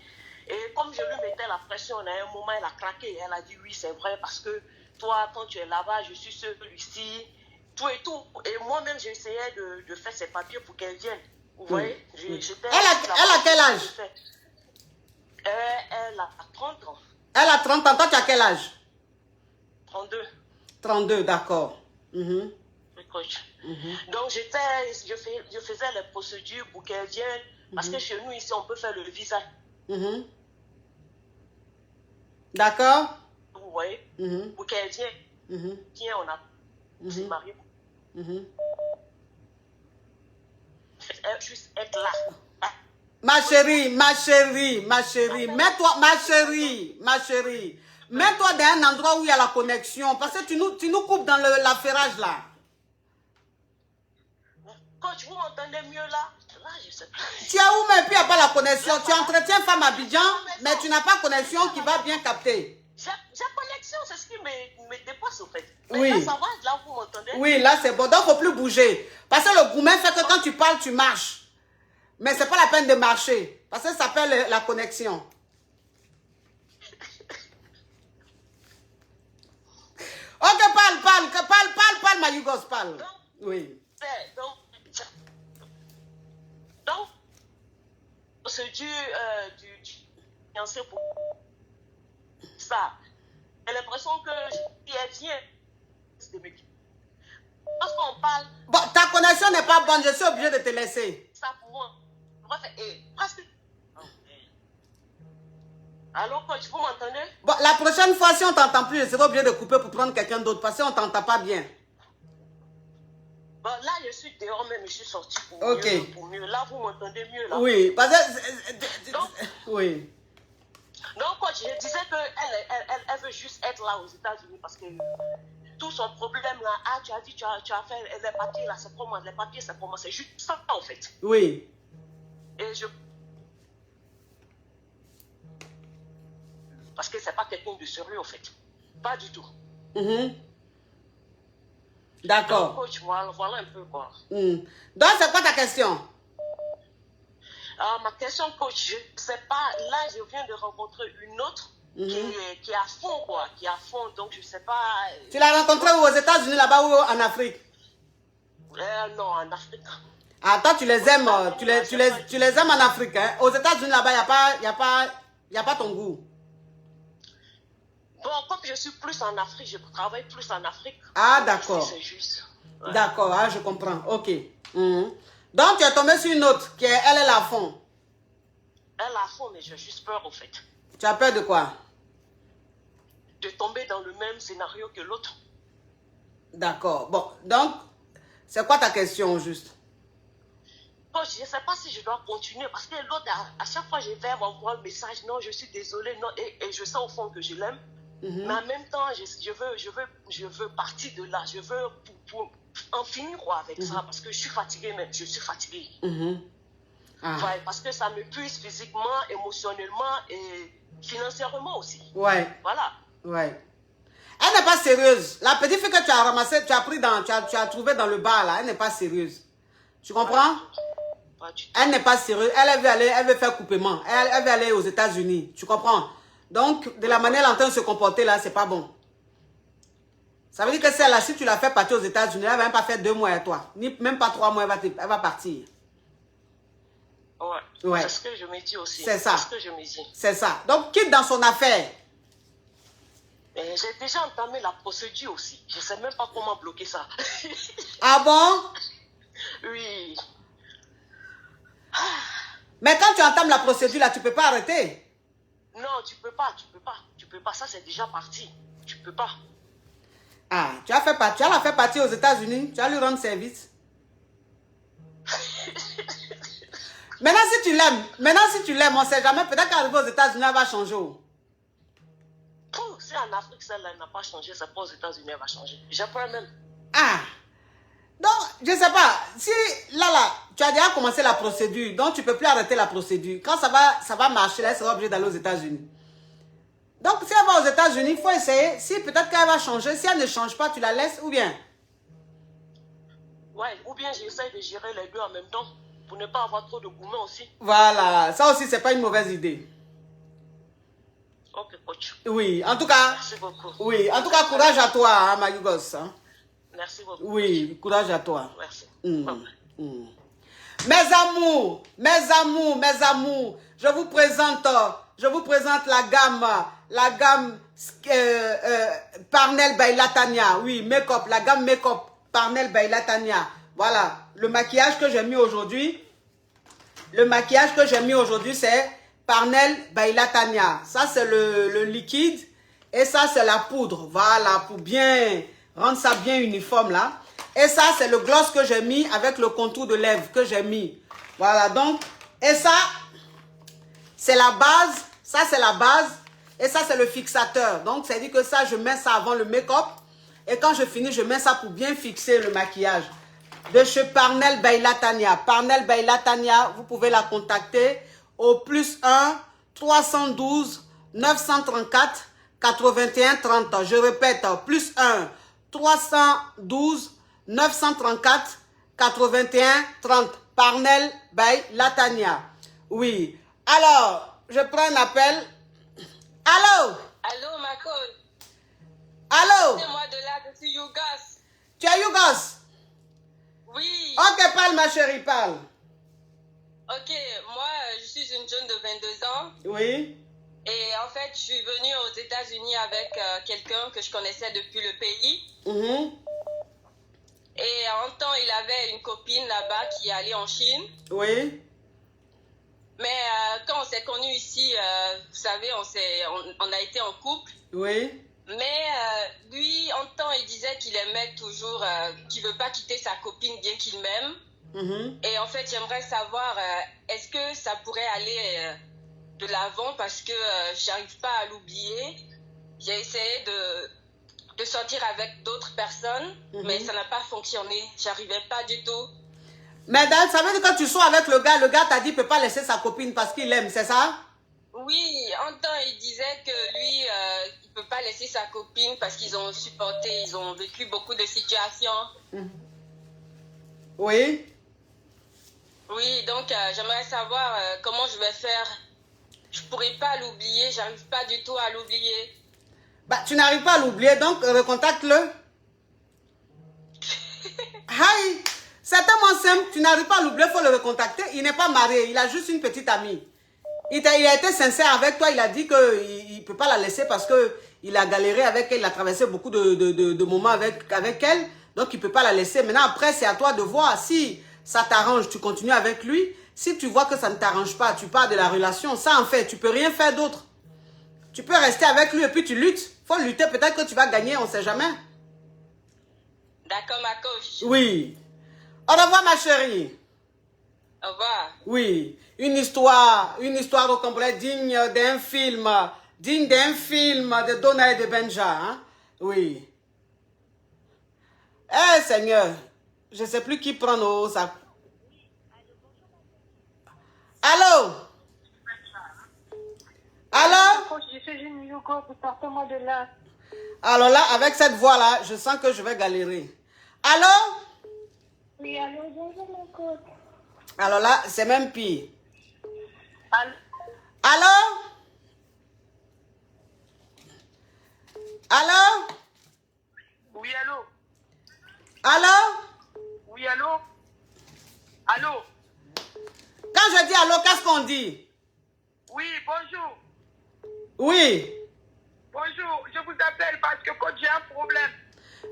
Et comme je lui mettais la pression, à un moment, elle a craqué. Elle a dit oui, c'est vrai parce que toi, quand tu es là-bas, je suis celui-ci, tout et tout. Et moi-même, j'essayais de faire ses papiers pour qu'elle vienne. Vous voyez? Elle a quel âge? Elle a 30 ans. Elle a 30 ans. Toi, tu as quel âge? 32. 32, d'accord. Oui, coach. Donc, je faisais les procédures pour qu'elle vienne. Parce que chez nous, ici, on peut faire le visa. D'accord. Vous voyez? Pour qu'elle vienne. Tiens, on a s'est marié. Juste être là. Ma chérie, mets-toi dans un endroit où il y a la connexion, parce que tu nous coupes dans l'affairage là. Coach, vous m'entendez mieux là? Là, je sais pas. Tu es où, mais puis il n'y a pas la connexion. Tu entretiens femme Abidjan, mais tu n'as pas connexion qui va bien capter. J'ai connexion, c'est ce qui me dépasse au fait. Oui. Là, ça va, là, vous m'entendez? Oui, là, c'est bon. Donc, il ne faut plus bouger. Parce que le gourmet fait que quand tu parles, tu marches. Mais ce n'est pas la peine de marcher. Parce que ça s'appelle la connexion. Ok, parle, Mayugos, parle. Donc, oui. Donc, procédure du fiancé pour ça. J'ai l'impression que si elle vient, c'est de me quitter. Parce qu'on parle. Bon, ta connexion n'est pas bonne, je suis obligé de te laisser. Ça pour moi. Presque. Allô, coach, vous m'entendez? Bon, la prochaine fois, si on ne t'entend plus, je serai obligé de couper pour prendre quelqu'un d'autre parce qu'on ne t'entend pas bien. Bon, là, je suis dehors même, je suis sortie pour mieux. Là, vous m'entendez mieux, là? Oui, parce que... Donc, oui. Donc, coach, je disais qu'elle veut juste être là aux États-Unis parce que tout son problème là, tu as dit, tu as fait les papiers là, c'est comment? Les papiers, c'est comment? C'est juste ça, en fait. Oui. Et parce que c'est pas quelqu'un de sérieux, en fait. Pas du tout. D'accord. Donc, coach, voilà un peu quoi. Donc, c'est quoi ta question? Ma question, coach, je ne sais pas. Là, je viens de rencontrer une autre qui est à fond, quoi. Qui est à fond, donc je ne sais pas. Tu l'as rencontrée aux États-Unis, là-bas ou en Afrique? Non, en Afrique. Ah, toi, tu les aimes, tu les aimes en Afrique. Hein? Aux États-Unis, là-bas, il n'y a pas ton goût. Bon, comme je suis plus en Afrique, je travaille plus en Afrique. Ah, d'accord. C'est juste. Ouais. D'accord, ah, je comprends. Ok. Donc, tu es tombé sur une autre qui est, elle est à fond. Elle est à fond, mais j'ai juste peur, en fait. Tu as peur de quoi? De tomber dans le même scénario que l'autre. D'accord. Bon, donc, c'est quoi ta question, juste? Bon, je ne sais pas si je dois continuer parce que l'autre, à chaque fois, je vais m'envoyer un message. Non, je suis désolée. Non, et je sais au fond que je l'aime. Mais en même temps, je veux partir de là. Je veux pour en finir quoi, avec ça parce que je suis fatiguée même. Je suis fatiguée. Ouais, parce que ça me puise physiquement, émotionnellement et financièrement aussi. Ouais. Voilà. Ouais. Elle n'est pas sérieuse. La petite fille que tu as ramassée, tu as pris dans, tu as trouvé dans le bar là, elle n'est pas sérieuse. Tu comprends? Pas du tout. Elle n'est pas sérieuse. Elle veut faire coupement. Elle veut aller aux États-Unis. Tu comprends? Donc, de la manière dont elle est en train de se comporter là, c'est pas bon. Ça veut dire que celle-là, si tu la fais partir aux États-Unis, elle va même pas faire 2 mois à toi. Ni même pas 3 mois, elle va partir. Ouais. C'est ce que je me dis aussi. C'est ça. C'est ce que je me dis. C'est ça. Donc, quitte dans son affaire. J'ai déjà entamé la procédure aussi. Je ne sais même pas comment bloquer ça. Ah bon? Oui. Mais quand tu entames la procédure là, tu peux pas arrêter. Non, tu peux pas. Ça, c'est déjà parti. Tu peux pas. Ah, tu as la fait partir aux États-Unis. Tu vas lui rendre service. Maintenant, si tu l'aimes, on ne sait jamais. Peut-être qu'arriver aux États-Unis, elle va changer. Si en Afrique, celle-là n'a pas changé, c'est pas aux États-Unis, elle va changer. J'apprends même. Ah. Donc, je ne sais pas. Si là, tu as déjà commencé la procédure, donc tu ne peux plus arrêter la procédure. Quand ça va marcher, là, elle sera obligée d'aller aux États-Unis. Donc, si elle va aux États-Unis, il faut essayer. Si peut-être qu'elle va changer, si elle ne change pas, tu la laisses ou bien? Ouais, ou bien j'essaie de gérer les deux en même temps pour ne pas avoir trop de gourmets aussi. Voilà, ça aussi, c'est pas une mauvaise idée. Ok, coach. Oui, en tout cas. Merci beaucoup. Oui, en tout cas, courage à toi, hein, ma Yougos. Hein. Merci beaucoup. Oui, courage à toi. Merci. Mes amours, je vous présente la gamme Parnell by Latanya. Oui, make-up, la gamme make-up Parnell by Latanya. Voilà, le maquillage que j'ai mis aujourd'hui. C'est Parnell by Latanya. Ça, c'est le liquide. Et ça, c'est la poudre. Voilà, pour bien rendre ça bien uniforme là. Et ça, c'est le gloss que j'ai mis avec le contour de lèvres que j'ai mis. Voilà, donc. Et ça, c'est la base. Ça, c'est la base. Et ça, c'est le fixateur. Donc, ça dit que ça, je mets ça avant le make-up. Et quand je finis, je mets ça pour bien fixer le maquillage. De chez Parnell by Latanya. Parnell by Latanya, vous pouvez la contacter au +1 312 934 81 30. Je répète, +1 312 934 81 30. Parnell by Latanya. Oui. Alors, je prends un appel. Allô? Allô, ma coach. Allô? C'est moi de là, je suis Yougos. Tu es Yougos? Oui. Ok, parle ma chérie, parle. Ok, moi, je suis une jeune de 22 ans. Oui. Et en fait, je suis venue aux États-Unis avec quelqu'un que je connaissais depuis le pays. Et en temps, il avait une copine là-bas qui allait en Chine. Oui. Mais quand on s'est connus ici, vous savez, on a été en couple. Oui. Mais lui, en temps, il disait qu'il aimait toujours, qu'il ne veut pas quitter sa copine bien qu'il m'aime. Et en fait, j'aimerais savoir, est-ce que ça pourrait aller de l'avant parce que j'arrive pas à l'oublier. J'ai essayé de sortir avec d'autres personnes, mais ça n'a pas fonctionné. J'arrivais pas du tout. Mais ça veut dire que quand tu sois avec le gars t'a dit qu'il ne peut pas laisser sa copine parce qu'il l'aime, c'est ça? Oui, en temps, il disait que lui, il ne peut pas laisser sa copine parce qu'ils ont supporté, ils ont vécu beaucoup de situations. Oui. Oui, donc j'aimerais savoir comment je vais faire. Je ne pourrais pas l'oublier, j'arrive pas du tout à l'oublier. Bah, tu n'arrives pas à l'oublier, donc recontacte-le. Hi! C'est tellement simple, tu n'arrives pas à l'oublier, il faut le recontacter. Il n'est pas marié, il a juste une petite amie. Il a été sincère avec toi, il a dit qu'il ne peut pas la laisser parce qu'il a galéré avec elle, il a traversé beaucoup de moments avec elle, donc il ne peut pas la laisser. Maintenant, après, c'est à toi de voir si ça t'arrange, tu continues avec lui. Si tu vois que ça ne t'arrange pas, tu pars de la relation, ça en fait, tu ne peux rien faire d'autre. Tu peux rester avec lui et puis tu luttes. Il faut lutter, peut-être que tu vas gagner, on ne sait jamais. D'accord, ma coach. Oui. Au revoir, ma chérie. Au revoir. Oui. Une histoire au complet digne d'un film de Donna et de Benja. Hein? Oui. Eh, Seigneur, je ne sais plus qui prend nos sacs. Allô? Allô? Je suis une Yougos, sortez-moi de là. Alors là, avec cette voix-là, je sens que je vais galérer. Allô? Oui, allô, bonjour mon coach. Alors là, c'est même pire. Allô? Allô? Allô? Oui, allô? Allô? Oui, allô? Allô? Quand je dis allô, qu'est-ce qu'on dit? Oui, bonjour. Oui. Bonjour, je vous appelle parce que coach, j'ai un problème.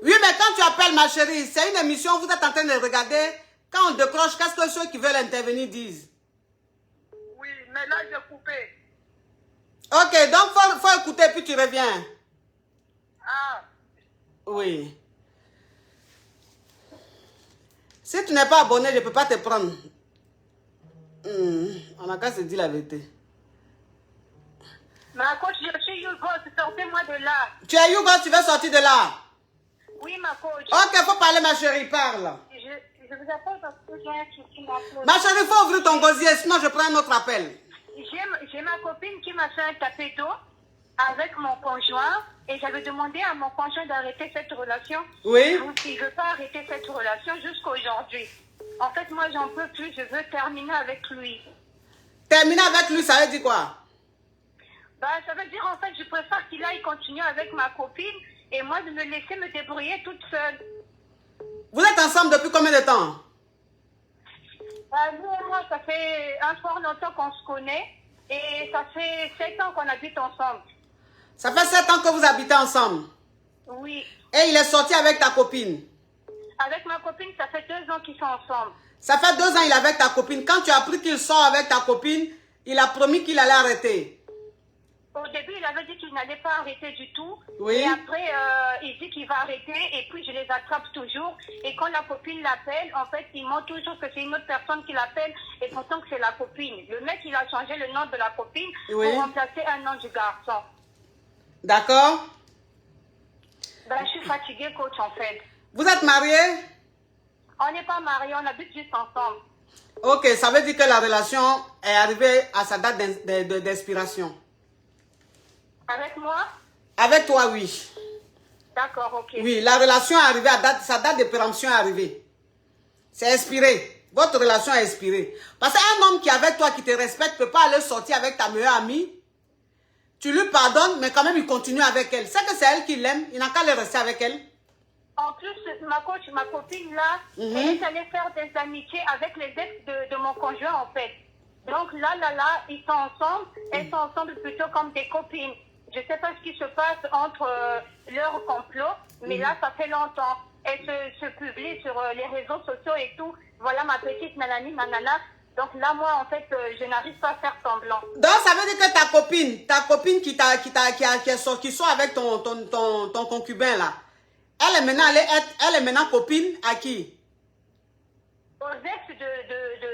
Oui, mais quand tu appelles ma chérie, c'est une émission, vous êtes en train de regarder. Quand on décroche, qu'est-ce que ceux qui veulent intervenir disent? Oui, mais là, j'ai coupé. Ok, donc faut écouter puis tu reviens. Ah, Oui. Si tu n'es pas abonné, je ne peux pas te prendre. On n'a qu'à se dire la vérité. ma coach, je suis Hugo, sortez-moi de là. Tu es Hugo, tu veux sortir de là? Oui, ma coach. Ok, faut parler ma chérie, parle. Je vous appelle parce que j'ai un souci, ma coach. Ma chérie, faut ouvrir ton gosier, sinon je prends un autre appel. J'ai ma copine qui m'a fait un tapé d'eau avec mon conjoint et j'avais demandé à mon conjoint d'arrêter cette relation. Oui. Donc, il ne veut pas arrêter cette relation jusqu'à aujourd'hui. En fait, moi, j'en peux plus, je veux terminer avec lui. Terminer avec lui, ça veut dire quoi? Bah, ça veut dire, en fait, je préfère qu'il aille continuer avec ma copine et moi de me laisser me débrouiller toute seule. Vous êtes ensemble depuis combien de temps? Bah, nous et moi, ça fait un fort longtemps qu'on se connaît et ça fait 7 ans qu'on habite ensemble. Ça fait 7 ans que vous habitez ensemble. Oui. Et il est sorti avec ta copine. Avec ma copine, ça fait 2 ans qu'ils sont ensemble. Ça fait 2 ans qu'il est avec ta copine. Quand tu as appris qu'il sort avec ta copine, il a promis qu'il allait arrêter. Au début, il avait dit qu'il n'allait pas arrêter du tout. Oui. Et après, il dit qu'il va arrêter. Et puis, je les attrape toujours. Et quand la copine l'appelle, en fait, il ment toujours que c'est une autre personne qui l'appelle. Et pourtant que c'est la copine. Le mec, il a changé le nom de la copine Oui. pour remplacer un nom du garçon. D'accord? Ben, je suis fatiguée, coach, en fait. Vous êtes mariés? On n'est pas mariés, on habite juste ensemble. Ok, ça veut dire que la relation est arrivée à sa date d'inspiration. Avec moi? Avec toi, oui. D'accord, ok. Oui, la relation est arrivée à sa date de péremption est arrivée. C'est expiré. Votre relation est expirée. Parce qu'un homme qui est avec toi, qui te respecte, ne peut pas aller sortir avec ta meilleure amie. Tu lui pardonnes, mais quand même, il continue avec elle. C'est que c'est elle qui l'aime. Il n'a qu'à aller rester avec elle. En plus, ma copine là, elle est allée faire des amitiés avec les ex de mon conjoint, en fait. Donc là, ils sont ensemble. Elles sont ensemble plutôt comme des copines. Je ne sais pas ce qui se passe entre leurs complots, mais là, ça fait longtemps. Elles se publient sur les réseaux sociaux et tout. Voilà ma petite nanani, nanana. Donc là, moi, en fait, je n'arrive pas à faire semblant. Donc, ça veut dire que ta copine qui sort avec ton concubin, là, elle est maintenant copine à qui? Aux ex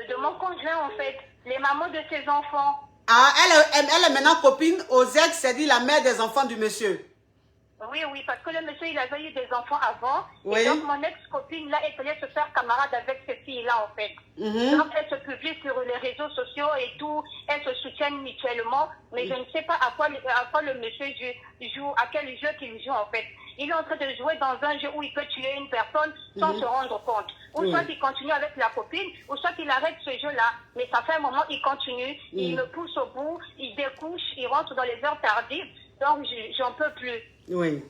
de mon conjoint, en fait. Les mamans de ses enfants. Ah, elle est maintenant copine aux ex, c'est-à-dire la mère des enfants du monsieur. Oui, parce que le monsieur, il avait eu des enfants avant. Oui. Et donc, mon ex-copine, là, est allée se faire camarade avec ces filles-là, en fait. Donc, elles se publient sur les réseaux sociaux et tout. Elles se soutiennent mutuellement. Mais je ne sais pas à quoi le monsieur joue, à quel jeu qu'il joue, en fait. Il est en train de jouer dans un jeu où il peut tuer une personne sans se rendre compte. Ou soit il continue avec la copine, ou soit il arrête ce jeu-là. Mais ça fait un moment, il continue. Il me pousse au bout, il découche, il rentre dans les heures tardives. Donc, j'en peux plus. Oui.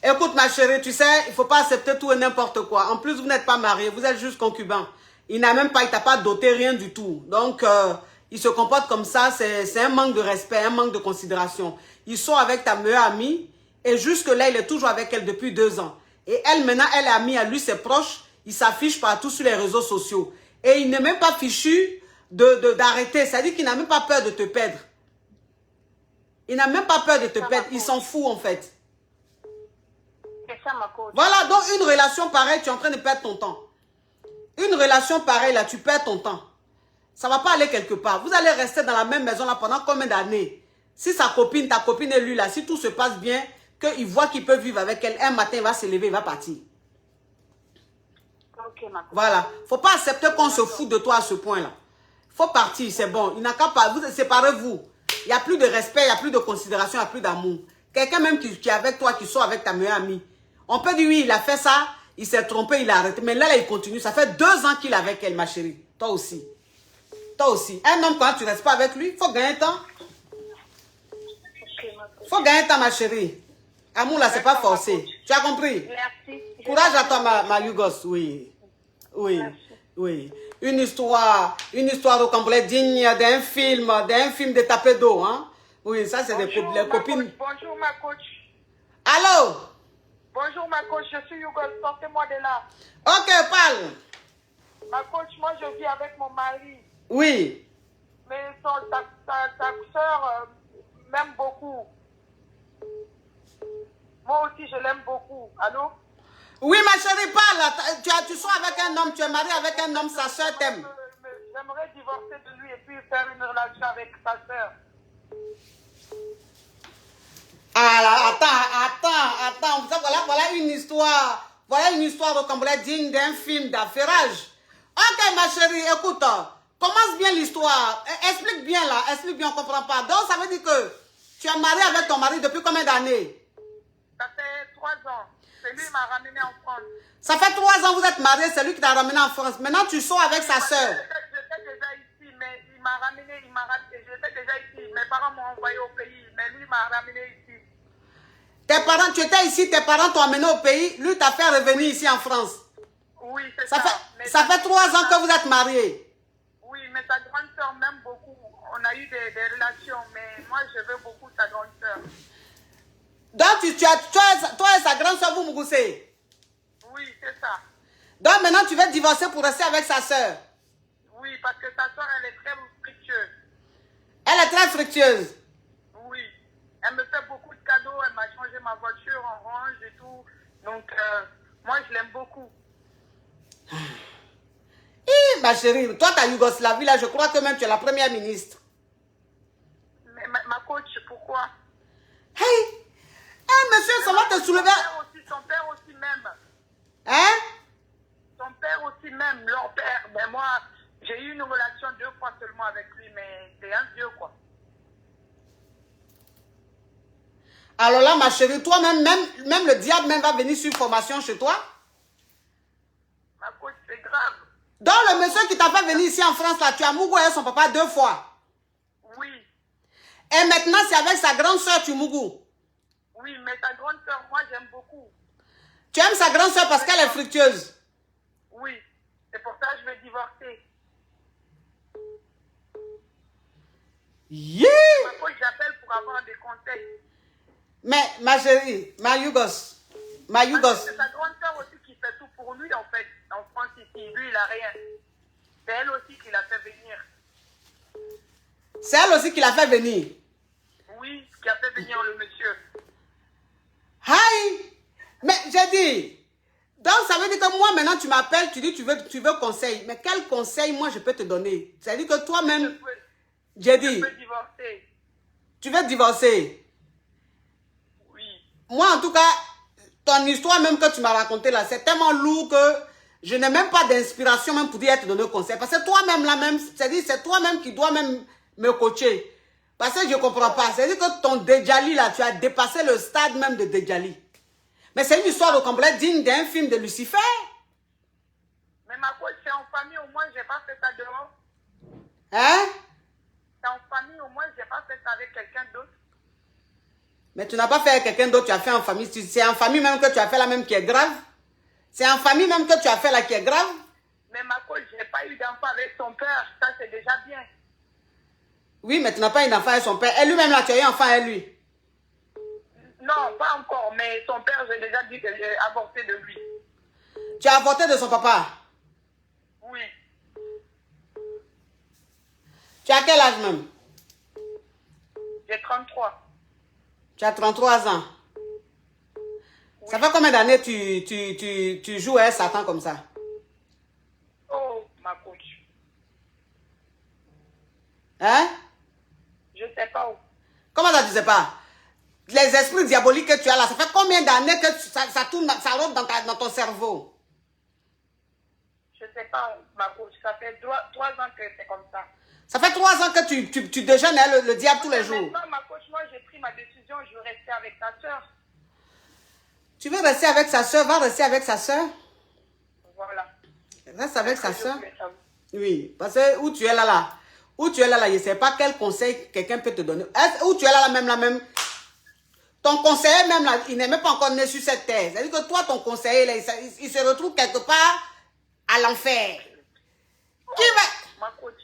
Écoute, ma chérie, tu sais, il ne faut pas accepter tout et n'importe quoi. En plus, vous n'êtes pas mariés, vous êtes juste concubins. Il t'a pas doté, rien du tout. Donc, il se comporte comme ça, c'est un manque de respect, un manque de considération. Il sort avec ta meilleure amie, et jusque-là, il est toujours avec elle depuis 2 ans. Et elle, maintenant, elle est amie à lui, c'est proche. Il s'affiche partout sur les réseaux sociaux. Et il n'est même pas fichu d'arrêter. C'est-à-dire qu'il n'a même pas peur de te perdre. Il n'a même pas peur de te perdre. Il s'en fout, en fait. C'est ça, ma coach. Voilà, donc une relation pareille, tu es en train de perdre ton temps. Une relation pareille, là, tu perds ton temps. Ça ne va pas aller quelque part. Vous allez rester dans la même maison, là, pendant combien d'années? Si ta copine et lui, là, si tout se passe bien, qu'il voit qu'il peut vivre avec elle, un matin, il va se lever, il va partir. Ok, ma coach. Voilà. Il ne faut pas accepter qu'on se foute de toi à ce point-là. Il faut partir, c'est bon. Il n'a qu'à pas. Vous séparez-vous. Il n'y a plus de respect, il n'y a plus de considération, il n'y a plus d'amour. quelqu'un même qui est avec toi, qui sort avec ta meilleure amie. On peut dire, oui, il a fait ça, il s'est trompé, il a arrêté. Mais là, il continue. Ça fait 2 ans qu'il est avec elle, ma chérie. Toi aussi. Toi aussi. Un homme, quand tu ne restes pas avec lui, il faut gagner un temps. Il faut gagner un temps, ma chérie. Amour, là, c'est pas forcé. Tu as compris? Merci. Courage à toi, ma Yougos. Oui. Oui. Merci. Oui. Une histoire au complet digne d'un film de tapé d'eau, hein? Oui, ça, c'est des copines. Bonjour, ma coach. Allô? Bonjour, ma coach. Je suis Yougos. Sortez-moi de là. Ok, parle. Ma coach, moi, je vis avec mon mari. Oui. Mais ta soeur m'aime beaucoup. Moi aussi, je l'aime beaucoup. Allô? Oui, ma chérie, parle. Tu sors avec un homme, tu es marié avec un homme, sa soeur t'aime. J'aimerais divorcer de lui et puis faire une relation avec sa soeur. Ah, attends. Voilà une histoire. Voilà une histoire au complet digne d'un film d'affairage. Ok, ma chérie, écoute. Commence bien l'histoire. Explique bien là. Explique bien, on ne comprend pas. Donc, ça veut dire que tu es marié avec ton mari depuis combien d'années? Ça fait 3 ans. C'est lui qui m'a ramené en France. Ça fait 3 ans que vous êtes mariés, c'est lui qui t'a ramené en France. Maintenant, tu sors avec sa soeur. J'étais déjà ici, mais il m'a ramené, j'étais déjà ici. Mes parents m'ont envoyé au pays, mais lui m'a ramené ici. Tes parents, tu étais ici, tes parents t'ont amené au pays, lui t'a fait revenir ici en France. Oui, c'est ça. Ça fait 3 ans que vous êtes mariés. Oui, mais sa grande soeur m'aime beaucoup. On a eu des relations, mais moi, je veux beaucoup sa grande soeur. Donc, toi et sa grande soeur, vous me goussez. Oui, c'est ça. Donc, maintenant, tu veux divorcer pour rester avec sa soeur. Oui, parce que sa soeur, elle est très fructueuse. Elle est très fructueuse. Oui. Elle me fait beaucoup de cadeaux. Elle m'a changé ma voiture en orange et tout. Donc, moi, je l'aime beaucoup. Ma chérie, toi, ta Yougoslavie, là, je crois que même tu es la première ministre. Mais ma coach, pourquoi? Hey! Monsieur, ça va te soulever. Son père aussi même. Hein? Son père aussi même, leur père. Mais moi, j'ai eu une relation 2 fois seulement avec lui, mais c'est un dieu, quoi. Alors là, ma chérie, toi-même, même le diable même va venir sur formation chez toi. Ma coach, c'est grave. Donc, le monsieur qui t'a fait venir ici en France, là, tu as mougou avec son papa 2 fois. Oui. Et maintenant, c'est avec sa grande soeur, tu mougou. Oui, mais sa grande soeur, moi, j'aime beaucoup. Tu aimes sa grande soeur parce qu'elle est fructueuse. Oui. C'est pour ça que je vais divorcer. Yeah! Ma coach, j'appelle pour avoir des conseils. Mais, ma chérie, ma Yougos. C'est sa grande soeur aussi qui fait tout pour lui, en fait. En France, ici, lui, il n'a rien. C'est elle aussi qui l'a fait venir. C'est elle aussi qui l'a fait venir. Oui, qui a fait venir le monsieur. Hi! Mais j'ai dit, donc ça veut dire que moi maintenant tu m'appelles, tu dis tu veux conseil. Mais quel conseil moi je peux te donner? C'est-à-dire que toi-même, j'ai dit, je peux divorcer. Tu veux divorcer? Oui. Moi en tout cas, ton histoire même que tu m'as racontée là, c'est tellement lourd que je n'ai même pas d'inspiration même pour dire te donner conseil. Parce que toi-même là même, c'est-à-dire c'est toi-même qui dois même me coacher. Parce que je ne comprends pas. C'est-à-dire que ton Djali là, tu as dépassé le stade même de Djali. Mais c'est une histoire au complet digne d'un film de Lucifer. Mais ma coach, c'est en famille, au moins, je n'ai pas fait ça dehors. Hein? C'est en famille, au moins, je n'ai pas fait ça avec quelqu'un d'autre. Mais tu n'as pas fait avec quelqu'un d'autre, tu as fait en famille. C'est en famille même que tu as fait la même qui est grave. C'est en famille même que tu as fait la qui est grave. Mais ma coach, je n'ai pas eu d'enfant avec son père. Ça, c'est déjà bien. Oui, mais tu n'as pas eu d'enfant avec son père. Et lui-même, là, tu as eu un enfant avec lui. Non, pas encore. Mais son père, j'ai déjà dit que j'ai avorté de lui. Tu as avorté de son papa? Oui. Tu as quel âge même? J'ai 33. Tu as 33 ans. Oui. Ça fait combien d'années tu joues à Satan comme ça? Oh, ma coach. Hein? Je ne sais pas où. Comment ça, tu ne sais pas? Les esprits diaboliques que tu as là, ça fait combien d'années que ça tourne, ça rentre dans ton cerveau? Je ne sais pas, ma coach. Ça fait 3 ans que c'est comme ça. Ça fait 3 ans que tu déjeunes hein, le diable tous les jours. Maintenant, ma coach, moi, j'ai pris ma décision. Je veux rester avec ta soeur. Tu veux rester avec sa soeur, va rester avec sa soeur. Voilà. Reste avec sa Je soeur. voulais savoir. Oui, parce que où tu es là, où tu es là, je ne sais pas quel conseil quelqu'un peut te donner. Où tu es là, même, ton conseiller même là, il n'est même pas encore né sur cette terre. C'est-à-dire que toi, ton conseiller, là, il se retrouve quelque part à l'enfer. Qui va... Ma coach,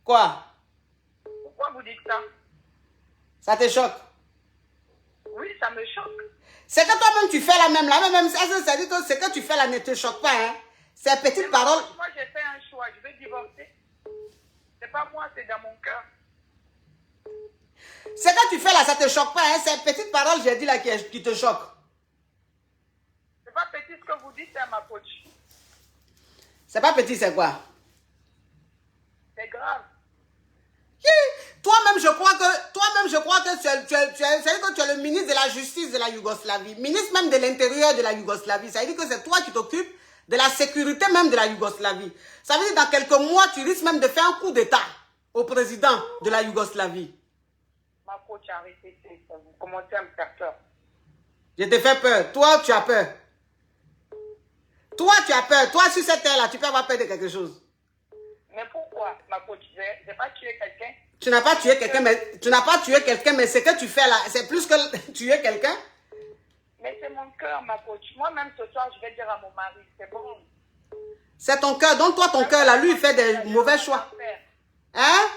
Quoi? pourquoi vous dites ça? Ça te choque? Oui, ça me choque. C'est que toi-même, tu fais la même, c'est-à-dire que ce que tu fais là ne te choque pas, hein? Ces petites paroles... Moi, j'ai fait un choix. Je vais divorcer. C'est pas moi, c'est dans mon cœur. Ce que tu fais là, ça te choque pas, hein? Ces petites paroles, j'ai dit là, qui te choquent. C'est pas petit ce que vous dites, c'est ma coach. C'est pas petit, c'est quoi? C'est grave. Toi-même, je crois que tu es le ministre de la justice de la Yougoslavie, ministre même de l'intérieur de la Yougoslavie. Ça veut dire que c'est toi qui t'occupes de la sécurité même de la Yougoslavie. Ça veut dire que dans quelques mois, tu risques même de faire un coup d'État au président de la Yougoslavie. Ma coach, arrêtez, vous commencez à me faire peur. Je te fais peur. Toi, tu as peur. Toi, tu as peur. Toi, sur cette terre-là, tu peux avoir peur de quelque chose. Mais pourquoi, ma coach? Je n'ai pas tué quelqu'un. Tu n'as pas tué quelqu'un, mais ce que tu fais là, c'est plus que tuer quelqu'un. Mais c'est mon cœur, ma coach. Moi-même, ce soir, je vais dire à mon mari, c'est bon. C'est ton cœur. Donc toi, ton cœur là, lui, il fait des mauvais choix. Hein?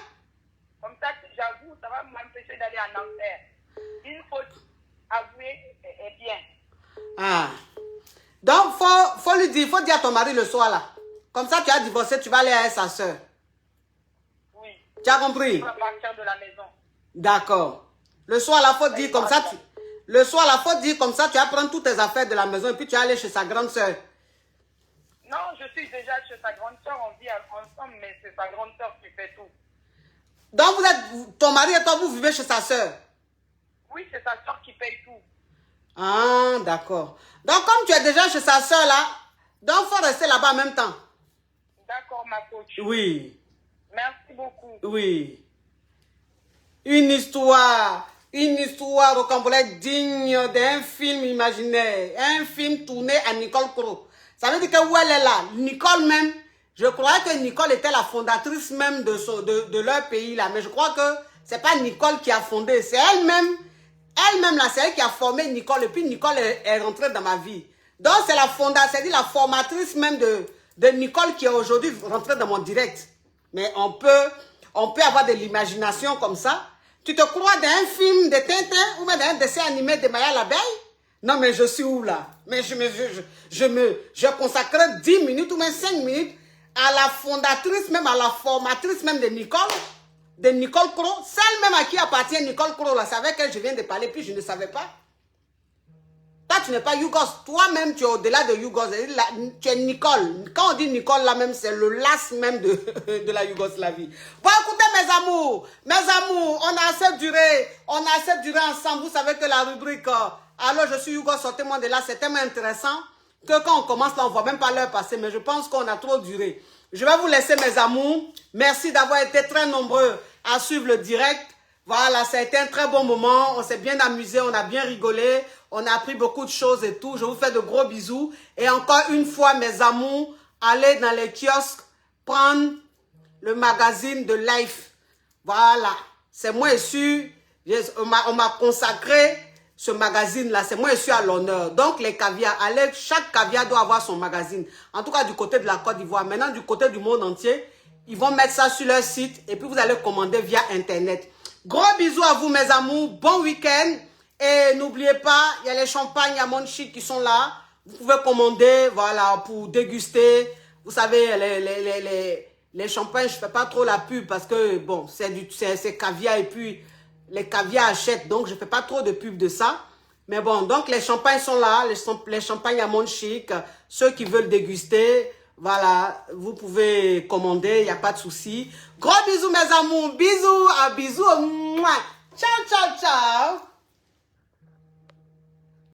Comme ça, j'avoue, ça va m'empêcher d'aller en enfer. Une faute avouée est bien. Ah. Donc, faut lui dire, faut dire à ton mari le soir là. Comme ça, tu as divorcé, tu vas aller avec sa soeur. Oui. Tu as compris? On va partir de la maison. D'accord. Le soir là, faut dire comme ça, le soir là, faut dire comme ça, tu vas prendre toutes tes affaires de la maison et puis tu vas aller chez sa grande soeur. Non, je suis déjà chez sa grande soeur, on vit ensemble, mais c'est sa grande soeur qui fait tout. Donc vous êtes, ton mari et toi, vous vivez chez sa soeur? Oui, c'est sa soeur qui paye tout. Ah, d'accord. Donc comme tu es déjà chez sa soeur là, donc faut rester là-bas en même temps. D'accord, ma coach. Oui. Merci beaucoup. Oui. Une histoire rocambolesque digne d'un film imaginaire. Un film tourné à Nicole Cros. Ça veut dire que où elle est là, Nicole même, je croyais que Nicole était la fondatrice même de leur pays là. Mais je crois que c'est pas Nicole qui a fondé, c'est elle-même. Elle-même là, c'est elle qui a formé Nicole. Et puis Nicole est rentrée dans ma vie. Donc c'est la fondatrice, c'est-à-dire la formatrice même de Nicole qui est aujourd'hui rentrée dans mon direct. Mais on peut avoir de l'imagination comme ça. Tu te crois dans un film de Tintin ou même dans un dessin animé de Maya l'abeille? Non, mais je suis où là? Mais je consacrerai 10 minutes ou même 5 minutes à la fondatrice, même à la formatrice même de Nicole Cros. Celle même à qui appartient Nicole Cros, là, c'est avec elle que je viens de parler, puis je ne savais pas. Toi, tu n'es pas Yougos. Toi-même, tu es au-delà de Yougos. Tu es Nicole. Quand on dit Nicole, là même, c'est le las même de la Yougoslavie. Bon, écoutez, mes amours, on a assez duré ensemble. Vous savez que la rubrique alors je suis Yougos, sortez-moi de là, c'est tellement intéressant que quand on commence là, on ne voit même pas l'heure passer. Mais je pense qu'on a trop duré. Je vais vous laisser, mes amours. Merci d'avoir été très nombreux à suivre le direct. Voilà, ça a été un très bon moment. On s'est bien amusé, on a bien rigolé. On a appris beaucoup de choses et tout. Je vous fais de gros bisous. Et encore une fois, mes amours, allez dans les kiosques, prendre le magazine de Life. Voilà. C'est moi issu. On m'a consacré ce magazine-là. C'est moi issu à l'honneur. Donc, les caviars, allez, chaque caviar doit avoir son magazine. En tout cas, du côté de la Côte d'Ivoire. Maintenant, du côté du monde entier, ils vont mettre ça sur leur site et puis vous allez commander via Internet. Gros bisous à vous, mes amours. Bon week-end. Et n'oubliez pas, il y a les champagnes à Monchic qui sont là. Vous pouvez commander, voilà, pour déguster. Vous savez, les champagnes, je ne fais pas trop la pub parce que, bon, c'est caviar et puis les caviars achètent. Donc, je ne fais pas trop de pub de ça. Mais bon, donc les champagnes sont là. Les champagnes à Monchic. Ceux qui veulent déguster, voilà, vous pouvez commander, il n'y a pas de souci. Gros bisous, mes amours. Bisous, à bisous. Ciao, ciao, ciao.